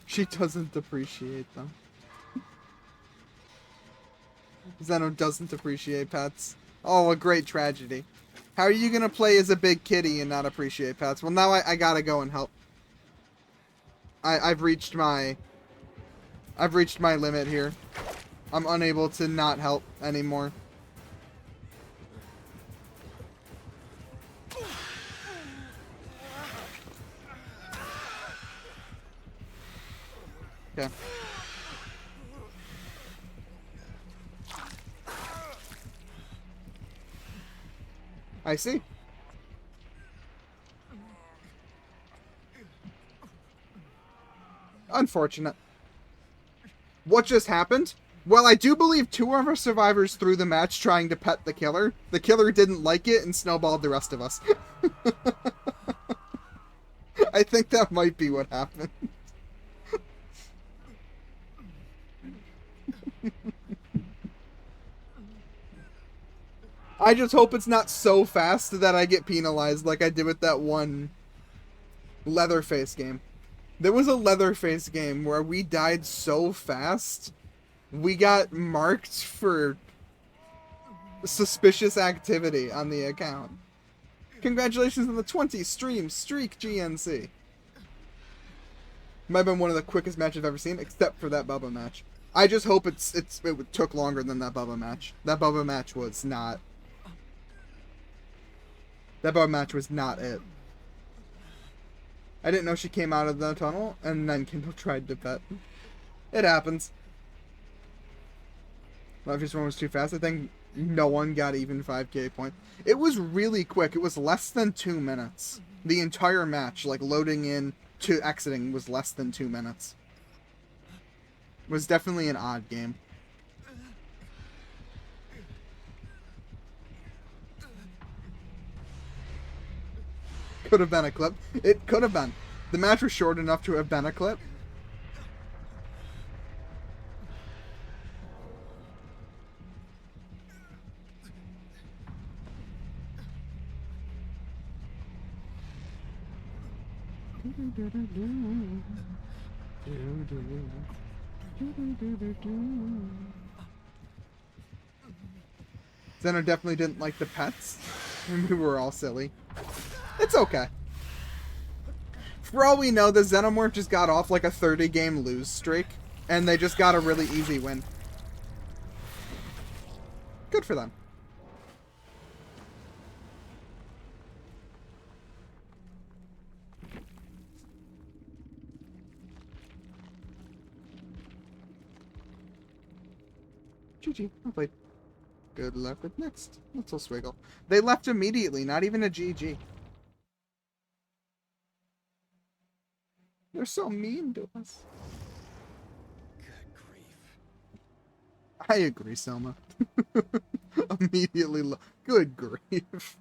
She doesn't appreciate them. Zeno doesn't appreciate pets. Oh, a great tragedy. How are you gonna play as a big kitty and not appreciate pets? Well, now I gotta go and help. I've reached my limit here. I'm unable to not help anymore. Okay. I see. Unfortunate. What just happened? Well, I do believe 2 of our survivors threw the match trying to pet the killer. The killer didn't like it and snowballed the rest of us. I think that might be what happened. I just hope it's not so fast that I get penalized like I did with that one Leatherface game. There was a Leatherface game where we died so fast, we got marked for suspicious activity on the account. Congratulations on the 20 stream streak, GNC. Might have been one of the quickest matches I've ever seen, except for that Bubba match. I just hope it took longer than that Bubba match. That Bubba match was not... That Bubba match was not it. I didn't know she came out of the tunnel, and then Kindle tried to pet. It happens. Leverage one was too fast. I think no one got even 5k points. It was really quick. It was less than 2 minutes. The entire match, like loading in to exiting, was less than 2 minutes. It was definitely an odd game. Could have been a clip. It could have been. The match was short enough to have been a clip. Zeno definitely didn't like the pets. And we were all silly. It's okay. For all we know, the Xenomorph just got off like a 30-game lose streak, and they just got a really easy win. Good for them. GG. Well played. Good luck with next. Little Swiggle. They left immediately, not even a GG. They're so mean to us. Good grief. I agree, Selma. Immediately good grief.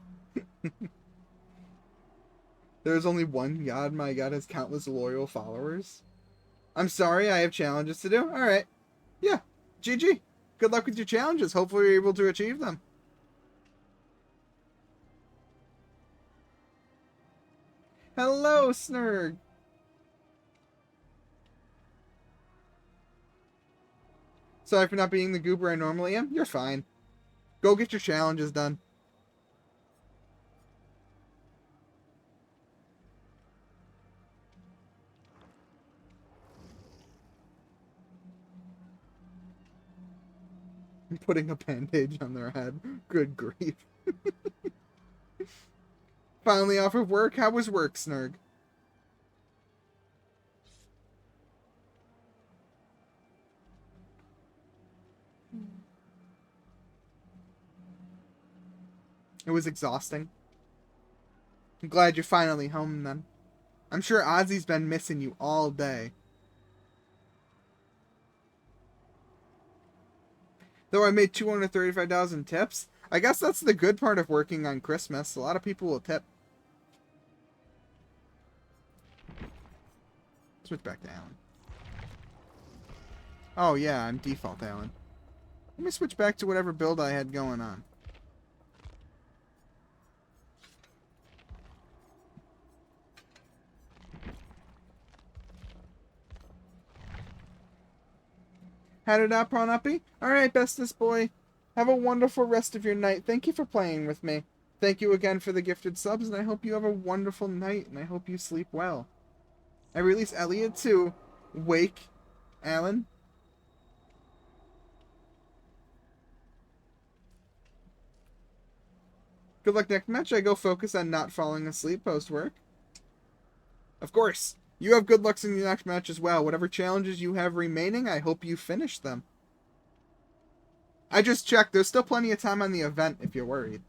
There's only one God. My God has countless loyal followers. I'm sorry, I have challenges to do. Alright. Yeah. GG. Good luck with your challenges. Hopefully you're able to achieve them. Hello, Snurg. Sorry for not being the goober I normally am. You're fine. Go get your challenges done. I'm putting a bandage on their head. Good grief. Finally off of work. How was work, Snurg? It was exhausting. I'm glad you're finally home then. I'm sure Ozzy's been missing you all day. Though I made $235 in tips, I guess that's the good part of working on Christmas. A lot of people will tip. Switch back to Alan. Oh yeah, I'm default Alan. Let me switch back to whatever build I had going on. Had it out, Pwnappatite? Alright, bestest boy. Have a wonderful rest of your night. Thank you for playing with me. Thank you again for the gifted subs, and I hope you have a wonderful night, and I hope you sleep well. I release Elliot to wake Alan. Good luck next match. I go focus on not falling asleep post-work. Of course. You have good luck in the next match as well. Whatever challenges you have remaining, I hope you finish them. I just checked. There's still plenty of time on the event if you're worried.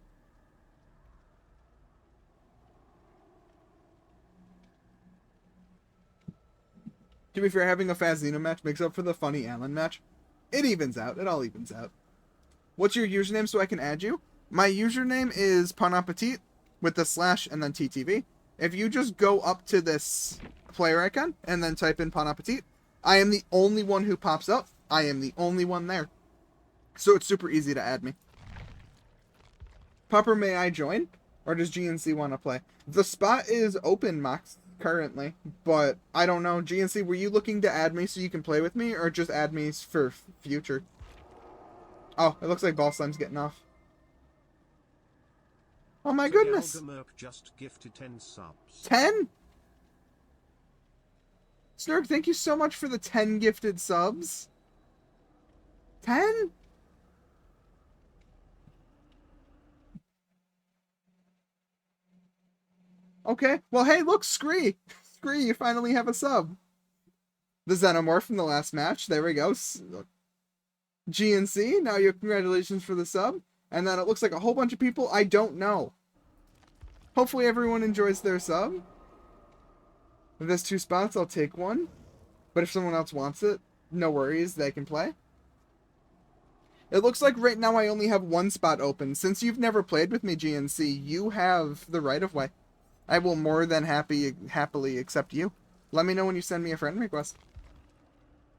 To be fair, having a fast Xeno match makes up for the funny Alan match. It evens out. It all evens out. What's your username so I can add you? My username is Pwnappatite with the slash and then TTV. If you just go up to this player icon and then type in Pwnappatite, I am the only one who pops up. I am the only one there. So it's super easy to add me. Pupper, may I join? Or does GNC want to play? The spot is open, Max, currently. But I don't know. GNC, were you looking to add me so you can play with me? Or just add me for future? Oh, it looks like Ball Slime's getting off. Oh my goodness. Merc just gifted 10 subs. 10? Snurk, thank you so much for the 10 gifted subs. 10? Okay. Well, hey, look, Scree. Scree, you finally have a sub. The Xenomorph from the last match. There we go. GNC, now you congratulations for the sub. And then it looks like a whole bunch of people I don't know. Hopefully everyone enjoys their sub. If there's 2 spots, I'll take one. But if someone else wants it, no worries, they can play. It looks like right now I only have 1 spot open. Since you've never played with me, GNC, you have the right of way. I will more than happily accept you. Let me know when you send me a friend request.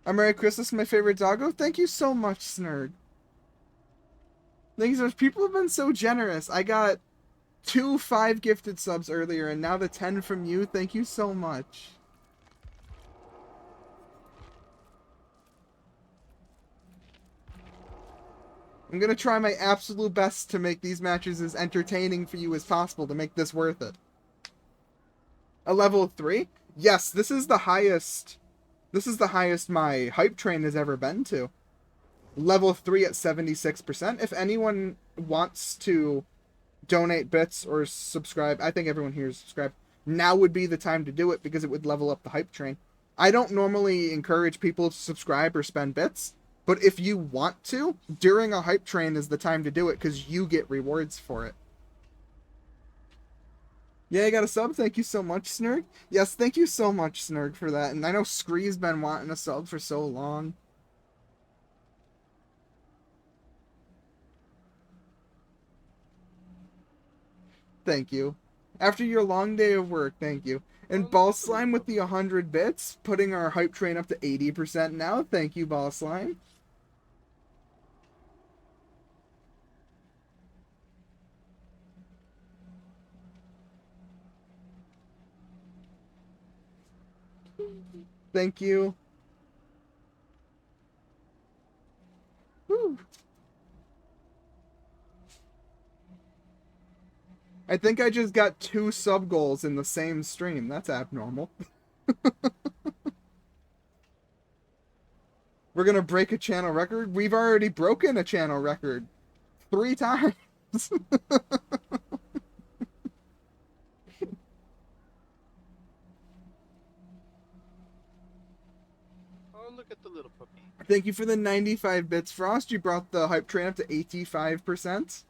Merry Christmas, my favorite doggo. Thank you so much, Snurg. Thank you so much. People have been so generous. I got 2 5 gifted subs earlier, and now the 10 from you. Thank you so much. I'm gonna try my absolute best to make these matches as entertaining for you as possible to make this worth it. A level 3? Yes, this is the highest. This is the highest my hype train has ever been to. Level 3 at 76%. If anyone wants to donate bits or subscribe, I think everyone here is subscribed. Now would be the time to do it because it would level up the hype train. I don't normally encourage people to subscribe or spend bits, but if you want to, during a hype train is the time to do it because you get rewards for it. Yeah, I got a sub. Thank you so much, Snurg. Yes, thank you so much, Snurg, for that. And I know Scree's been wanting a sub for so long. Thank you. After your long day of work, thank you. And Ball Slime with the 100 bits, putting our hype train up to 80% now. Thank you, Ball Slime. Thank you. Woo. I think I just got 2 sub goals in the same stream. That's abnormal. We're gonna break a channel record? We've already broken a channel record 3 times. Oh, look at the little puppy. Thank you for the 95 bits, Frost. You brought the hype train up to 85%.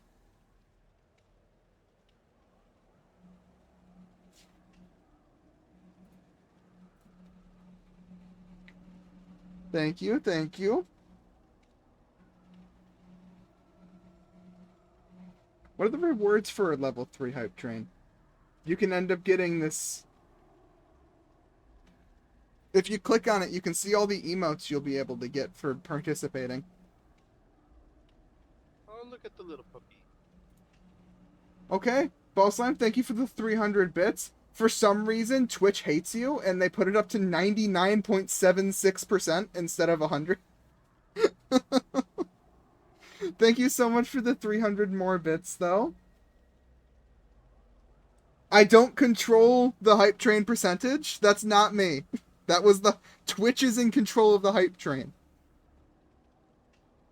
Thank you, thank you. What are the rewards for a level 3 hype train? You can end up getting this... If you click on it, you can see all the emotes you'll be able to get for participating. Oh, look at the little puppy. Okay, Ball Slime, thank you for the 300 bits. For some reason, Twitch hates you, and they put it up to 99.76% instead of 100. Thank you so much for the 300 more bits, though. I don't control the hype train percentage. That's not me. That was the... Twitch is in control of the hype train.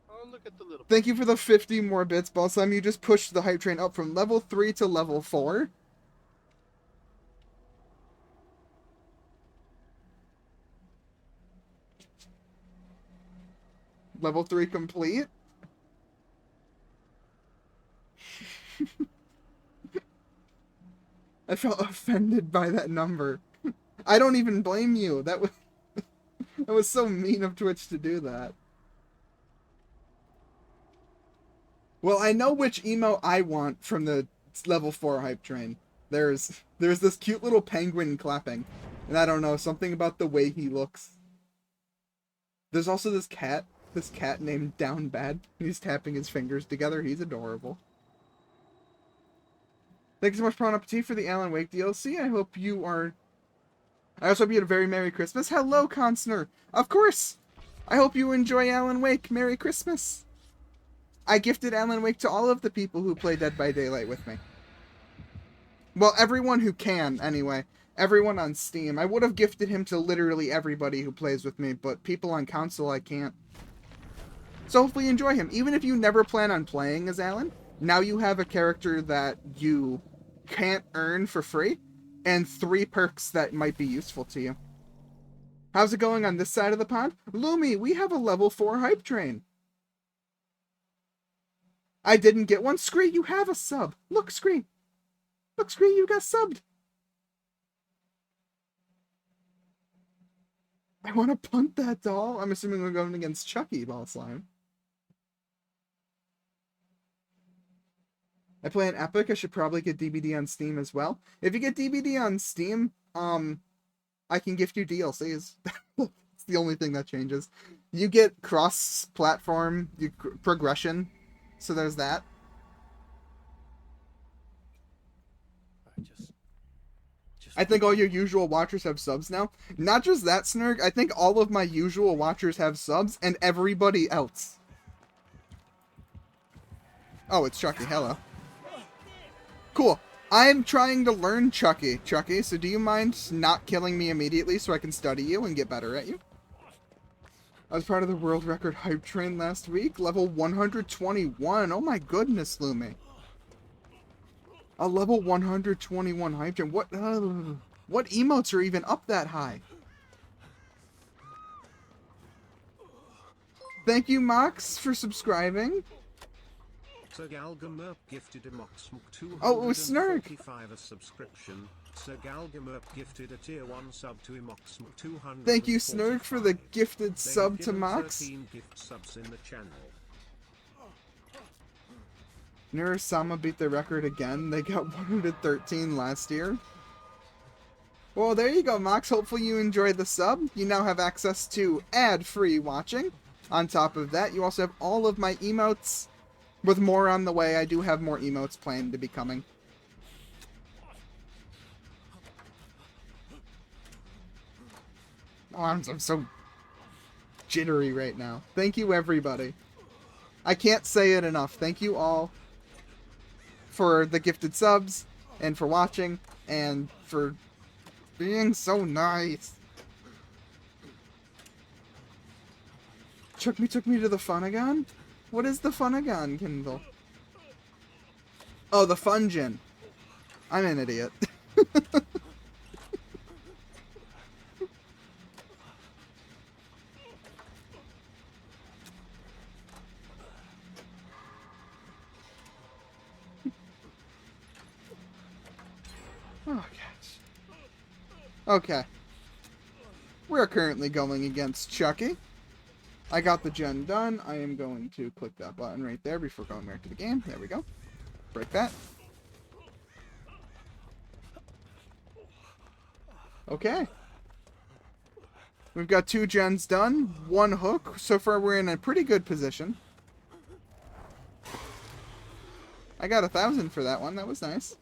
Oh, look at the little Thank you for the 50 more bits, Ball Slime. You just pushed the hype train up from level 3 to level 4. Level 3 complete. I felt offended by that number. I don't even blame you. That was so mean of Twitch to do that. Well, I know which emo I want from the level 4 hype train. There's this cute little penguin clapping. And I don't know, something about the way he looks. There's also this cat named Down Bad. He's tapping his fingers together. He's adorable. Thank you so much, Pwnappatite, for the Alan Wake DLC. I hope you are... I also hope you had a very Merry Christmas. Hello, Consner! Of course! I hope you enjoy Alan Wake. Merry Christmas! I gifted Alan Wake to all of the people who play Dead by Daylight with me. Well, everyone who can, anyway. Everyone on Steam. I would have gifted him to literally everybody who plays with me, but people on console I can't. So hopefully you enjoy him. Even if you never plan on playing as Alan, now you have a character that you can't earn for free, and 3 perks that might be useful to you. How's it going on this side of the pond? Lumi, we have a level 4 hype train. I didn't get one. Scree, you have a sub. Look, Scree. Look, Scree, you got subbed. I want to punt that doll. I'm assuming we're going against Chucky, Ball Slime. I play an Epic. I should probably get DBD on Steam as well. If you get DBD on Steam, I can gift you DLCs. It's the only thing that changes. You get cross-platform progression, so there's that. I think all your usual watchers have subs now. Not just that, Snurg. I think all of my usual watchers have subs, and everybody else. Oh, it's Chucky. Hello. Cool. I'm trying to learn Chucky, so do you mind not killing me immediately so I can study you and get better at you? I was part of the world record hype train last week. Level 121. Oh my goodness, Lumi. A level 121 hype train. What emotes are even up that high? Thank you, Mox, for subscribing. Gifted a oh, it was Snurg. A subscription. Gifted a tier 1 sub to Thank you, Snurg, for the gifted sub to Mox. 13 gift subs in the channel. Nurasama beat the record again. They got 113 last year. Well, there you go, Mox. Hopefully you enjoyed the sub. You now have access to ad-free watching. On top of that, you also have all of my emotes. With more on the way, I do have more emotes planned to be coming. Oh, I'm so jittery right now. Thank you, everybody. I can't say it enough. Thank you all for the gifted subs, and for watching, and for being so nice. Took me to the Funagon? What is the Funagon, Kindle? Oh, the Fungin. I'm an idiot. Oh, gosh. Okay. We're currently going against Chucky. I got the gen done. I am going to click that button right there before going back to the game. There we go. Break that. Okay. We've got 2 gens done. 1 hook. So far, we're in a pretty good position. I got 1,000 for that one. That was nice.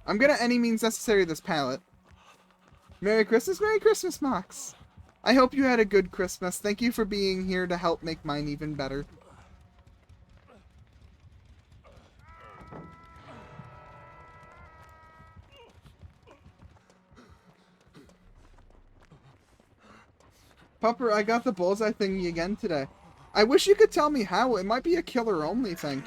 I'm gonna any means necessary this pallet. Merry Christmas, Mox. I hope you had a good Christmas. Thank you for being here to help make mine even better. Pupper, I got the bullseye thingy again today. I wish you could tell me how. It might be a killer only thing.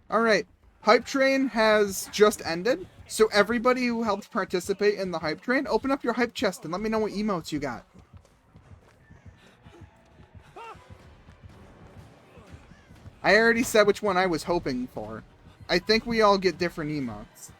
Alright. Hype Train has just ended. So everybody who helped participate in the Hype Train, open up your Hype chest and let me know what emotes you got. I already said which one I was hoping for. I think we all get different emotes.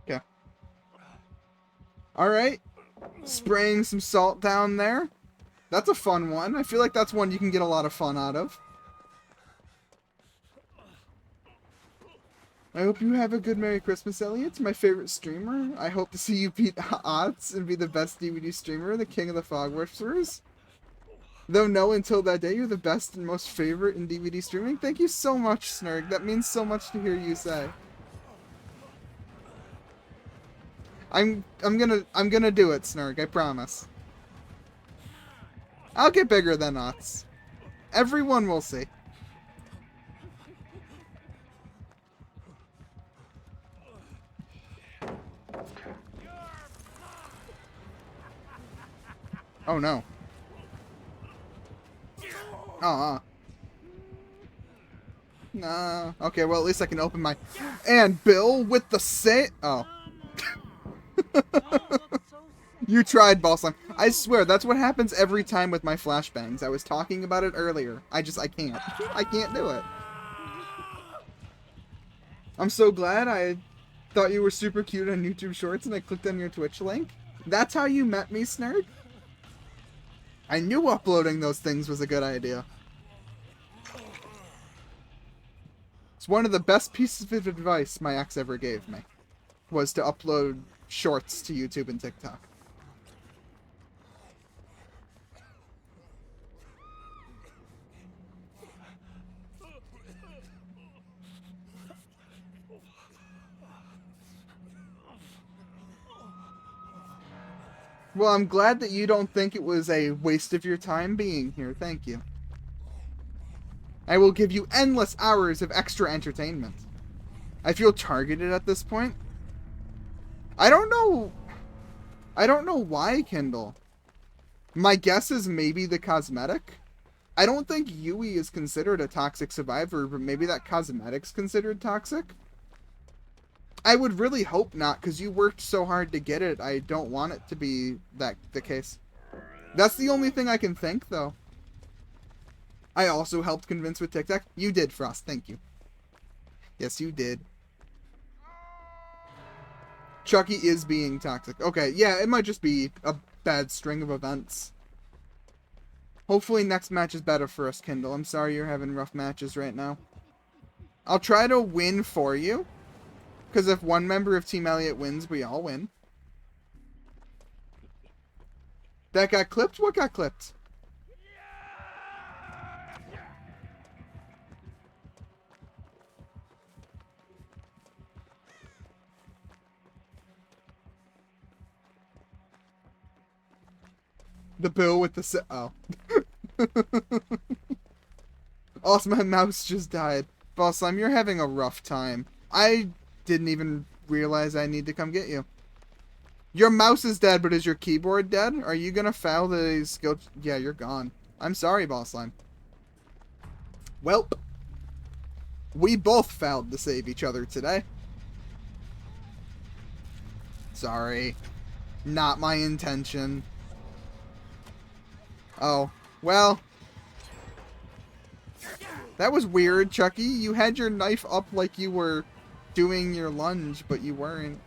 Okay. Alright. Spraying some salt down there. That's a fun one. I feel like that's one you can get a lot of fun out of. I hope you have a good Merry Christmas, Elliot. My favorite streamer. I hope to see you beat odds and be the best DVD streamer, the king of the Fog Whisperers. Though no, until that day, you're the best and most favorite in DVD streaming. Thank you so much, Snurg. That means so much to hear you say. I'm gonna do it, Snurg. I promise. I'll get bigger than us. Everyone will see. Oh no. Nah. Okay, well at least I can open my... And Bill with the Oh. You tried, Boss Slime. I swear, that's what happens every time with my flashbangs. I was talking about it earlier. I can't. I can't do it. I'm so glad. I thought you were super cute on YouTube Shorts and I clicked on your Twitch link. That's how you met me, Snurg? I knew uploading those things was a good idea. It's one of the best pieces of advice my ex ever gave me. Was to upload shorts to YouTube and TikTok. Well, I'm glad that you don't think it was a waste of your time being here. Thank you. I will give you endless hours of extra entertainment. I feel targeted at this point. I don't know why, Kindle. My guess is maybe the cosmetic. I don't think Yui is considered a toxic survivor, but maybe that cosmetic's considered toxic? I would really hope not, because you worked so hard to get it. I don't want it to be the case. That's the only thing I can think, though. I also helped convince with TikTok. You did, Frost. Thank you. Yes, you did. Chucky is being toxic. Okay, yeah, it might just be a bad string of events. Hopefully next match is better for us, Kindle. I'm sorry you're having rough matches right now. I'll try to win for you. Because if one member of Team Elliot wins, we all win. That got clipped? What got clipped? The bill with the oh. Also, my mouse just died. Boss Slime, you're having a rough time. I didn't even realize I need to come get you. Your mouse is dead, but is your keyboard dead? Are you gonna foul the skill? Yeah, you're gone. I'm sorry, Boss Slime. Welp. We both fouled to save each other today. Sorry. Not my intention. Oh, well. That was weird, Chucky. You had your knife up like you were doing your lunge, but you weren't.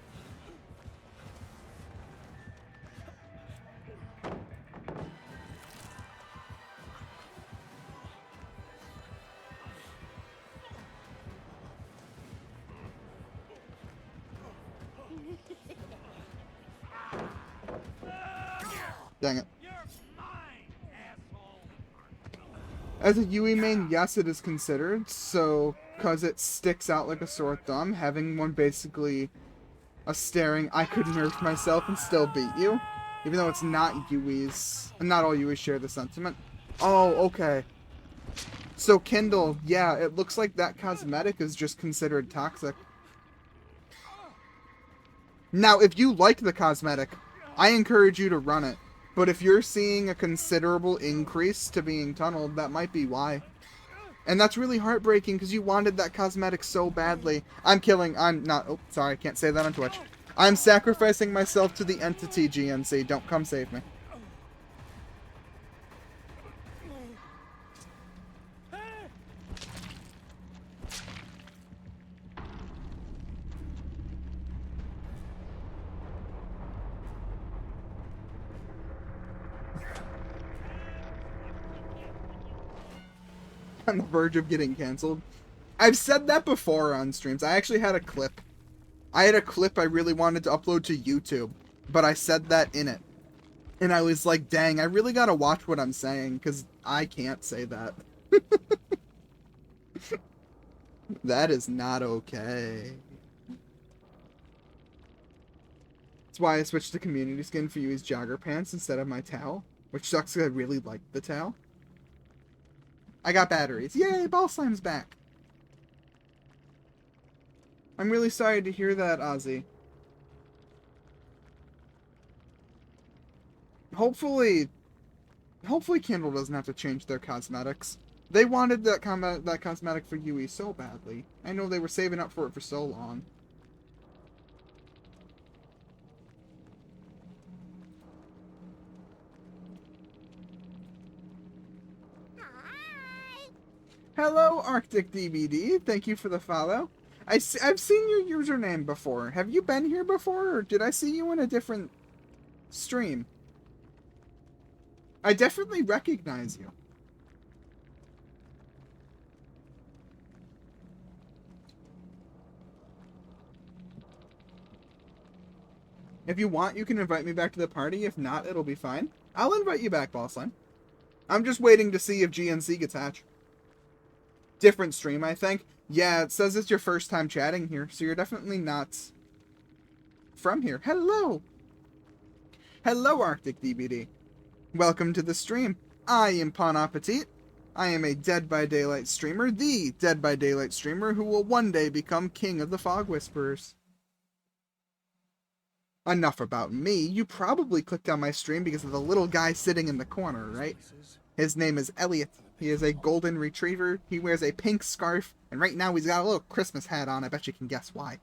Dang it. As a Yui main, yes, it is considered. So, because it sticks out like a sore thumb, having one basically a staring, I could nerf myself and still beat you. Even though it's not Yui's. Not all Yuis share the sentiment. Oh, okay. So, Kindle, yeah, it looks like that cosmetic is just considered toxic. Now, if you like the cosmetic, I encourage you to run it. But if you're seeing a considerable increase to being tunneled, that might be why. And that's really heartbreaking because you wanted that cosmetic so badly. I'm not, oh, sorry, I can't say that on Twitch. I'm sacrificing myself to the entity, GNC. Don't come save me. On the verge of getting canceled. I've said that before on streams. I actually had a clip. I really wanted to upload to YouTube, but I said that in it. And I was like, dang, I really gotta watch what I'm saying, because I can't say that. That is not okay. That's why I switched to community skin for Yui's jogger pants instead of my towel, which sucks because I really like the towel. I got batteries. Yay, Ball Slime's back. I'm really sorry to hear that, Ozzy. Hopefully Kindle doesn't have to change their cosmetics. They wanted that cosmetic for Yui so badly. I know they were saving up for it for so long. Hello, Arctic DBD. Thank you for the follow. I've seen your username before. Have you been here before, or did I see you in a different stream? I definitely recognize you. If you want, you can invite me back to the party. If not, it'll be fine. I'll invite you back, Bossline. I'm just waiting to see if GNC gets hatched. Different stream, I think. Yeah, it says it's your first time chatting here, so you're definitely not from here. Hello! Hello, Arctic DBD. Welcome to the stream. I am Pwnappatite. I am a Dead by Daylight streamer, the Dead by Daylight streamer who will one day become king of the Fog Whisperers. Enough about me. You probably clicked on my stream because of the little guy sitting in the corner, right? His name is Elliot. He is a golden retriever. He wears a pink scarf, and right now he's got a little Christmas hat on. I bet you can guess why.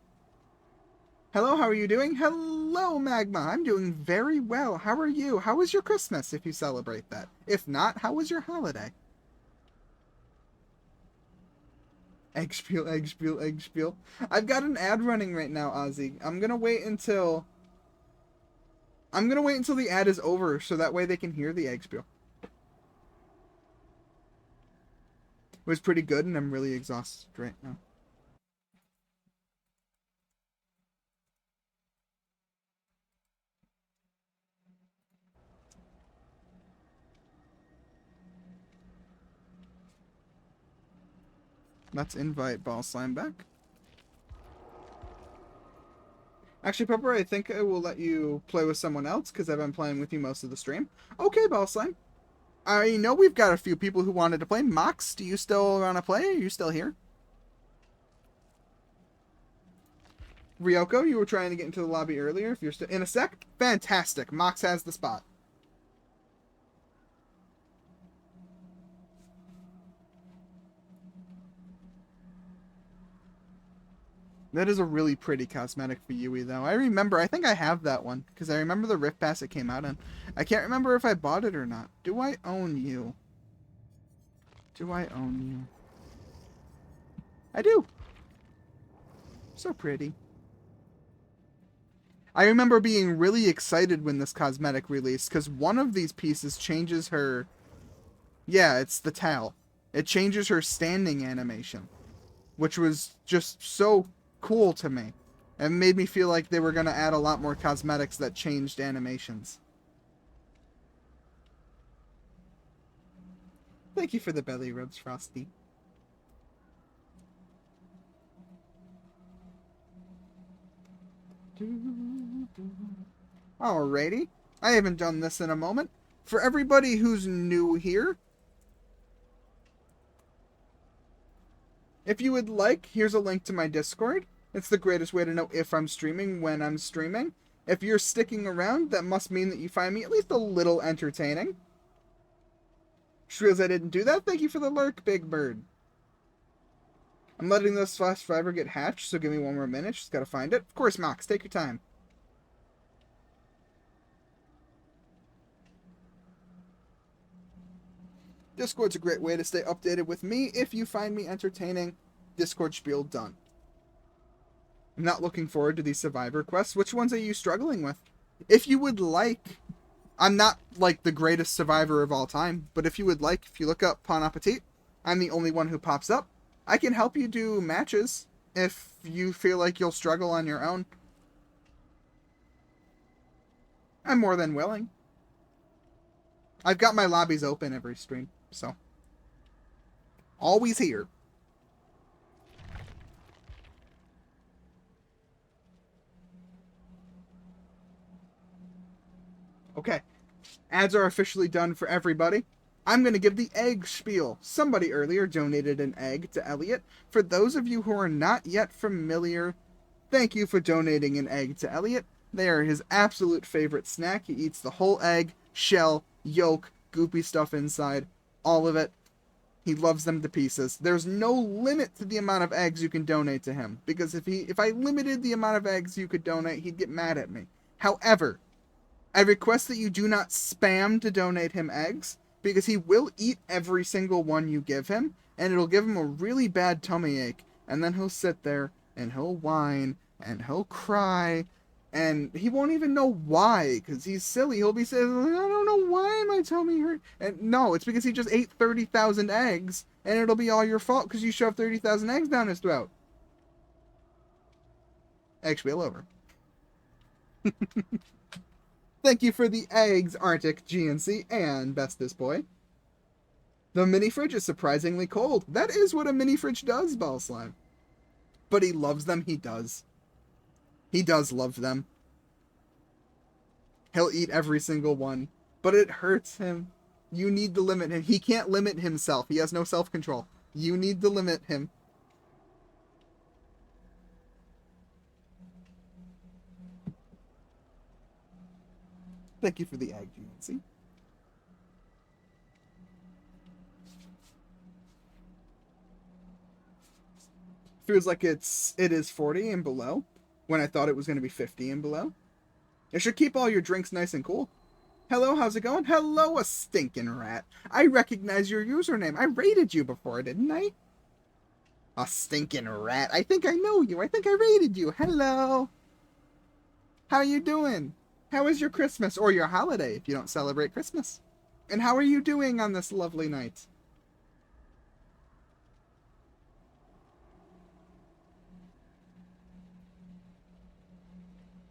Hello, how are you doing? Hello, Magma. I'm doing very well. How are you? How was your Christmas, if you celebrate that? If not, how was your holiday? Egg spiel, egg spiel, egg spiel. I've got an ad running right now, Ozzy. I'm gonna wait until the ad is over, so that way they can hear the egg spiel. It was pretty good, and I'm really exhausted right now. Let's invite Ball Slime back. Actually, Pepper, I think I will let you play with someone else, because I've been playing with you most of the stream. Okay, Ball Slime. I know we've got a few people who wanted to play. Mox, do you still want to play? Are you still here? Ryoko, you were trying to get into the lobby earlier. If you're still in a sec, fantastic. Mox has the spot. That is a really pretty cosmetic for Yui, though. I remember, I think I have that one, because I remember the Rift Pass it came out in. I can't remember if I bought it or not. Do I own you? Do I own you? I do! So pretty. I remember being really excited when this cosmetic released, because one of these pieces changes her... Yeah, it's the towel. It changes her standing animation, which was just so cool to me. It made me feel like they were going to add a lot more cosmetics that changed animations. Thank you for the belly rubs, Frosty. Alrighty. I haven't done this in a moment. For everybody who's new here, if you would like, here's a link to my Discord. It's the greatest way to know if I'm streaming when I'm streaming. If you're sticking around, that must mean that you find me at least a little entertaining. Shreels, I didn't do that. Thank you for the lurk, Big Bird. I'm letting this last survivor get hatched, so give me one more minute. Just gotta find it. Of course, Mox, take your time. Discord's a great way to stay updated with me. If you find me entertaining, Discord spiel done. I'm not looking forward to these survivor quests. Which ones are you struggling with? If you would like, I'm not like the greatest survivor of all time, but if you would like, if you look up Pwnappatite, I'm the only one who pops up. I can help you do matches if you feel like you'll struggle on your own. I'm more than willing. I've got my lobbies open every stream, so always here. Okay, ads are officially done for everybody. I'm going to give the egg spiel. Somebody earlier donated an egg to Elliot. For those of you who are not yet familiar, thank you for donating an egg to Elliot. They are his absolute favorite snack. He eats the whole egg, shell, yolk, goopy stuff inside, all of it. He loves them to pieces. There's no limit to the amount of eggs you can donate to him, because if I limited the amount of eggs you could donate, he'd get mad at me. However, I request that you do not spam to donate him eggs, because he will eat every single one you give him, and it'll give him a really bad tummy ache, and then he'll sit there, and he'll whine, and he'll cry, and he won't even know why, because he's silly. He'll be saying, I don't know why my tummy hurt. And no, it's because he just ate 30,000 eggs, and it'll be all your fault because you shoved 30,000 eggs down his throat. Egg spiel over. Thank you for the eggs, Arctic, GNC, and Bestest Boy. The mini fridge is surprisingly cold. That is what a mini fridge does, Ball Slime. But he loves them, he does. He does love them. He'll eat every single one. But it hurts him. You need to limit him. He can't limit himself. He has no self-control. You need to limit him. Thank you for the egg, GNC. Feels like it is 40 and below, when I thought it was going to be 50 and below. You should keep all your drinks nice and cool. Hello, how's it going? Hello, a stinking rat. I recognize your username. I rated you before, didn't I? A stinking rat. I think I know you. I think I rated you. Hello. How you doing? How is your Christmas or your holiday if you don't celebrate Christmas? And how are you doing on this lovely night?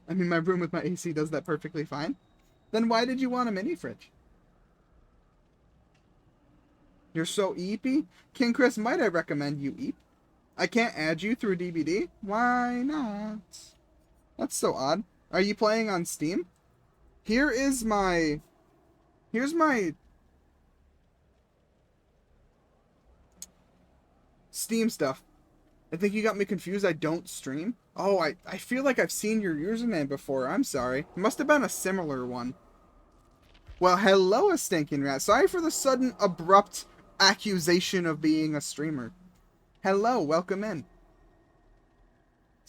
I mean, my room with my AC does that perfectly fine. Then why did you want a mini fridge? You're so eepy? King Chris, might I recommend you eep? I can't add you through DBD? Why not? That's so odd. Are you playing on Steam? Here's my Steam stuff. I think you got me confused. I don't stream. Oh, I feel like I've seen your username before. I'm sorry. It must have been a similar one. Well, hello, a stinking rat. Sorry for the sudden, abrupt accusation of being a streamer. Hello, welcome in.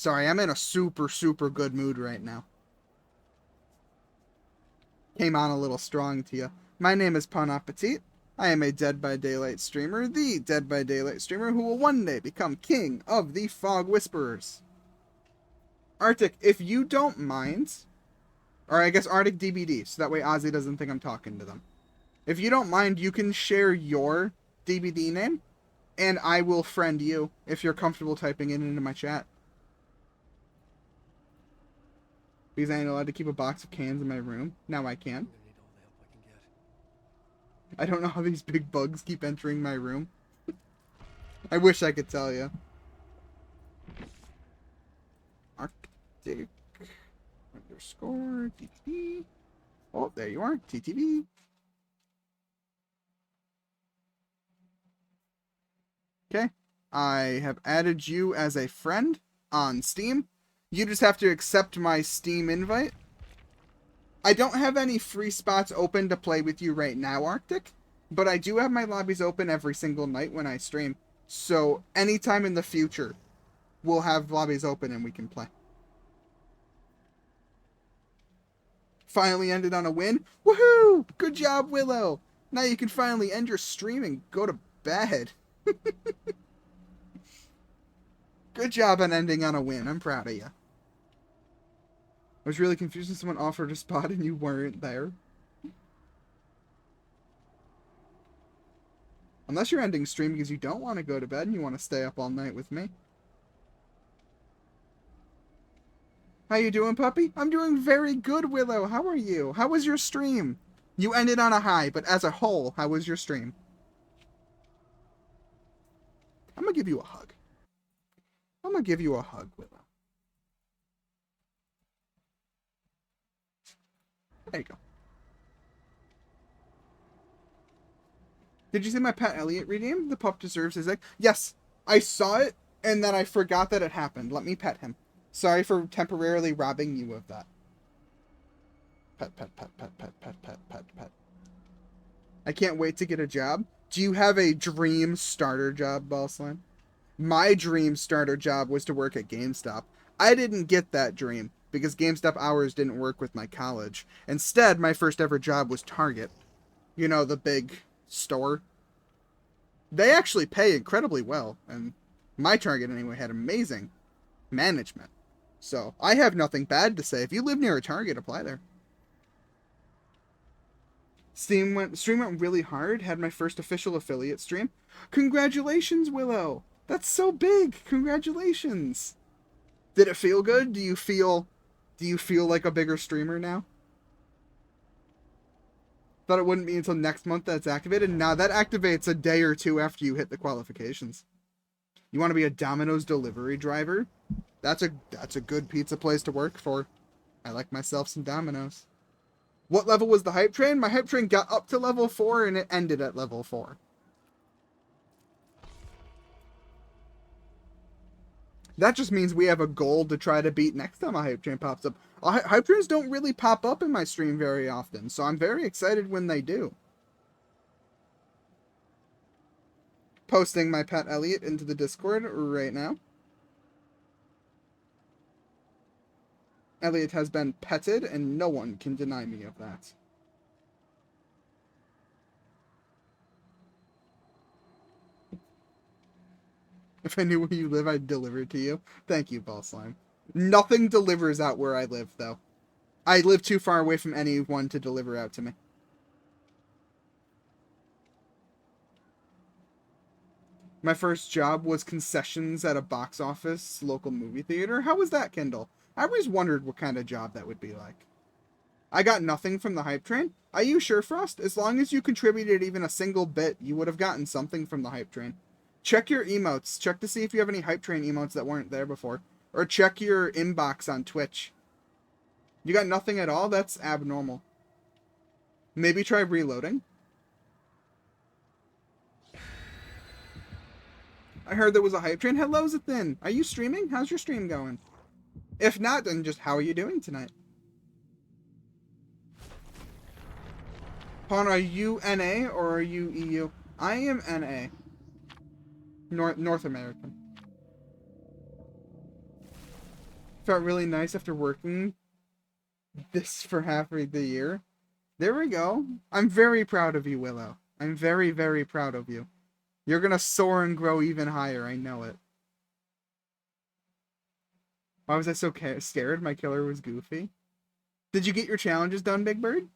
Sorry, I'm in a super, super good mood right now. Came on a little strong to you. My name is Pwnappatite. I am a Dead by Daylight streamer, the Dead by Daylight streamer who will one day become king of the Fog Whisperers. Arctic, if you don't mind, or I guess Arctic DBD, so that way Ozzy doesn't think I'm talking to them. If you don't mind, you can share your DBD name, and I will friend you if you're comfortable typing it into my chat. Because I ain't allowed to keep a box of cans in my room. Now I can. I don't know how these big bugs keep entering my room. I wish I could tell you. Arctic _ TTV. Oh, there you are. TTV. Okay. I have added you as a friend on Steam. You just have to accept my Steam invite. I don't have any free spots open to play with you right now, Arctic, but I do have my lobbies open every single night when I stream. So anytime in the future, we'll have lobbies open and we can play. Finally ended on a win. Woohoo! Good job, Willow. Now you can finally end your stream and go to bed. Good job on ending on a win. I'm proud of you. I was really confused when someone offered a spot and you weren't there. Unless you're ending stream because you don't want to go to bed and you want to stay up all night with me. How you doing, puppy? I'm doing very good, Willow. How are you? How was your stream? You ended on a high, but as a whole, how was your stream? I'm gonna give you a hug. I'm gonna give you a hug, Willow. There you go. Did you see my pet Elliot redeem? The pup deserves his egg. Yes, I saw it, and then I forgot that it happened. Let me pet him. Sorry for temporarily robbing you of that. Pet, pet, pet, pet, pet, pet, pet, pet, pet. I can't wait to get a job. Do you have a dream starter job, Ballslime? My dream starter job was to work at GameStop. I didn't get that dream because GameStop hours didn't work with my college. Instead, my first ever job was Target. You know, the big store. They actually pay incredibly well, and my Target anyway had amazing management. So, I have nothing bad to say. If you live near a Target, apply there. Stream went really hard. Had my first official affiliate stream. Congratulations, Willow! That's so big! Congratulations! Did it feel good? Do you feel like a bigger streamer now? Thought it wouldn't be until next month that it's activated. Now that activates a day or two after you hit the qualifications. You want to be a Domino's delivery driver? That's a good pizza place to work for. I like myself some Domino's. What level was the hype train? My hype train got up to level 4 and it ended at level 4. That just means we have a goal to try to beat next time a hype train pops up. Hype trains don't really pop up in my stream very often, so I'm very excited when they do. Posting my pet Elliot into the Discord right now. Elliot has been petted, and no one can deny me of that. If I knew where you live, I'd deliver it to you. Thank you, Ballslime. Nothing delivers out where I live, though. I live too far away from anyone to deliver out to me. My first job was concessions at a box office local movie theater. How was that, Kindle? I always wondered what kind of job that would be like. I got nothing from the hype train. Are you sure, Frost? As long as you contributed even a single bit, you would have gotten something from the hype train. Check your emotes. Check to see if you have any hype train emotes that weren't there before. Or check your inbox on Twitch. You got nothing at all? That's abnormal. Maybe try reloading. I heard there was a hype train. Hello, Zathin. Are you streaming? How's your stream going? If not, then just how are you doing tonight? Pawn, are you NA or are you EU? I am NA. North American. Felt really nice after working this for half of the year. There we go. I'm very proud of you, Willow. I'm very, very proud of you. You're gonna soar and grow even higher, I know it. Why was I so scared? My killer was Goofy. Did you get your challenges done, Big Bird?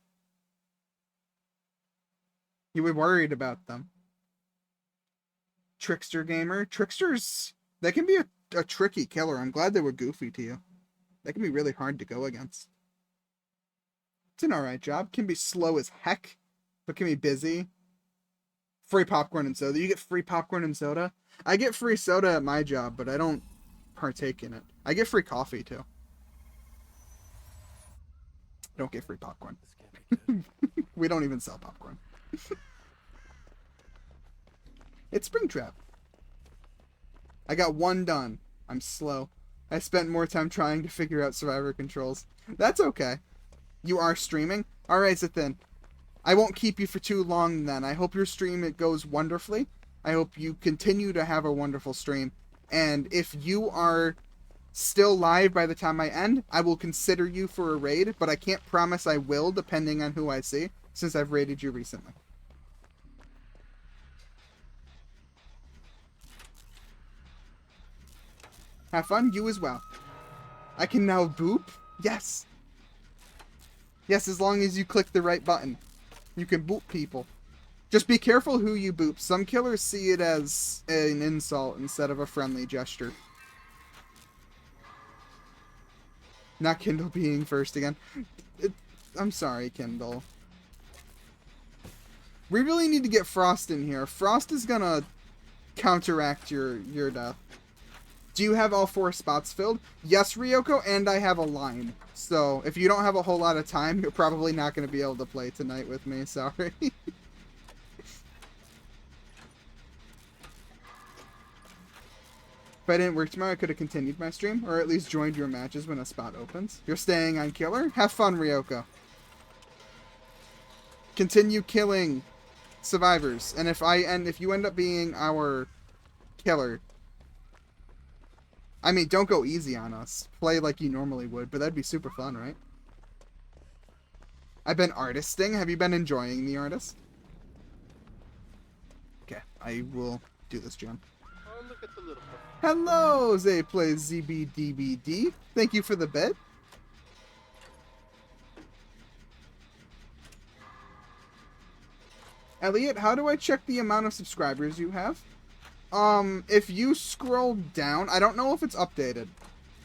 You were worried about them. Trickster Gamer. Tricksters, that can be a tricky killer. I'm glad they were Goofy to you. That can be really hard to go against. It's an alright job. Can be slow as heck, but can be busy. Free popcorn and soda. You get free popcorn and soda? I get free soda at my job, but I don't partake in it. I get free coffee, too. I don't get free popcorn. This can't be good. We don't even sell popcorn. It's Springtrap. I got one done. I'm slow. I spent more time trying to figure out survivor controls. That's okay. You are streaming? Alright, Zathin. I won't keep you for too long then. I hope your stream it goes wonderfully. I hope you continue to have a wonderful stream. And if you are still live by the time I end, I will consider you for a raid, but I can't promise I will depending on who I see, since I've raided you recently. Have fun, you as well. I can now boop? Yes. Yes, as long as you click the right button. You can boop people. Just be careful who you boop. Some killers see it as an insult instead of a friendly gesture. Not Kindle being first again. I'm sorry, Kindle. We really need to get Frost in here. Frost is gonna counteract your death. Do you have all 4 spots filled? Yes, Ryoko, and I have a line. So, if you don't have a whole lot of time, you're probably not going to be able to play tonight with me. Sorry. If I didn't work tomorrow, I could have continued my stream, or at least joined your matches when a spot opens. You're staying on Killer? Have fun, Ryoko. Continue killing survivors, and if you end up being our killer, I mean, don't go easy on us. Play like you normally would, but that'd be super fun, right? I've been artisting. Have you been enjoying the artist? Okay, I will do this, John. Oh, look at the little puppy. Hello, Zay plays DBD. Thank you for the bit. Elliot, how do I check the amount of subscribers you have? If you scroll down, I don't know if it's updated,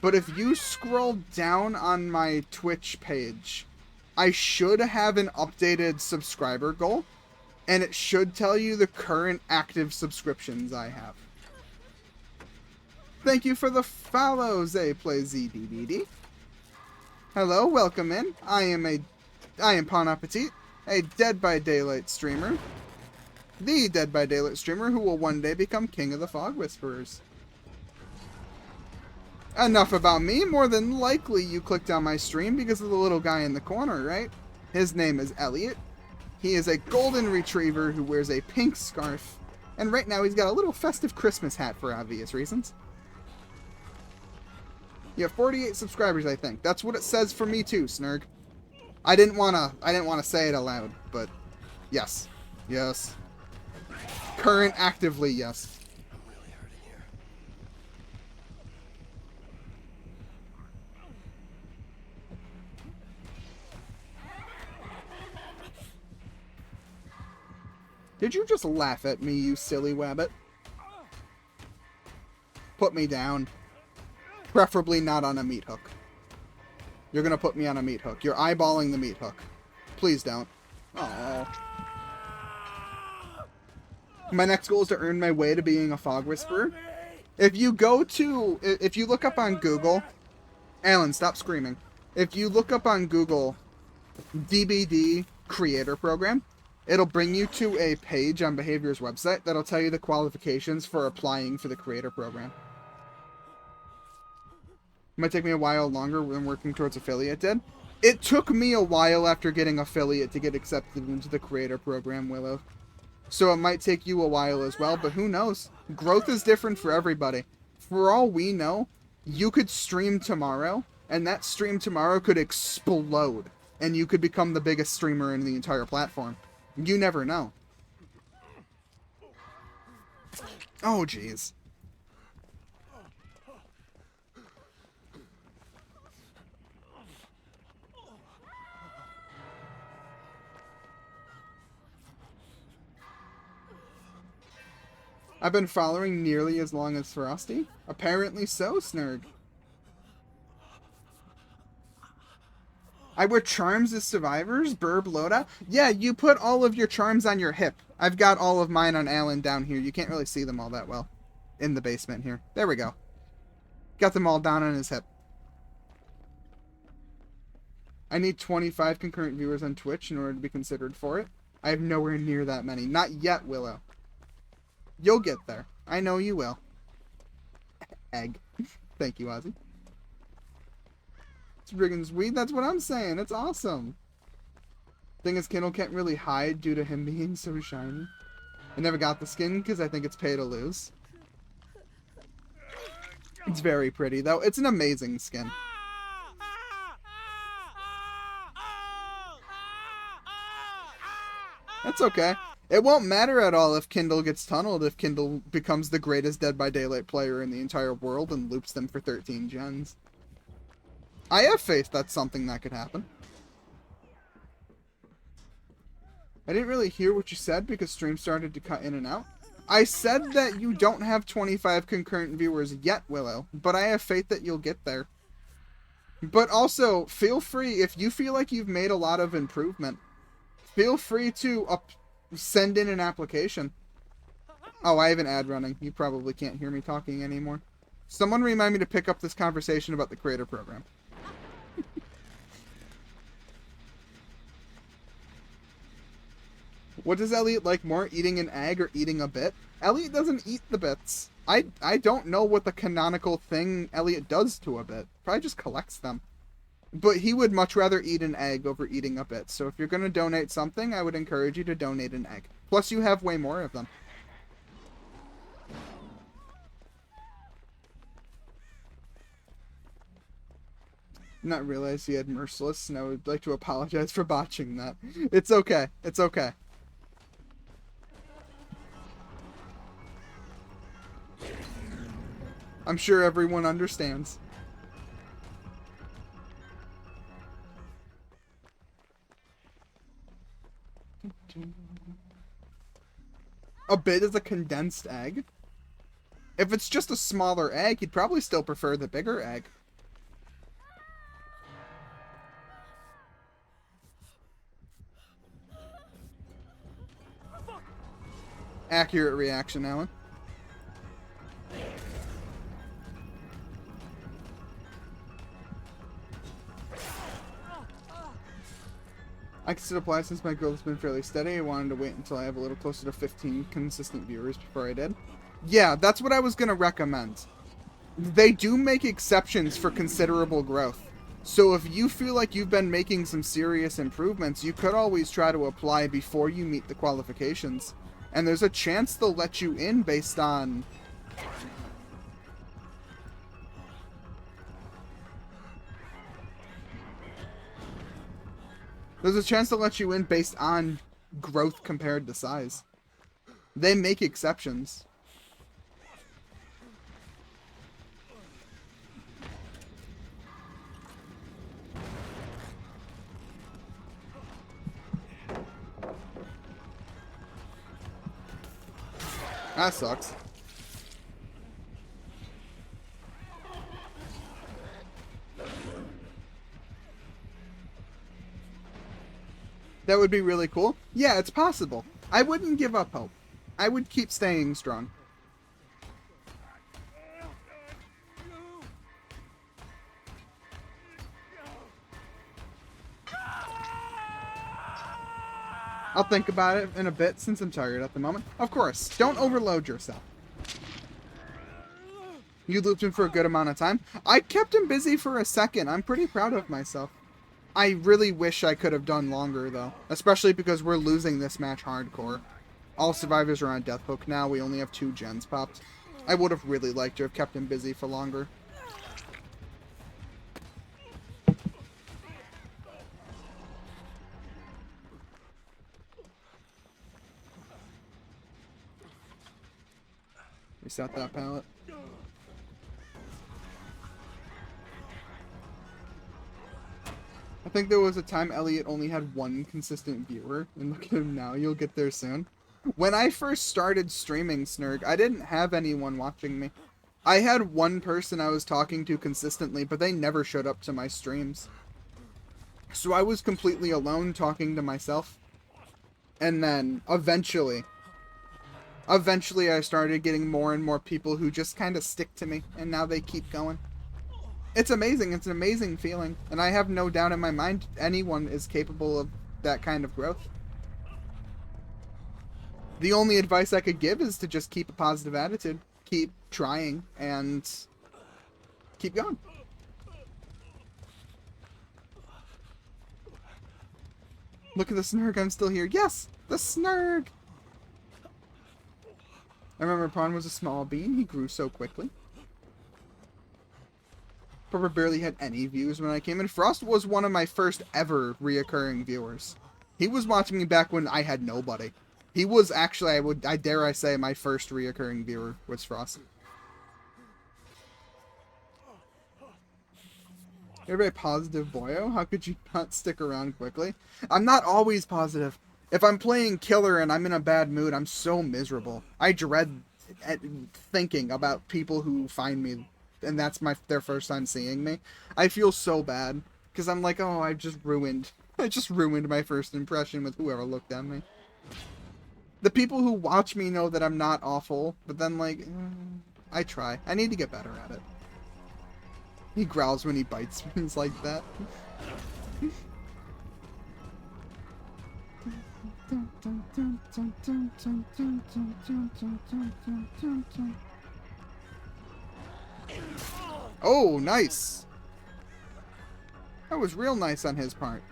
but if you scroll down on my Twitch page, I should have an updated subscriber goal, and it should tell you the current active subscriptions I have. Thank you for the follow, Zay plays DBD. Hello, welcome in. I am Pwnappatite, a Dead by Daylight streamer. The Dead by Daylight streamer who will one day become King of the Fog Whisperers. Enough about me. More than likely you clicked on my stream because of the little guy in the corner, right? His name is Elliot. He is a golden retriever who wears a pink scarf. And right now he's got a little festive Christmas hat for obvious reasons. You have 48 subscribers, I think. That's what it says for me too, Snurg. I didn't wanna say it aloud, but yes. Yes. Current actively, yes. I'm really hurting here. Did you just laugh at me, you silly wabbit? Put me down. Preferably not on a meat hook. You're gonna put me on a meat hook. You're eyeballing the meat hook. Please don't. Aww. My next goal is to earn my way to being a fog whisperer. If you look up on Google, Alan, stop screaming. If you look up on Google, DBD creator program, it'll bring you to a page on Behavior's website that'll tell you the qualifications for applying for the creator program. It might take me a while longer than working towards affiliate did. It took me a while after getting affiliate to get accepted into the creator program, Willow. So it might take you a while as well, but who knows? Growth is different for everybody. For all we know, you could stream tomorrow, and that stream tomorrow could explode, and you could become the biggest streamer in the entire platform. You never know. Oh, jeez. I've been following nearly as long as Frosty? Apparently so, Snurg. I wear charms as survivors? Burb Loda? Yeah, you put all of your charms on your hip. I've got all of mine on Alan down here. You can't really see them all that well. In the basement here. There we go. Got them all down on his hip. I need 25 concurrent viewers on Twitch in order to be considered for it. I have nowhere near that many. Not yet, Willow. You'll get there. I know you will. Egg. Thank you, Ozzy. It's friggin' sweet. That's what I'm saying. It's awesome. Thing is, Kindle can't really hide due to him being so shiny. I never got the skin because I think it's pay to lose. It's very pretty, though. It's an amazing skin. That's okay. It won't matter at all if Kindle gets tunneled if Kindle becomes the greatest Dead by Daylight player in the entire world and loops them for 13 gens. I have faith that's something that could happen. I didn't really hear what you said because stream started to cut in and out. I said that you don't have 25 concurrent viewers yet, Willow, but I have faith that you'll get there. But also, feel free, if you feel like you've made a lot of improvement, feel free to send in an application. Oh, I have an ad running. You probably can't hear me talking anymore. Someone remind me to pick up this conversation about the creator program. What does Elliot like more, eating an egg or eating a bit? Elliot doesn't eat the bits. I don't know what the canonical thing Elliot does to a bit. Probably just collects them. But he would much rather eat an egg over eating a bit. So if you're going to donate something, I would encourage you to donate an egg. Plus, you have way more of them. Not realize he had Merciless, and I would like to apologize for botching that. It's okay. It's okay. I'm sure everyone understands. A bit is a condensed egg? If it's just a smaller egg, he'd probably still prefer the bigger egg. Accurate reaction, Alan. I can still apply since my growth has been fairly steady. I wanted to wait until I have a little closer to 15 consistent viewers before I did. Yeah, that's what I was going to recommend. They do make exceptions for considerable growth. So if you feel like you've been making some serious improvements, you could always try to apply before you meet the qualifications. And there's a chance they'll let you in based on... There's a chance they'll let you in based on growth compared to size. They make exceptions. That sucks. That would be really cool. Yeah, it's possible. I wouldn't give up hope. I would keep staying strong. I'll think about it in a bit since I'm tired at the moment. Of course, don't overload yourself. You looped him for a good amount of time. I kept him busy for a second. I'm pretty proud of myself. I really wish I could have done longer, though. Especially because we're losing this match hardcore. All survivors are on death hook now. We only have 2 gens popped. I would have really liked to have kept him busy for longer. Reset that palette. I think there was a time Elliot only had one consistent viewer, and look at him now. You'll get there soon. When I first started streaming Snurg, I didn't have anyone watching me. I had one person I was talking to consistently, but they never showed up to my streams. So I was completely alone talking to myself. And then, eventually I started getting more and more people who just kind of stick to me, and now they keep going. It's amazing. It's an amazing feeling. And I have no doubt in my mind anyone is capable of that kind of growth. The only advice I could give is to just keep a positive attitude. Keep trying and keep going. Look at the Snurg, I'm still here. Yes, the Snurg! I remember Prawn was a small bean. He grew so quickly. Pepper barely had any views when I came in. Frost was one of my first ever reoccurring viewers. He was watching me back when I had nobody. He was actually, I dare say, my first reoccurring viewer was Frost. You're a very positive boyo. How could you not stick around quickly? I'm not always positive. If I'm playing killer and I'm in a bad mood, I'm so miserable. I dread thinking about people who find me, and that's their first time seeing me. I feel so bad because I'm like, oh, I just ruined my first impression with whoever looked at me. The people who watch me know that I'm not awful, but then like, I try. I need to get better at it. He growls when he bites me. He's like that. Oh, nice. That was real nice on his part.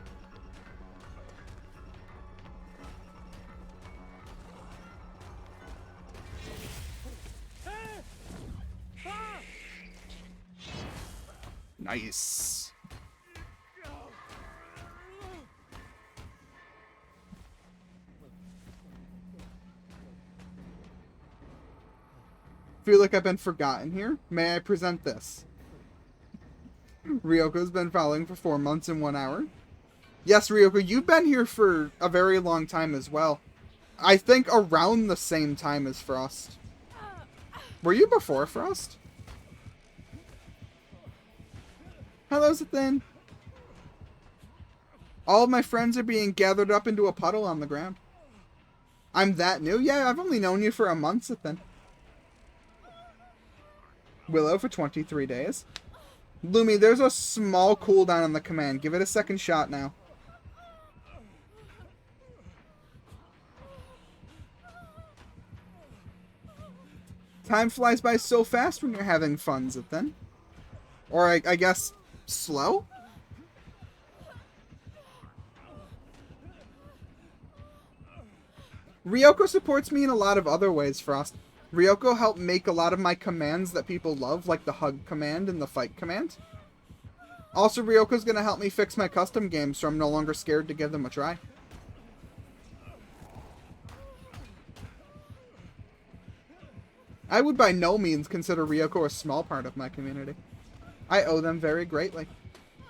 Nice. Feel like I've been forgotten here. May I present this? Ryoko's been following for 4 months and 1 hour. Yes, Ryoko, you've been here for a very long time as well. I think around the same time as Frost. Were you before Frost? Hello, Zathan. All of my friends are being gathered up into a puddle on the ground. I'm that new? Yeah, I've only known you for a month, Zathan. Willow for 23 days. Lumi, there's a small cooldown on the command. Give it a second shot now. Time flies by so fast when you're having fun, Zathan. Or I guess slow? Ryoko supports me in a lot of other ways, Frost. Ryoko helped make a lot of my commands that people love, like the hug command and the fight command. Also, Ryoko's gonna help me fix my custom games so I'm no longer scared to give them a try. I would by no means consider Ryoko a small part of my community. I owe them very greatly.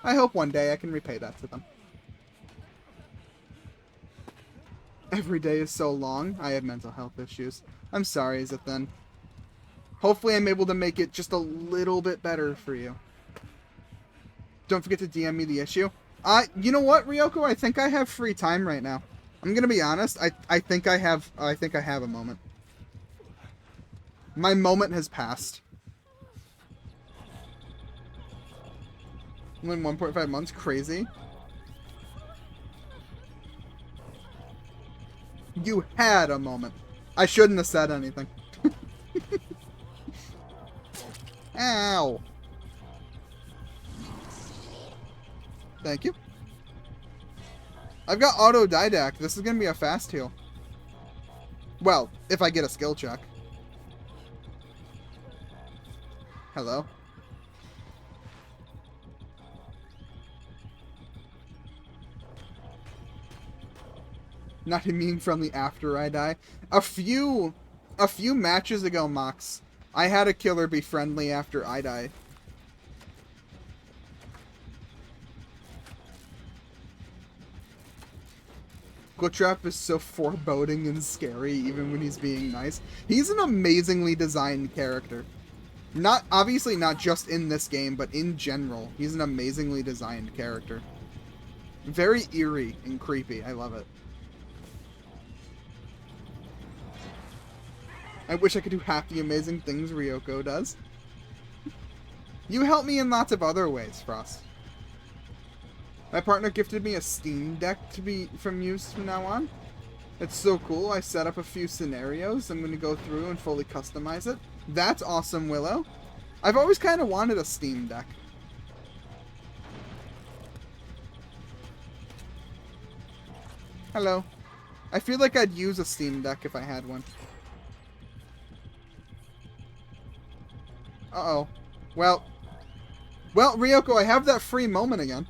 I hope one day I can repay that to them. Every day is so long. I have mental health issues. I'm sorry, Zathan. Hopefully I'm able to make it just a little bit better for you. Don't forget to DM me the issue. You know what, Ryoko? I think I have free time right now. I'm gonna be honest. I think I have a moment. My moment has passed. I'm in 1.5 months. Crazy. You had a moment. I shouldn't have said anything. Ow. Thank you. I've got autodidact. This is going to be a fast heal. Well, if I get a skill check. Hello? Not immune from the after I die. A few matches ago, Mox, I had a killer be friendly after I died. Glitchtrap is so foreboding and scary even when he's being nice. He's an amazingly designed character. Obviously not just in this game, but in general. He's an amazingly designed character. Very eerie and creepy. I love it. I wish I could do half the amazing things Ryoko does. You help me in lots of other ways, Frost. My partner gifted me a Steam Deck to be from use from now on. It's so cool. I set up a few scenarios. I'm going to go through and fully customize it. That's awesome, Willow. I've always kind of wanted a Steam Deck. Hello. I feel like I'd use a Steam Deck if I had one. Uh-oh. Well, Ryoko, I have that free moment again.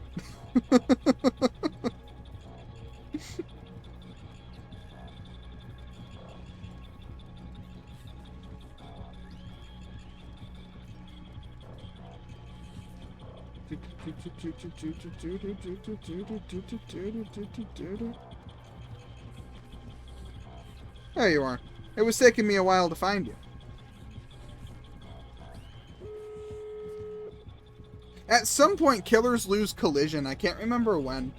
There you are. It was taking me a while to find you. At some point, killers lose collision. I can't remember when.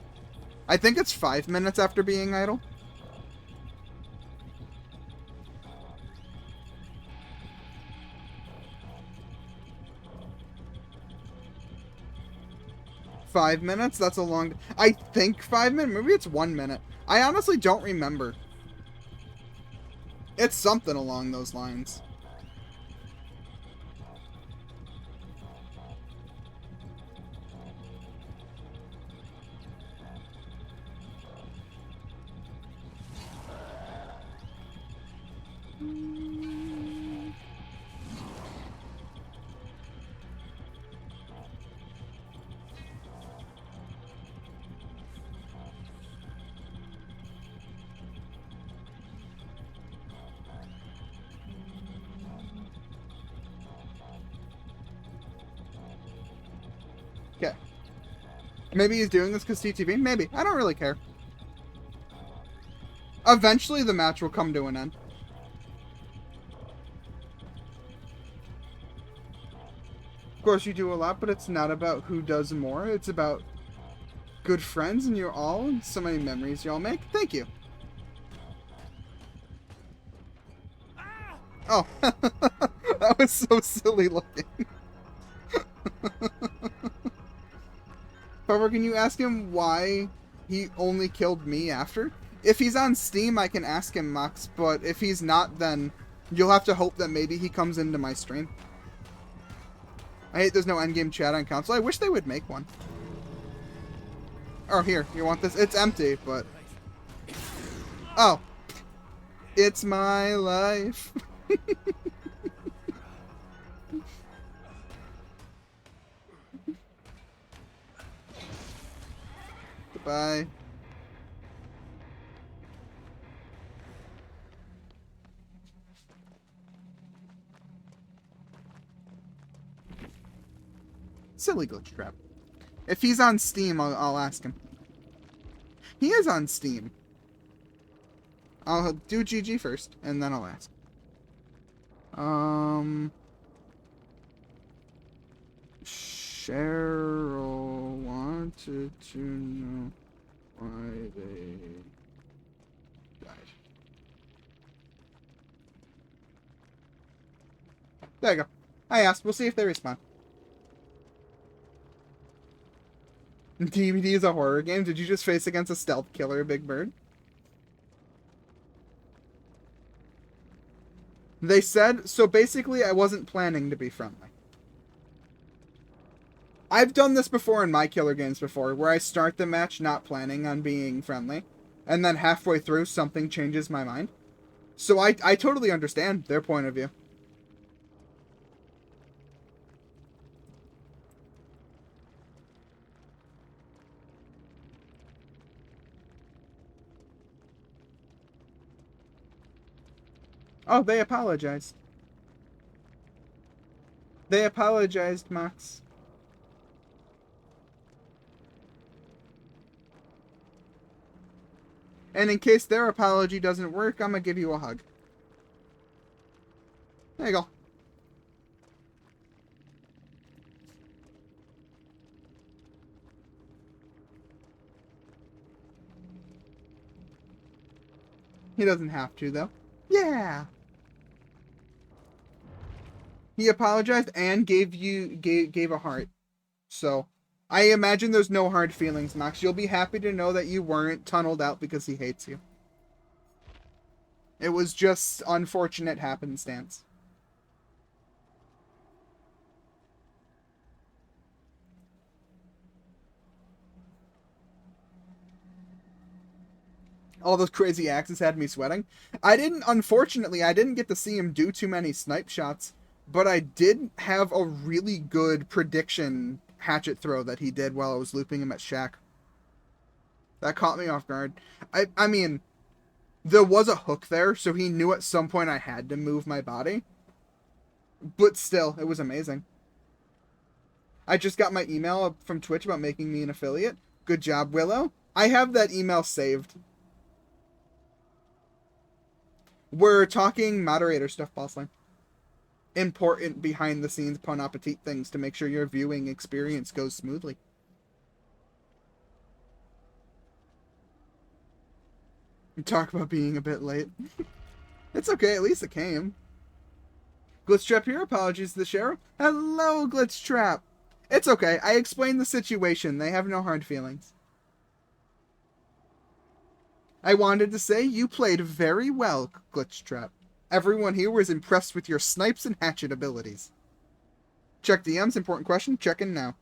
I think it's 5 minutes after being idle. Five minutes? That's a long... I think 5 minutes? Maybe it's 1 minute. I honestly don't remember. It's something along those lines. Okay. Maybe he's doing this because TTV? Maybe. I don't really care. Eventually the match will come to an end. Of course you do a lot, but it's not about who does more. It's about good friends and you're all, so many memories you all make. Thank you. Oh. That was so silly looking. However, can you ask him why he only killed me after? If he's on Steam, I can ask him, Max, but if he's not, then you'll have to hope that maybe he comes into my stream. I hate there's no endgame chat on console. I wish they would make one. Oh, here, you want this? It's empty, but... Oh. It's my life. Goodbye. Silly glitch trap. If he's on Steam, I'll ask him. He is on Steam. I'll do GG first, and then I'll ask. Cheryl wanted to know why they died. There you go. I asked. We'll see if they respond. DBD is a horror game? Did you just face against a stealth killer, Big Bird? They said, so basically I wasn't planning to be friendly. I've done this before in my killer games before, where I start the match not planning on being friendly, and then halfway through something changes my mind. So I totally understand their point of view. Oh, they apologized. They apologized, Max. And in case their apology doesn't work, I'm gonna give you a hug. There you go. He doesn't have to, though. Yeah. He apologized and gave a heart. So, I imagine there's no hard feelings, Max. You'll be happy to know that you weren't tunneled out because he hates you. It was just unfortunate happenstance. All those crazy axes had me sweating. Unfortunately, I didn't get to see him do too many snipe shots, but I did have a really good prediction hatchet throw that he did while I was looping him at Shack. That caught me off guard. I mean, there was a hook there, so he knew at some point I had to move my body. But still, it was amazing. I just got my email from Twitch about making me an affiliate. Good job, Willow. I have that email saved. We're talking moderator stuff, Bossline. Important behind the scenes Pwnappatite things to make sure your viewing experience goes smoothly. Talk about being a bit late. It's okay, at least it came. Glitchtrap here, apologies to the sheriff. Hello, Glitchtrap. It's okay, I explained the situation. They have no hard feelings. I wanted to say you played very well, Glitchtrap. Everyone here was impressed with your snipes and hatchet abilities. Check DMs, important question, check in now.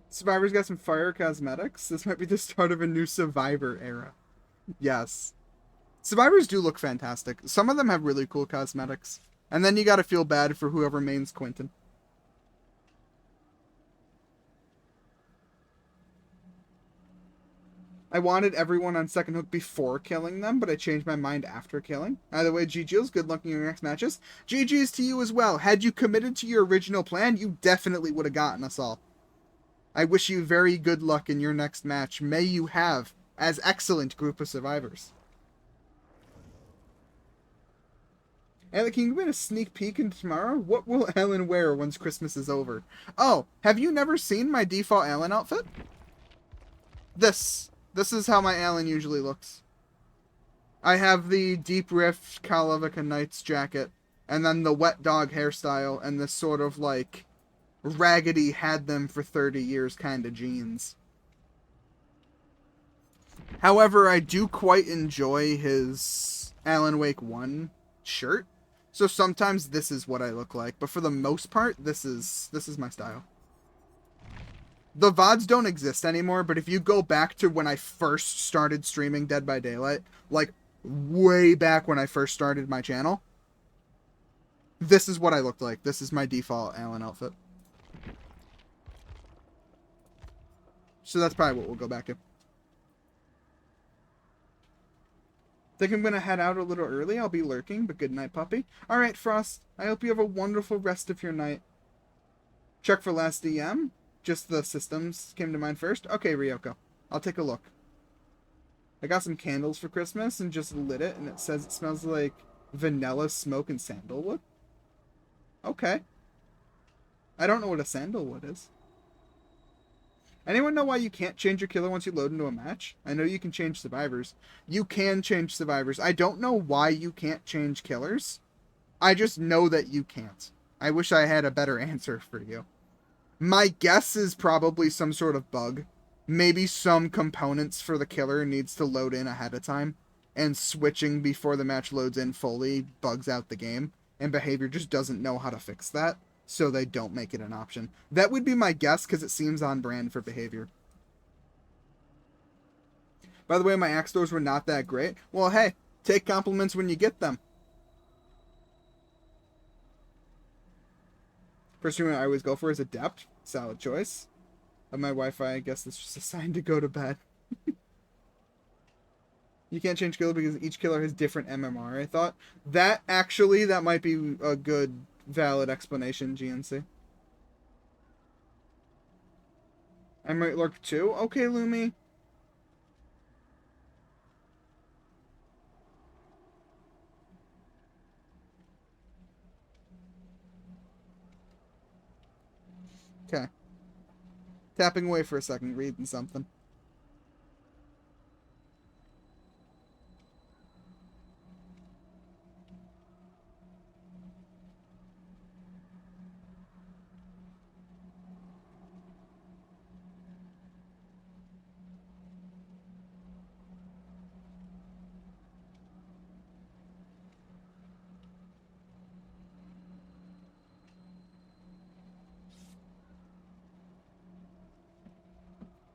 Survivor's got some fire cosmetics. This might be the start of a new Survivor era. Yes. Survivors do look fantastic. Some of them have really cool cosmetics. And then you gotta feel bad for whoever mains Quentin. I wanted everyone on second hook before killing them, but I changed my mind after killing. Either way, GG's, good luck in your next matches. GG's to you as well. Had you committed to your original plan, you definitely would have gotten us all. I wish you very good luck in your next match. May you have as excellent group of survivors. Elliot, can you give me a sneak peek into tomorrow? What will Alan wear once Christmas is over? Oh, have you never seen my default Alan outfit? This is how my Alan usually looks. I have the Deep Rift Kalavika Knights jacket, and then the wet dog hairstyle, and this sort of like raggedy had them for 30 years kind of jeans. However, I do quite enjoy his Alan Wake 1 shirt. So sometimes this is what I look like, but for the most part, this is my style. The VODs don't exist anymore, but if you go back to when I first started streaming Dead by Daylight, like way back when I first started my channel, this is what I looked like. This is my default Alan outfit. So that's probably what we'll go back to. Think I'm gonna head out a little early. I'll be lurking, but good night, puppy. Alright, Frost. I hope you have a wonderful rest of your night. Check for last DM. Just the systems came to mind first. Okay, Ryoko. I'll take a look. I got some candles for Christmas and just lit it, and it says it smells like vanilla, smoke, and sandalwood. Okay. I don't know what a sandalwood is. Anyone know why you can't change your killer once you load into a match? I know you can change survivors. You can change survivors. I don't know why you can't change killers. I just know that you can't. I wish I had a better answer for you. My guess is probably some sort of bug. Maybe some components for the killer needs to load in ahead of time, and switching before the match loads in fully bugs out the game, and Behavior just doesn't know how to fix that, so they don't make it an option. That would be my guess, because it seems on brand for Behavior. By the way, my axe throws were not that great. Well, hey, take compliments when you get them. First thing I always go for is Adept. Solid choice. Of my Wi-Fi, I guess it's just assigned to go to bed. You can't change killer because each killer has different MMR. I thought that might be a good, valid explanation, GNC. I might lurk too. Okay, Lumi. Okay. Tapping away for a second, reading something.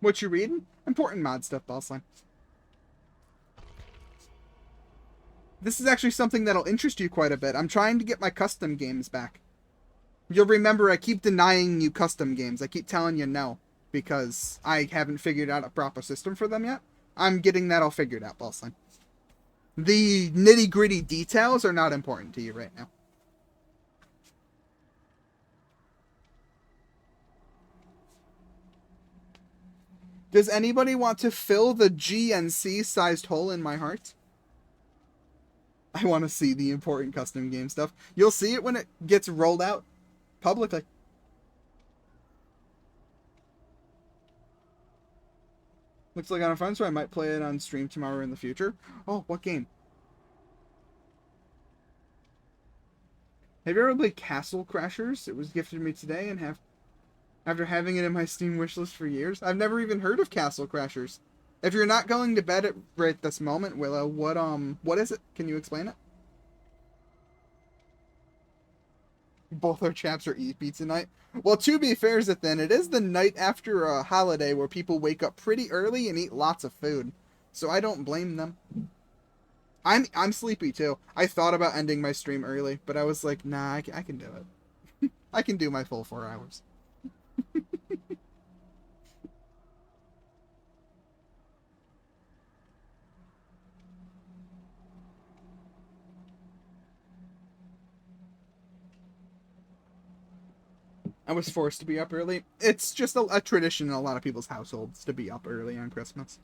What you reading? Important mod stuff, Bossline. This is actually something that'll interest you quite a bit. I'm trying to get my custom games back. You'll remember I keep denying you custom games. I keep telling you no, because I haven't figured out a proper system for them yet. I'm getting that all figured out, Bossline. The nitty-gritty details are not important to you right now. Does anybody want to fill the GNC-sized hole in my heart? I want to see the important custom game stuff. You'll see it when it gets rolled out publicly. Looks like on a fun, so I might play it on stream tomorrow in the future. Oh, what game? Have you ever played Castle Crashers? It was gifted to me today, and after having it in my Steam wishlist for years. I've never even heard of Castle Crashers. If you're not going to bed right this moment, Willow, what is it? Can you explain it? Both our chaps are EP tonight. Well, to be fair, Zathan, it is the night after a holiday where people wake up pretty early and eat lots of food. So I don't blame them. I'm sleepy too. I thought about ending my stream early, but I was like, nah, I can do it. I can do my full 4 hours. I was forced to be up early. It's just a tradition in a lot of people's households to be up early on Christmas.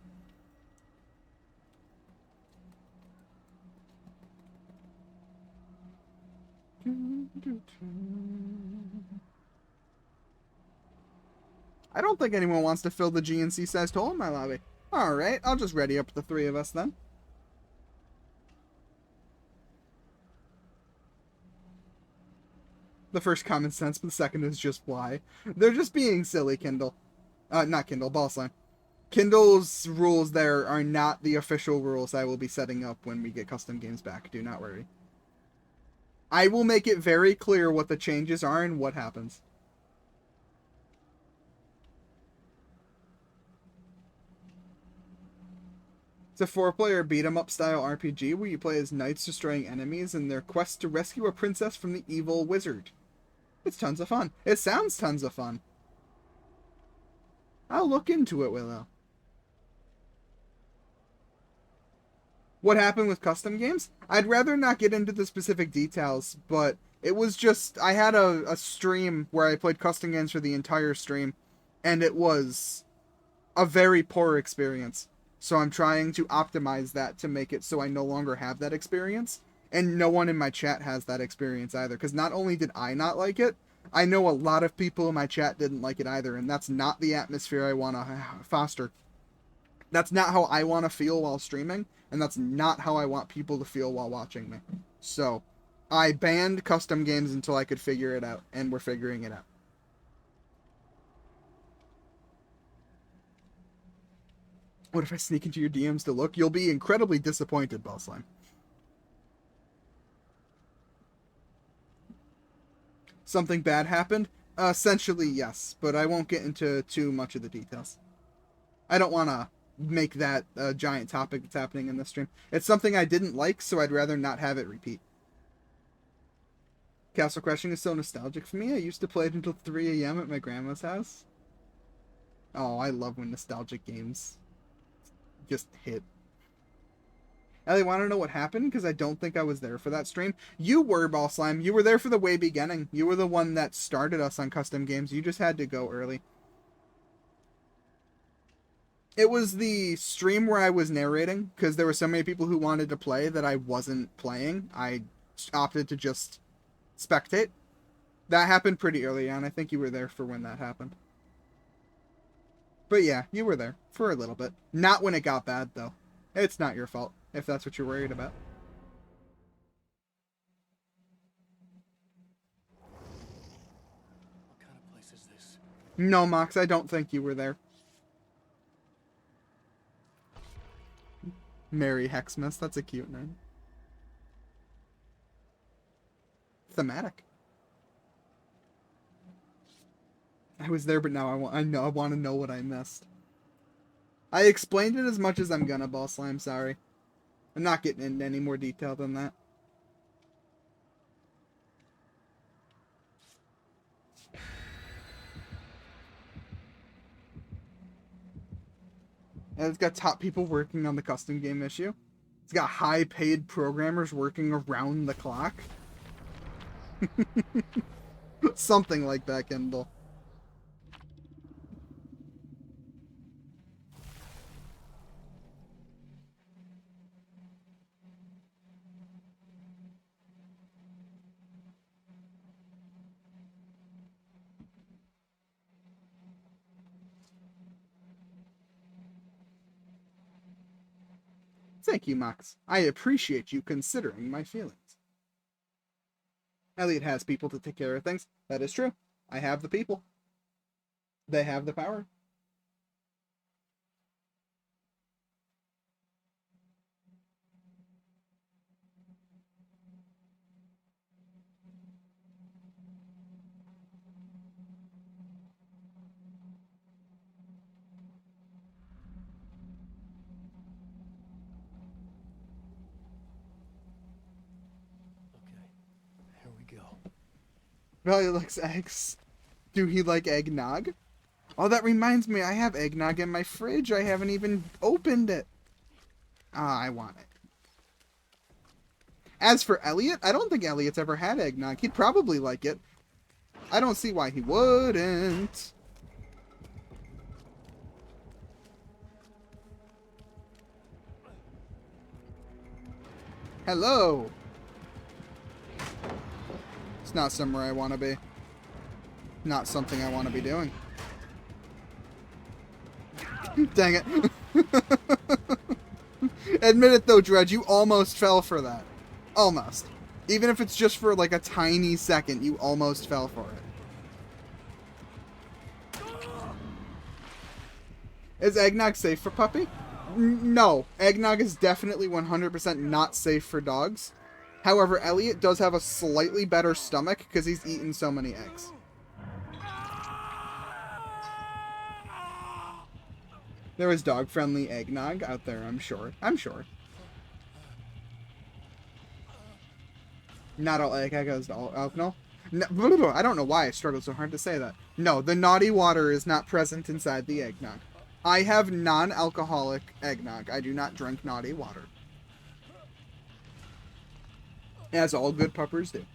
I don't think anyone wants to fill the GNC-sized hole in my lobby. Alright, I'll just ready up the 3 of us then. The first common sense, but the second is just why. They're just being silly, Kindle. Not Kindle, Ballslime. Kindle's rules there are not the official rules I will be setting up when we get custom games back. Do not worry. I will make it very clear what the changes are and what happens. It's a 4-player beat-em-up style RPG where you play as knights destroying enemies in their quest to rescue a princess from the evil wizard. It's tons of fun. It sounds tons of fun. I'll look into it, Willow. What happened with custom games? I'd rather not get into the specific details, but it was just, I had a stream where I played custom games for the entire stream, and it was a very poor experience. So I'm trying to optimize that to make it so I no longer have that experience. And no one in my chat has that experience either. Because not only did I not like it, I know a lot of people in my chat didn't like it either, and that's not the atmosphere I want to foster. That's not how I want to feel while streaming, and that's not how I want people to feel while watching me. So, I banned custom games until I could figure it out, and we're figuring it out. What if I sneak into your DMs to look? You'll be incredibly disappointed, Ball Slime. Something bad happened? Essentially, yes, but I won't get into too much of the details. I don't want to make that a giant topic that's happening in this stream. It's something I didn't like, so I'd rather not have it repeat. Castle Crashing is so nostalgic for me. I used to play it until 3 a.m. at my grandma's house. Oh, I love when nostalgic games just hit. Ellie, want to know what happened? Because I don't think I was there for that stream. You were, Ball Slime. You were there for the way beginning. You were the one that started us on custom games. You just had to go early. It was the stream where I was narrating, because there were so many people who wanted to play that I wasn't playing. I opted to just spectate. That happened pretty early on. I think you were there for when that happened. But yeah, you were there for a little bit. Not when it got bad, though. It's not your fault, if that's what you're worried about. What kind of place is this? No, Mox, I don't think you were there. Merry Hexmas, that's a cute name. Thematic. I was there, but now I want to know what I missed. I explained it as much as I'm gonna, Ball Slime, sorry. I'm not getting into any more detail than that. And it's got top people working on the custom game issue. It's got high-paid programmers working around the clock. Something like that, Kendall. Thank you, Mox. I appreciate you considering my feelings. Elliot has people to take care of things. That is true. I have the people. They have the power. Okay, here we go. Elliot likes eggs. Do he like eggnog? Oh, that reminds me, I have eggnog in my fridge. I haven't even opened it. Ah, I want it. As for Elliot, I don't think Elliot's ever had eggnog. He'd probably like it. I don't see why he wouldn't. Hello. It's not somewhere I want to be. Not something I want to be doing. Dang it. Admit it though, Dredge, you almost fell for that. Almost. Even if it's just for like a tiny second, you almost fell for it. Is eggnog safe for puppy? No. Eggnog is definitely 100% not safe for dogs. However, Elliot does have a slightly better stomach because he's eaten so many eggs. There is dog-friendly eggnog out there, I'm sure. I'm sure. Not all egg is all alcohol. No, I don't know why I struggled so hard to say that. No, the naughty water is not present inside the eggnog. I have non-alcoholic eggnog. I do not drink naughty water. As all good puppers do.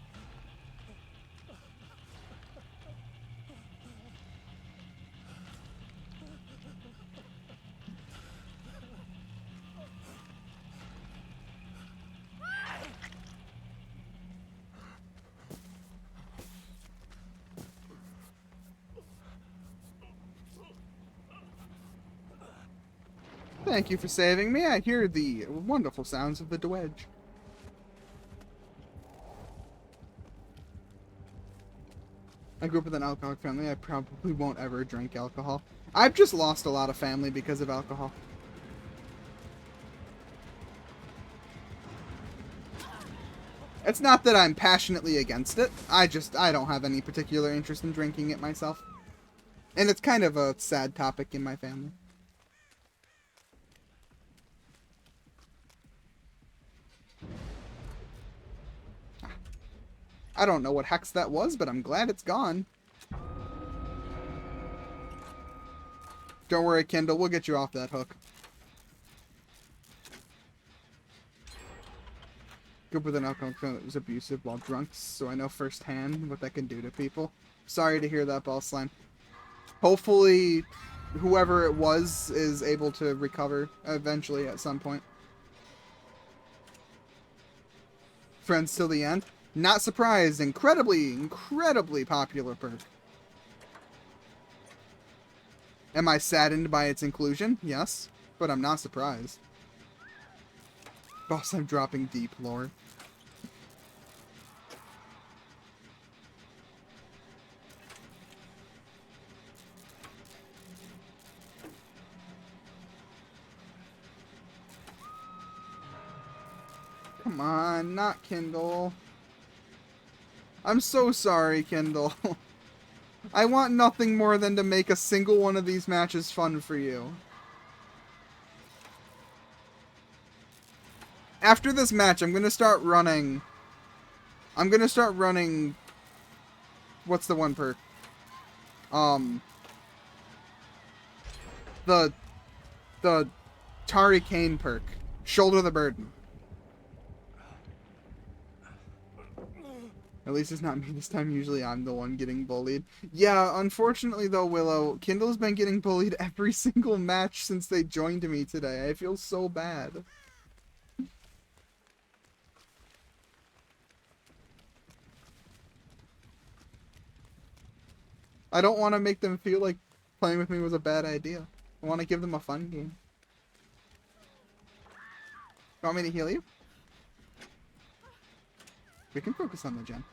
Thank you for saving me. I hear the wonderful sounds of the dwedge. I grew up with an alcoholic family. I probably won't ever drink alcohol. I've just lost a lot of family because of alcohol. It's not that I'm passionately against it. I don't have any particular interest in drinking it myself. And it's kind of a sad topic in my family. I don't know what hex that was, but I'm glad it's gone. Don't worry, Kindle. We'll get you off that hook. Grew up with an alcoholic family that was abusive while drunk, so I know firsthand what that can do to people. Sorry to hear that, Ball Slime. Hopefully, whoever it was is able to recover eventually at some point. Friends till the end. Not surprised. Incredibly popular perk. Am I saddened by its inclusion? Yes, but I'm not surprised. Boss, I'm dropping deep lore. Come on, not Kindle. I'm so sorry, Kindle. I want nothing more than to make a single one of these matches fun for you. After this match, I'm gonna start running... What's the one perk? The Tari Kane perk. Shoulder the burden. At least it's not me this time. Usually I'm the one getting bullied. Yeah, unfortunately though, Willow, Kindle's been getting bullied every single match since they joined me today. I feel so bad. I don't want to make them feel like playing with me was a bad idea. I want to give them a fun game. You want me to heal you? We can focus on the gen.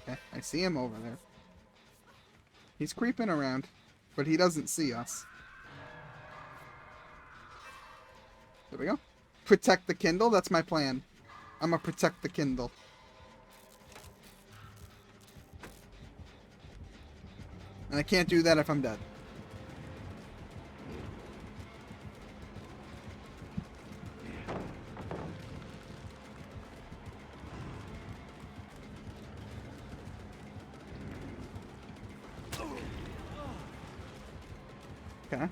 Okay, I see him over there. He's creeping around, but he doesn't see us. There we go. Protect the Kindle, that's my plan. I'm gonna protect the Kindle. And I can't do that if I'm dead. Okay.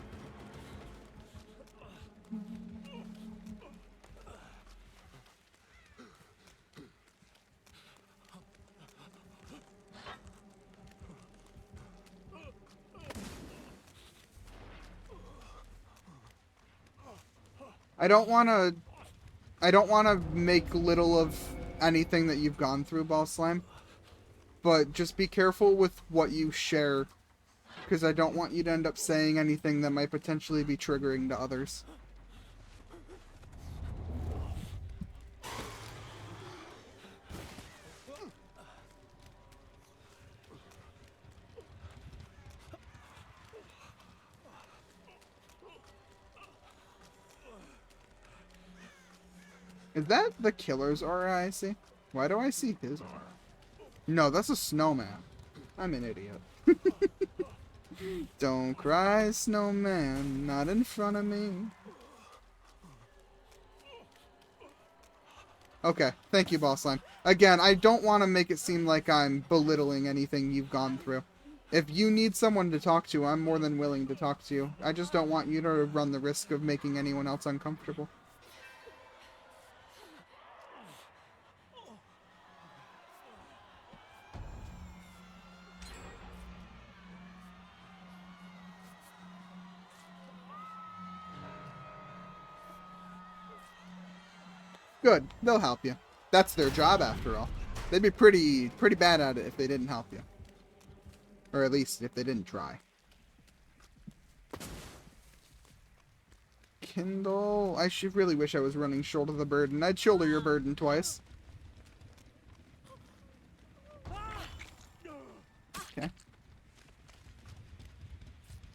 I don't want to make little of anything that you've gone through, Ball Slime. But just be careful with what you share, because I don't want you to end up saying anything that might potentially be triggering to others. Is that the killer's aura I see? Why do I see his aura? No, that's a snowman. I'm an idiot. Don't cry, snowman, not in front of me. Okay, thank you, Boss Slime. Again, I don't want to make it seem like I'm belittling anything you've gone through. If you need someone to talk to, I'm more than willing to talk to you. I just don't want you to run the risk of making anyone else uncomfortable. Good. They'll help you. That's their job, after all. They'd be pretty bad at it if they didn't help you. Or at least if they didn't try. Kindle. I should really wish I was running Shoulder the Burden. I'd shoulder your burden twice. Okay.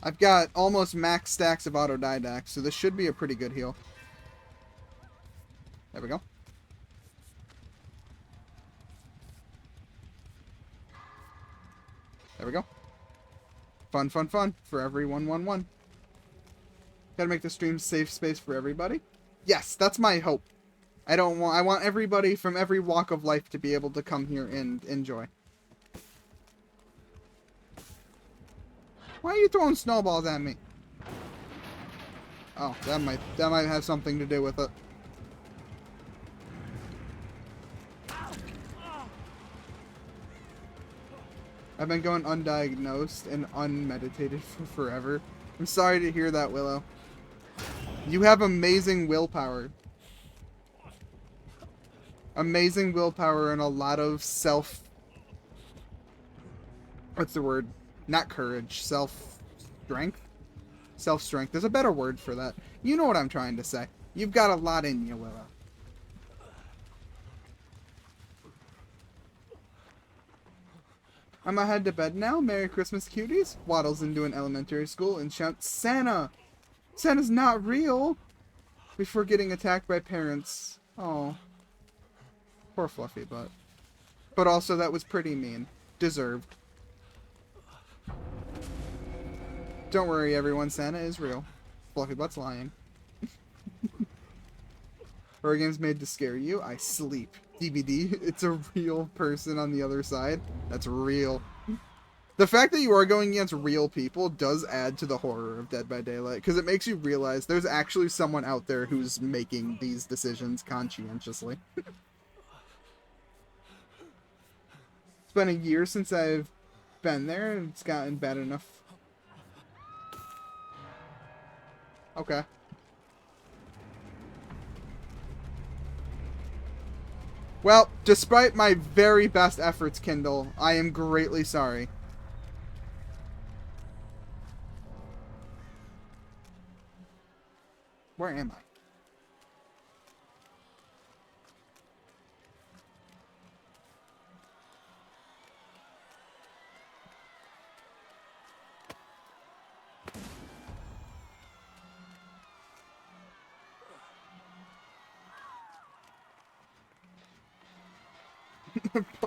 I've got almost max stacks of autodidact, so this should be a pretty good heal. There we go. There we go. Fun, fun, fun for everyone. 1-1-1. Gotta make the stream safe space for everybody. Yes, that's my hope. I want everybody from every walk of life to be able to come here and enjoy. Why are you throwing snowballs at me? Oh, that might have something to do with it. I've been going undiagnosed and unmeditated for forever. I'm sorry to hear that, Willow. You have amazing willpower. Amazing willpower and a lot of what's the word? Not courage. Self-strength? Self-strength. There's a better word for that. You know what I'm trying to say. You've got a lot in you, Willow. I'm head to bed now. Merry Christmas, cuties. Waddles into an elementary school and shouts, Santa! Santa's not real! Before getting attacked by parents. Oh. Poor Fluffy Butt. But also, that was pretty mean. Deserved. Don't worry, everyone. Santa is real. Fluffy Butt's lying. Horror games made to scare you. I sleep. DBD, it's a real person on the other side. That's real. The fact that you are going against real people does add to the horror of Dead by Daylight, because it makes you realize there's actually someone out there who's making these decisions conscientiously. It's been a year since I've been there, and it's gotten bad enough. Okay. Well, despite my very best efforts, Kindle, I am greatly sorry. Where am I?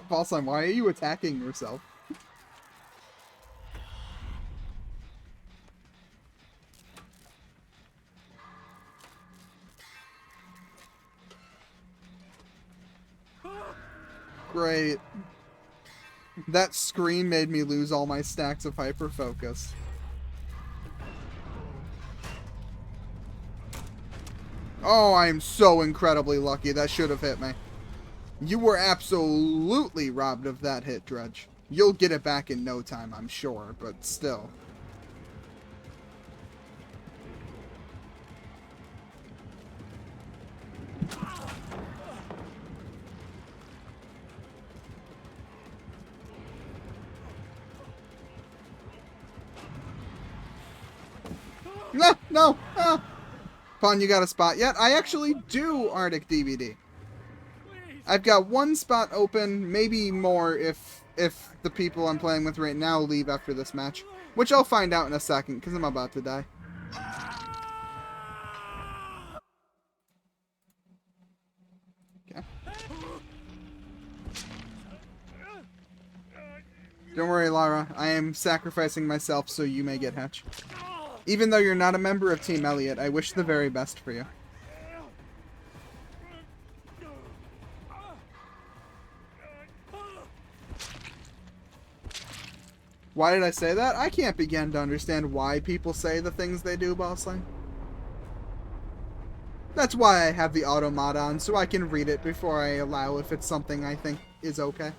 Balsam, why are you attacking yourself? Great. That scream made me lose all my stacks of hyper focus. Oh, I am so incredibly lucky. That should have hit me. You were absolutely robbed of that hit, Dredge. You'll get it back in no time, I'm sure, but still. No, no, ah. Pawn, you got a spot yet? I actually do Arctic DBD. I've got one spot open, maybe more if the people I'm playing with right now leave after this match. Which I'll find out in a second, because I'm about to die. Okay. Don't worry, Lara. I am sacrificing myself so you may get Hatch. Even though you're not a member of Team Elliot, I wish the very best for you. Why did I say that? I can't begin to understand why people say the things they do, Bossling. That's why I have the automata on, so I can read it before I allow if it's something I think is okay.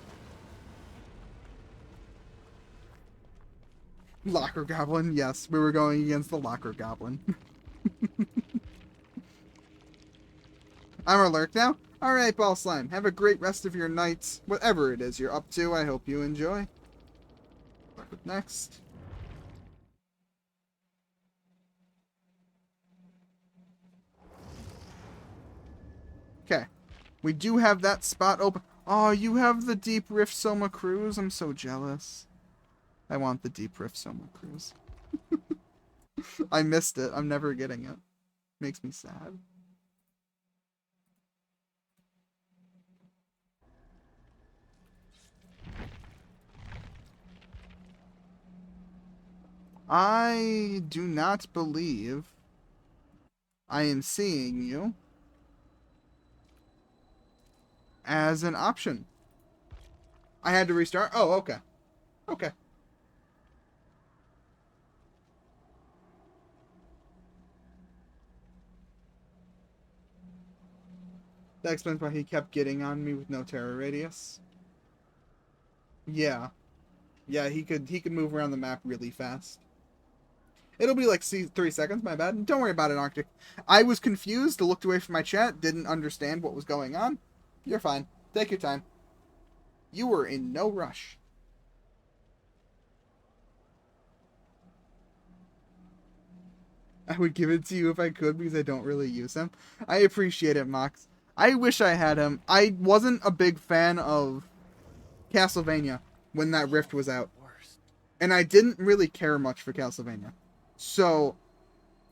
Locker Goblin, yes, we were going against the Locker Goblin. I'm a lurk now? Alright, Ball Slime, have a great rest of your night. Whatever it is you're up to, I hope you enjoy. Next. Okay. We do have that spot open. Oh, you have the Deep Rift Soma Cruise? I'm so jealous. I want the Deep Rift Soma Cruise. I missed it. I'm never getting it. Makes me sad. I do not believe I am seeing you as an option. I had to restart? Oh, okay. Okay. That explains why he kept getting on me with no terror radius. Yeah. Yeah, he could move around the map really fast. It'll be like 3 seconds, my bad. Don't worry about it, Arctic. I was confused, looked away from my chat, didn't understand what was going on. You're fine. Take your time. You were in no rush. I would give it to you if I could because I don't really use him. I appreciate it, Mox. I wish I had him. I wasn't a big fan of Castlevania when that Rift was out. And I didn't really care much for Castlevania. So,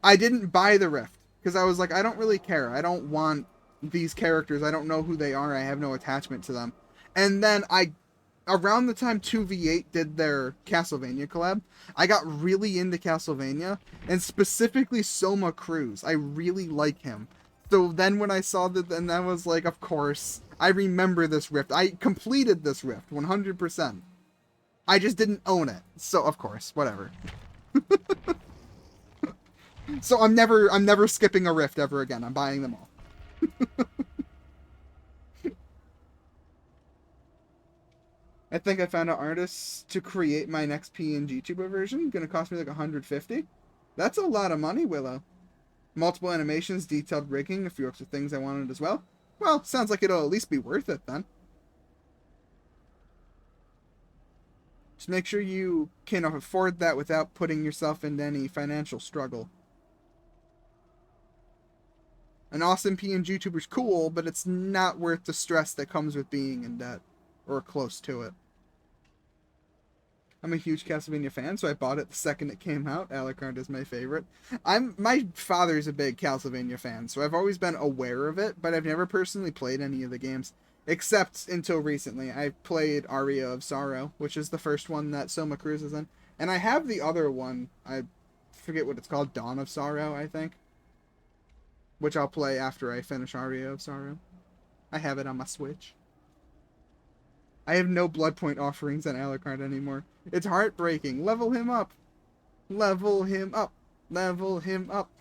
I didn't buy the Rift. Because I was like, I don't really care. I don't want these characters. I don't know who they are. I have no attachment to them. And then around the time 2v8 did their Castlevania collab, I got really into Castlevania. And specifically Soma Cruz. I really like him. So then when I saw that, then I was like, of course. I remember this Rift. I completed this Rift, 100%. I just didn't own it. So, of course, whatever. So I'm never skipping a Rift ever again. I'm buying them all. I think I found an artist to create my next PNG tuber version. Gonna cost me like 150. That's a lot of money, Willow. Multiple animations, detailed rigging, a few extra things I wanted as well. Well, sounds like it'll at least be worth it then. Just make sure you can afford that without putting yourself into any financial struggle. An awesome PNG YouTuber's cool, but it's not worth the stress that comes with being in debt. Or close to it. I'm a huge Castlevania fan, so I bought it the second it came out. Alucard is my favorite. My father's a big Castlevania fan, so I've always been aware of it, but I've never personally played any of the games. Except until recently. I played Aria of Sorrow, which is the first one that Soma Cruz is in. And I have the other one. I forget what it's called. Dawn of Sorrow, I think. Which I'll play after I finish Aria of Sorrow. I have it on my Switch. I have no blood point offerings on Alucard anymore. It's heartbreaking. Level him up. Level him up. Level him up.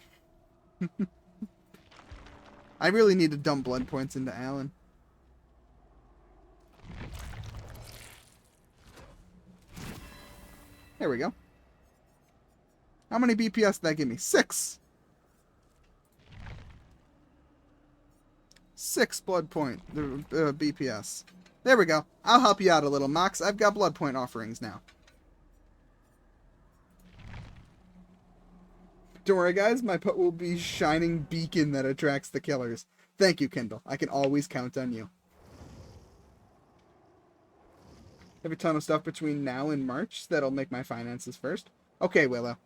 I really need to dump blood points into Alan. There we go. How many BPS did that give me? 6! 6 blood point BPS. There we go. I'll help you out a little, Mox. I've got blood point offerings now. Don't worry, guys. My put will be shining beacon that attracts the killers. Thank you, Kindle. I can always count on you. I have a ton of stuff between now and March that'll make my finances first. Okay, Willow.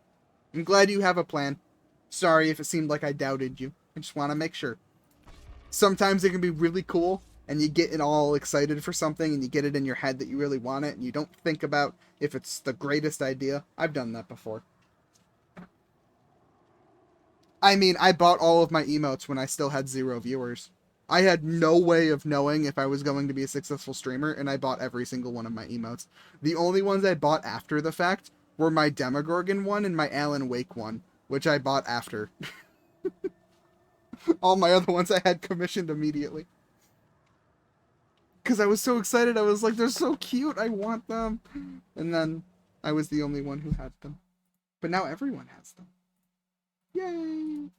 I'm glad you have a plan. Sorry if it seemed like I doubted you. I just want to make sure. Sometimes it can be really cool, and you get it all excited for something, and you get it in your head that you really want it, and you don't think about if it's the greatest idea. I've done that before. I mean, I bought all of my emotes when I still had 0 viewers. I had no way of knowing if I was going to be a successful streamer, and I bought every single one of my emotes. The only ones I bought after the fact were my Demogorgon one and my Alan Wake one, which I bought after. All my other ones I had commissioned immediately. Because I was so excited, I was like, they're so cute, I want them. And then I was the only one who had them. But now everyone has them. Yay!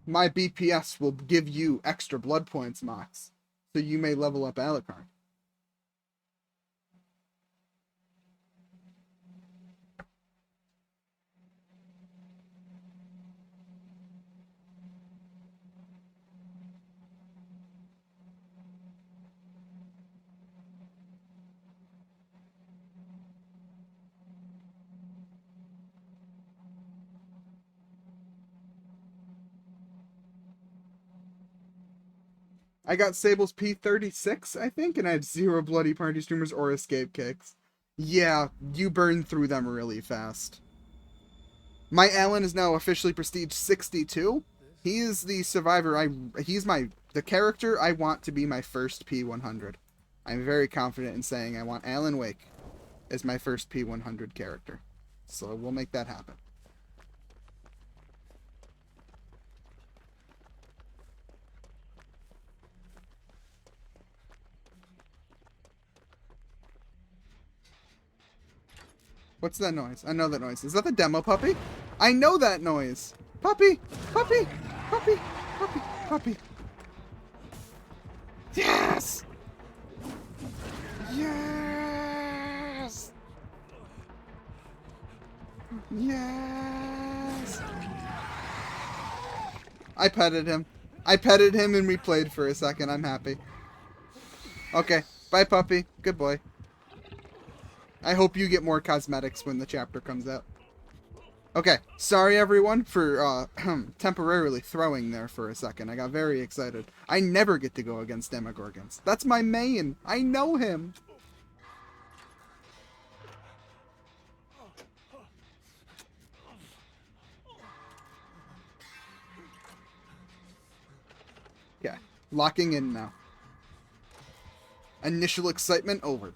My BPS will give you extra blood points, Mox, so you may level up Alucard. I got Sable's P36, I think, and I have 0 bloody party streamers or escape kicks. Yeah, you burn through them really fast. My Alan is now officially prestige 62. He is the survivor. He's the character I want to be my first P100. I'm very confident in saying I want Alan Wake as my first P100 character. So we'll make that happen. What's that noise? I know that noise. Is that the demo puppy? I know that noise. Puppy! Puppy! Puppy! Puppy! Puppy! Yes! Yes! Yes! I petted him. I petted him and we played for a second. I'm happy. Okay. Bye, puppy. Good boy. I hope you get more cosmetics when the chapter comes out. Okay, sorry everyone for temporarily throwing there for a second. I got very excited. I never get to go against Demogorgons. That's my main. I know him. Okay, locking in now. Initial excitement over.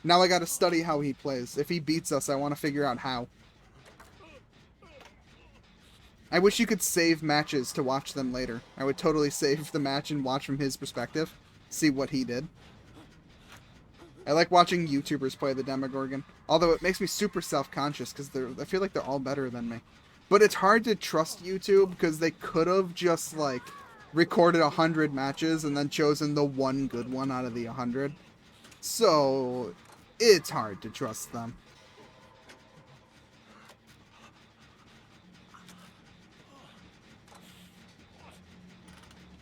Now I gotta study how he plays. If he beats us, I want to figure out how. I wish you could save matches to watch them later. I would totally save the match and watch from his perspective. See what he did. I like watching YouTubers play the Demogorgon. Although it makes me super self-conscious because I feel like they're all better than me. But it's hard to trust YouTube because they could have just, like, recorded 100 matches and then chosen the one good one out of the 100. So it's hard to trust them.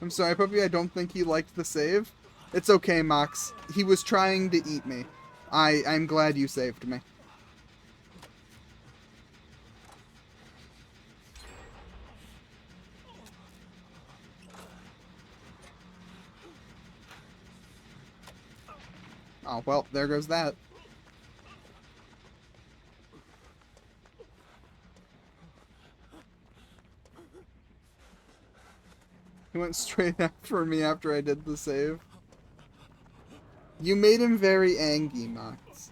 I'm sorry, Puppy, I don't think he liked the save. It's okay, Mox. He was trying to eat me. I'm glad you saved me. Oh, well, there goes that. He went straight after me after I did the save. You made him very angry, Mox.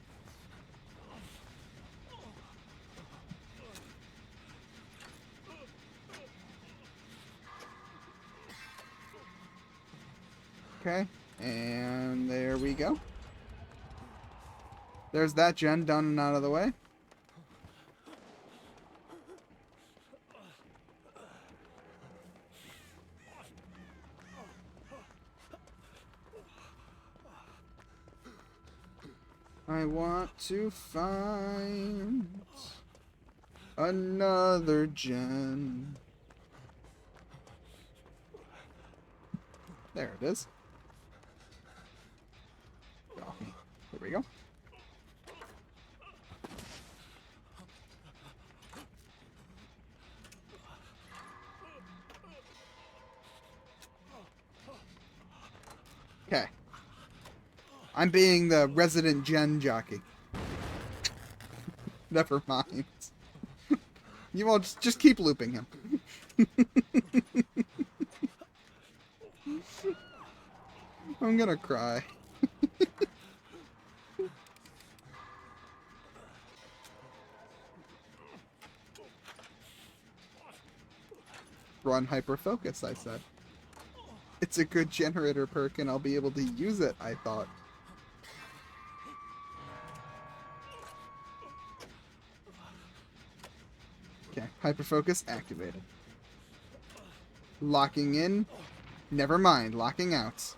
Okay, and there we go. There's that gen done and out of the way. I want to find another gen. There it is. Oh, here we go. Okay. I'm being the resident gen jockey. Never mind. You all just keep looping him. I'm gonna cry. Run hyper focus, I said. It's a good generator perk and I'll be able to use it, I thought. Okay, hyperfocus activated. Locking in. Never mind, locking out.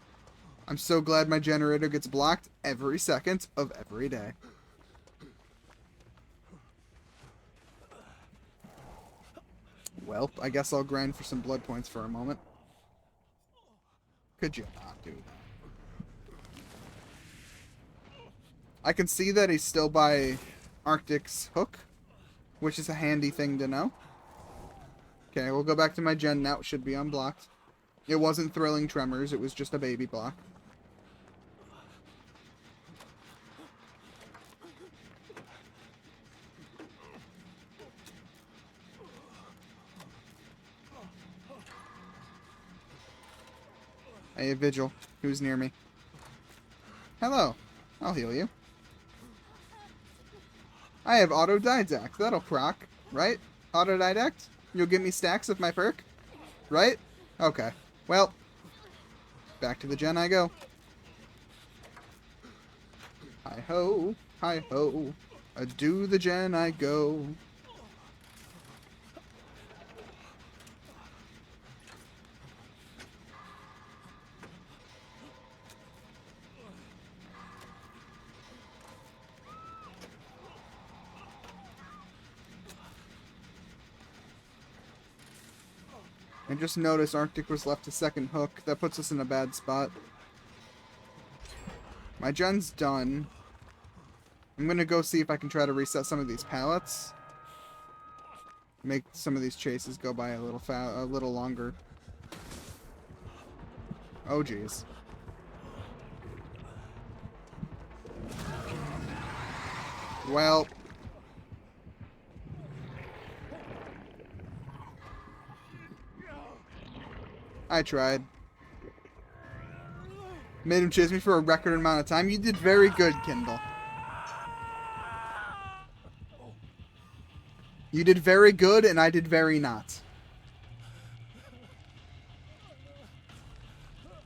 I'm so glad my generator gets blocked every second of every day. Well, I guess I'll grind for some blood points for a moment. Could you not do that? I can see that he's still by Arctic's hook, which is a handy thing to know. Okay, we'll go back to my gen now. It should be unblocked. It wasn't thrilling tremors, it was just a baby block. Hey, Vigil. Who's near me? Hello. I'll heal you. I have Autodidact. That'll proc, right? Autodidact? You'll give me stacks of my perk? Right? Okay. Well, back to the gen I go. Hi-ho, hi-ho. Do the gen I go. I just noticed Arctic was left a second hook. That puts us in a bad spot. My gen's done. I'm gonna go see if I can try to reset some of these pallets. Make some of these chases go by a little longer. Oh jeez. Well. I tried. Made him chase me for a record amount of time. You did very good, Kindle. You did very good, and I did very not.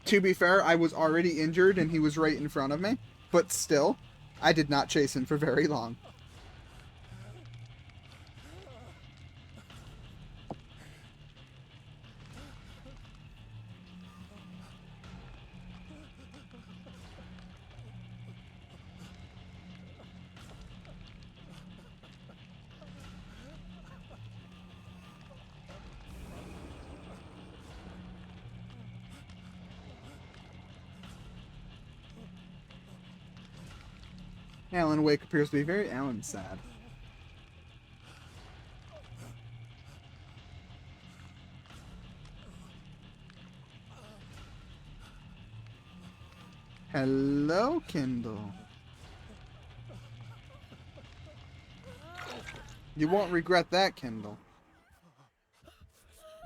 To be fair, I was already injured, and he was right in front of me. But still, I did not chase him for very long. Alan Wake appears to be very Alan sad. Hello, Kindle. You won't regret that, Kindle.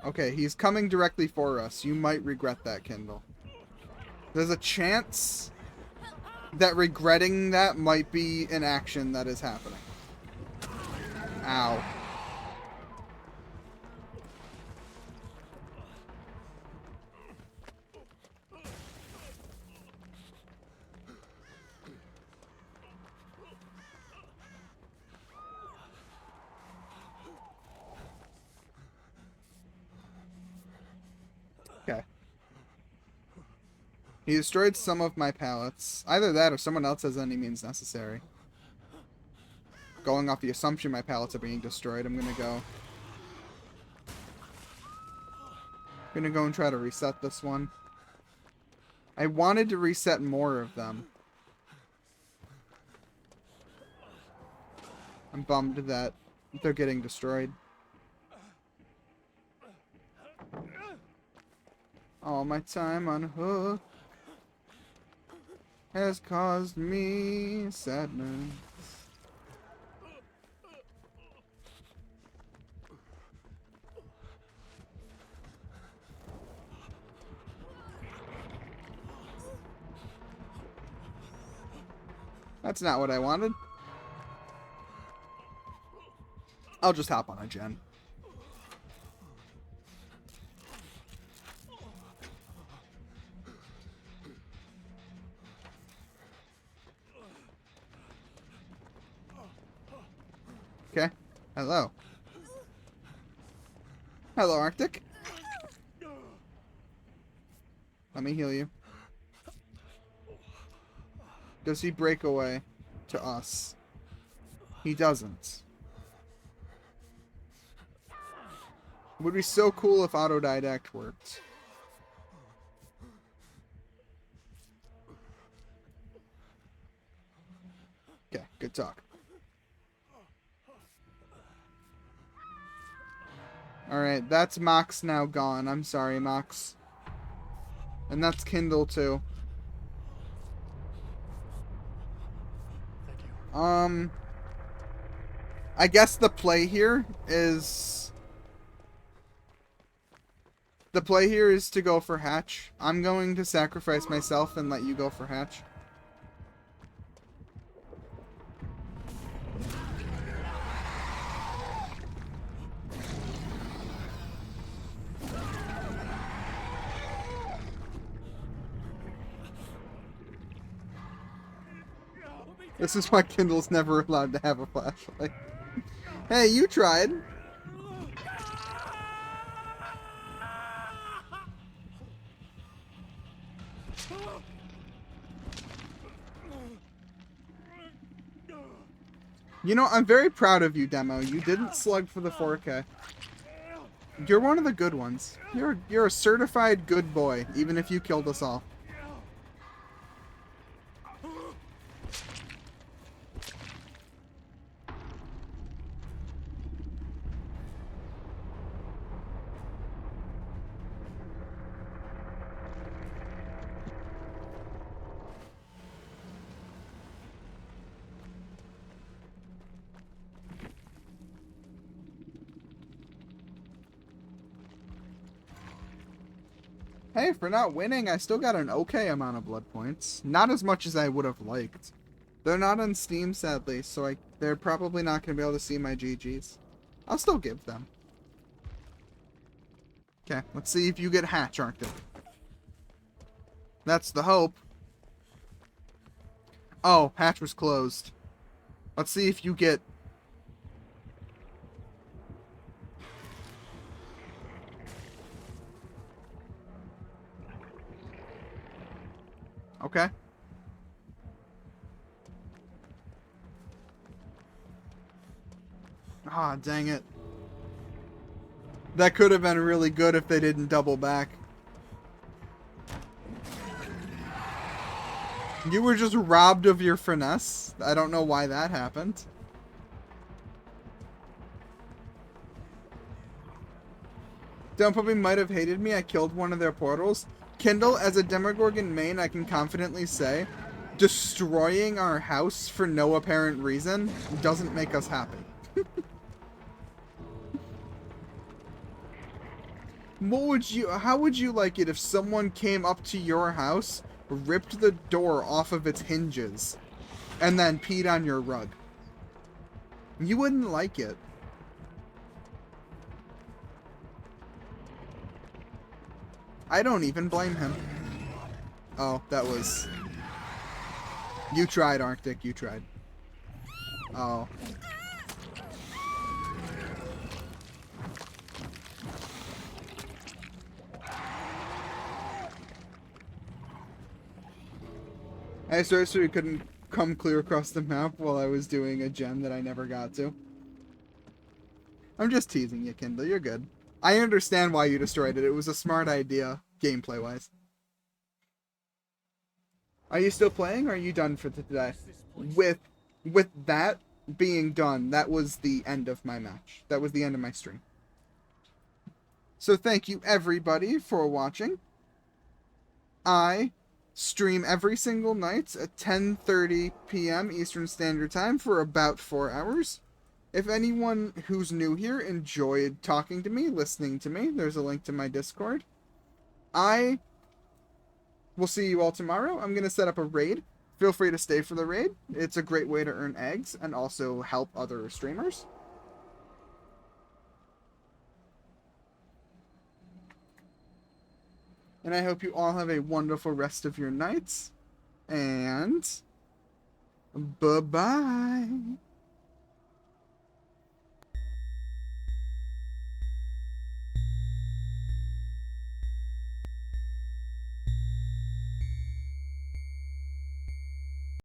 Okay, he's coming directly for us. You might regret that, Kindle. There's a chance that regretting that might be an action that is happening. Ow. Okay. He destroyed some of my pallets. Either that or someone else has any means necessary. Going off the assumption my pallets are being destroyed, I'm gonna go and try to reset this one. I wanted to reset more of them. I'm bummed that they're getting destroyed. All my time on hook has caused me sadness. That's not what I wanted. I'll just hop on a gen. Okay. Hello. Hello, Arctic. Let me heal you. Does he break away to us? He doesn't. It would be so cool if autodidact worked. Okay, good talk. Alright, that's Mox now gone. I'm sorry, Mox. And that's Kindle too. Thank you. I guess the play here is... The play here is to go for Hatch. I'm going to sacrifice myself and let you go for Hatch. This is why Kindle's never allowed to have a flashlight. Hey, you tried. You know, I'm very proud of you, Demo. You didn't slug for the 4K. You're one of the good ones. You're a certified good boy, even if you killed us all. Hey, for not winning, I still got an okay amount of blood points. Not as much as I would have liked. They're not on Steam, sadly, so they're probably not going to be able to see my GGs. I'll still give them. Okay, let's see if you get Hatch, Arctic. That's the hope. Oh, Hatch was closed. Let's see if you get... Okay. Ah, dang it. That could have been really good if they didn't double back. You were just robbed of your finesse. I don't know why that happened. Dumppuppy might have hated me. I killed one of their portals. Kindle, as a Demogorgon main, I can confidently say, destroying our house for no apparent reason doesn't make us happy. How would you like it if someone came up to your house, ripped the door off of its hinges, and then peed on your rug? You wouldn't like it. I don't even blame him. Oh, that was... You tried, Arctic. You tried. Oh. I started so we couldn't come clear across the map while I was doing a gem that I never got to. I'm just teasing you, Kindle. You're good. I understand why you destroyed it. It was a smart idea, gameplay-wise. Are you still playing, or are you done for today? With that being done, that was the end of my match. That was the end of my stream. So thank you, everybody, for watching. I stream every single night at 10:30 p.m. Eastern Standard Time for about 4 hours. If anyone who's new here enjoyed talking to me, listening to me, there's a link to my Discord. I will see you all tomorrow. I'm going to set up a raid. Feel free to stay for the raid. It's a great way to earn eggs and also help other streamers. And I hope you all have a wonderful rest of your nights. And bye-bye.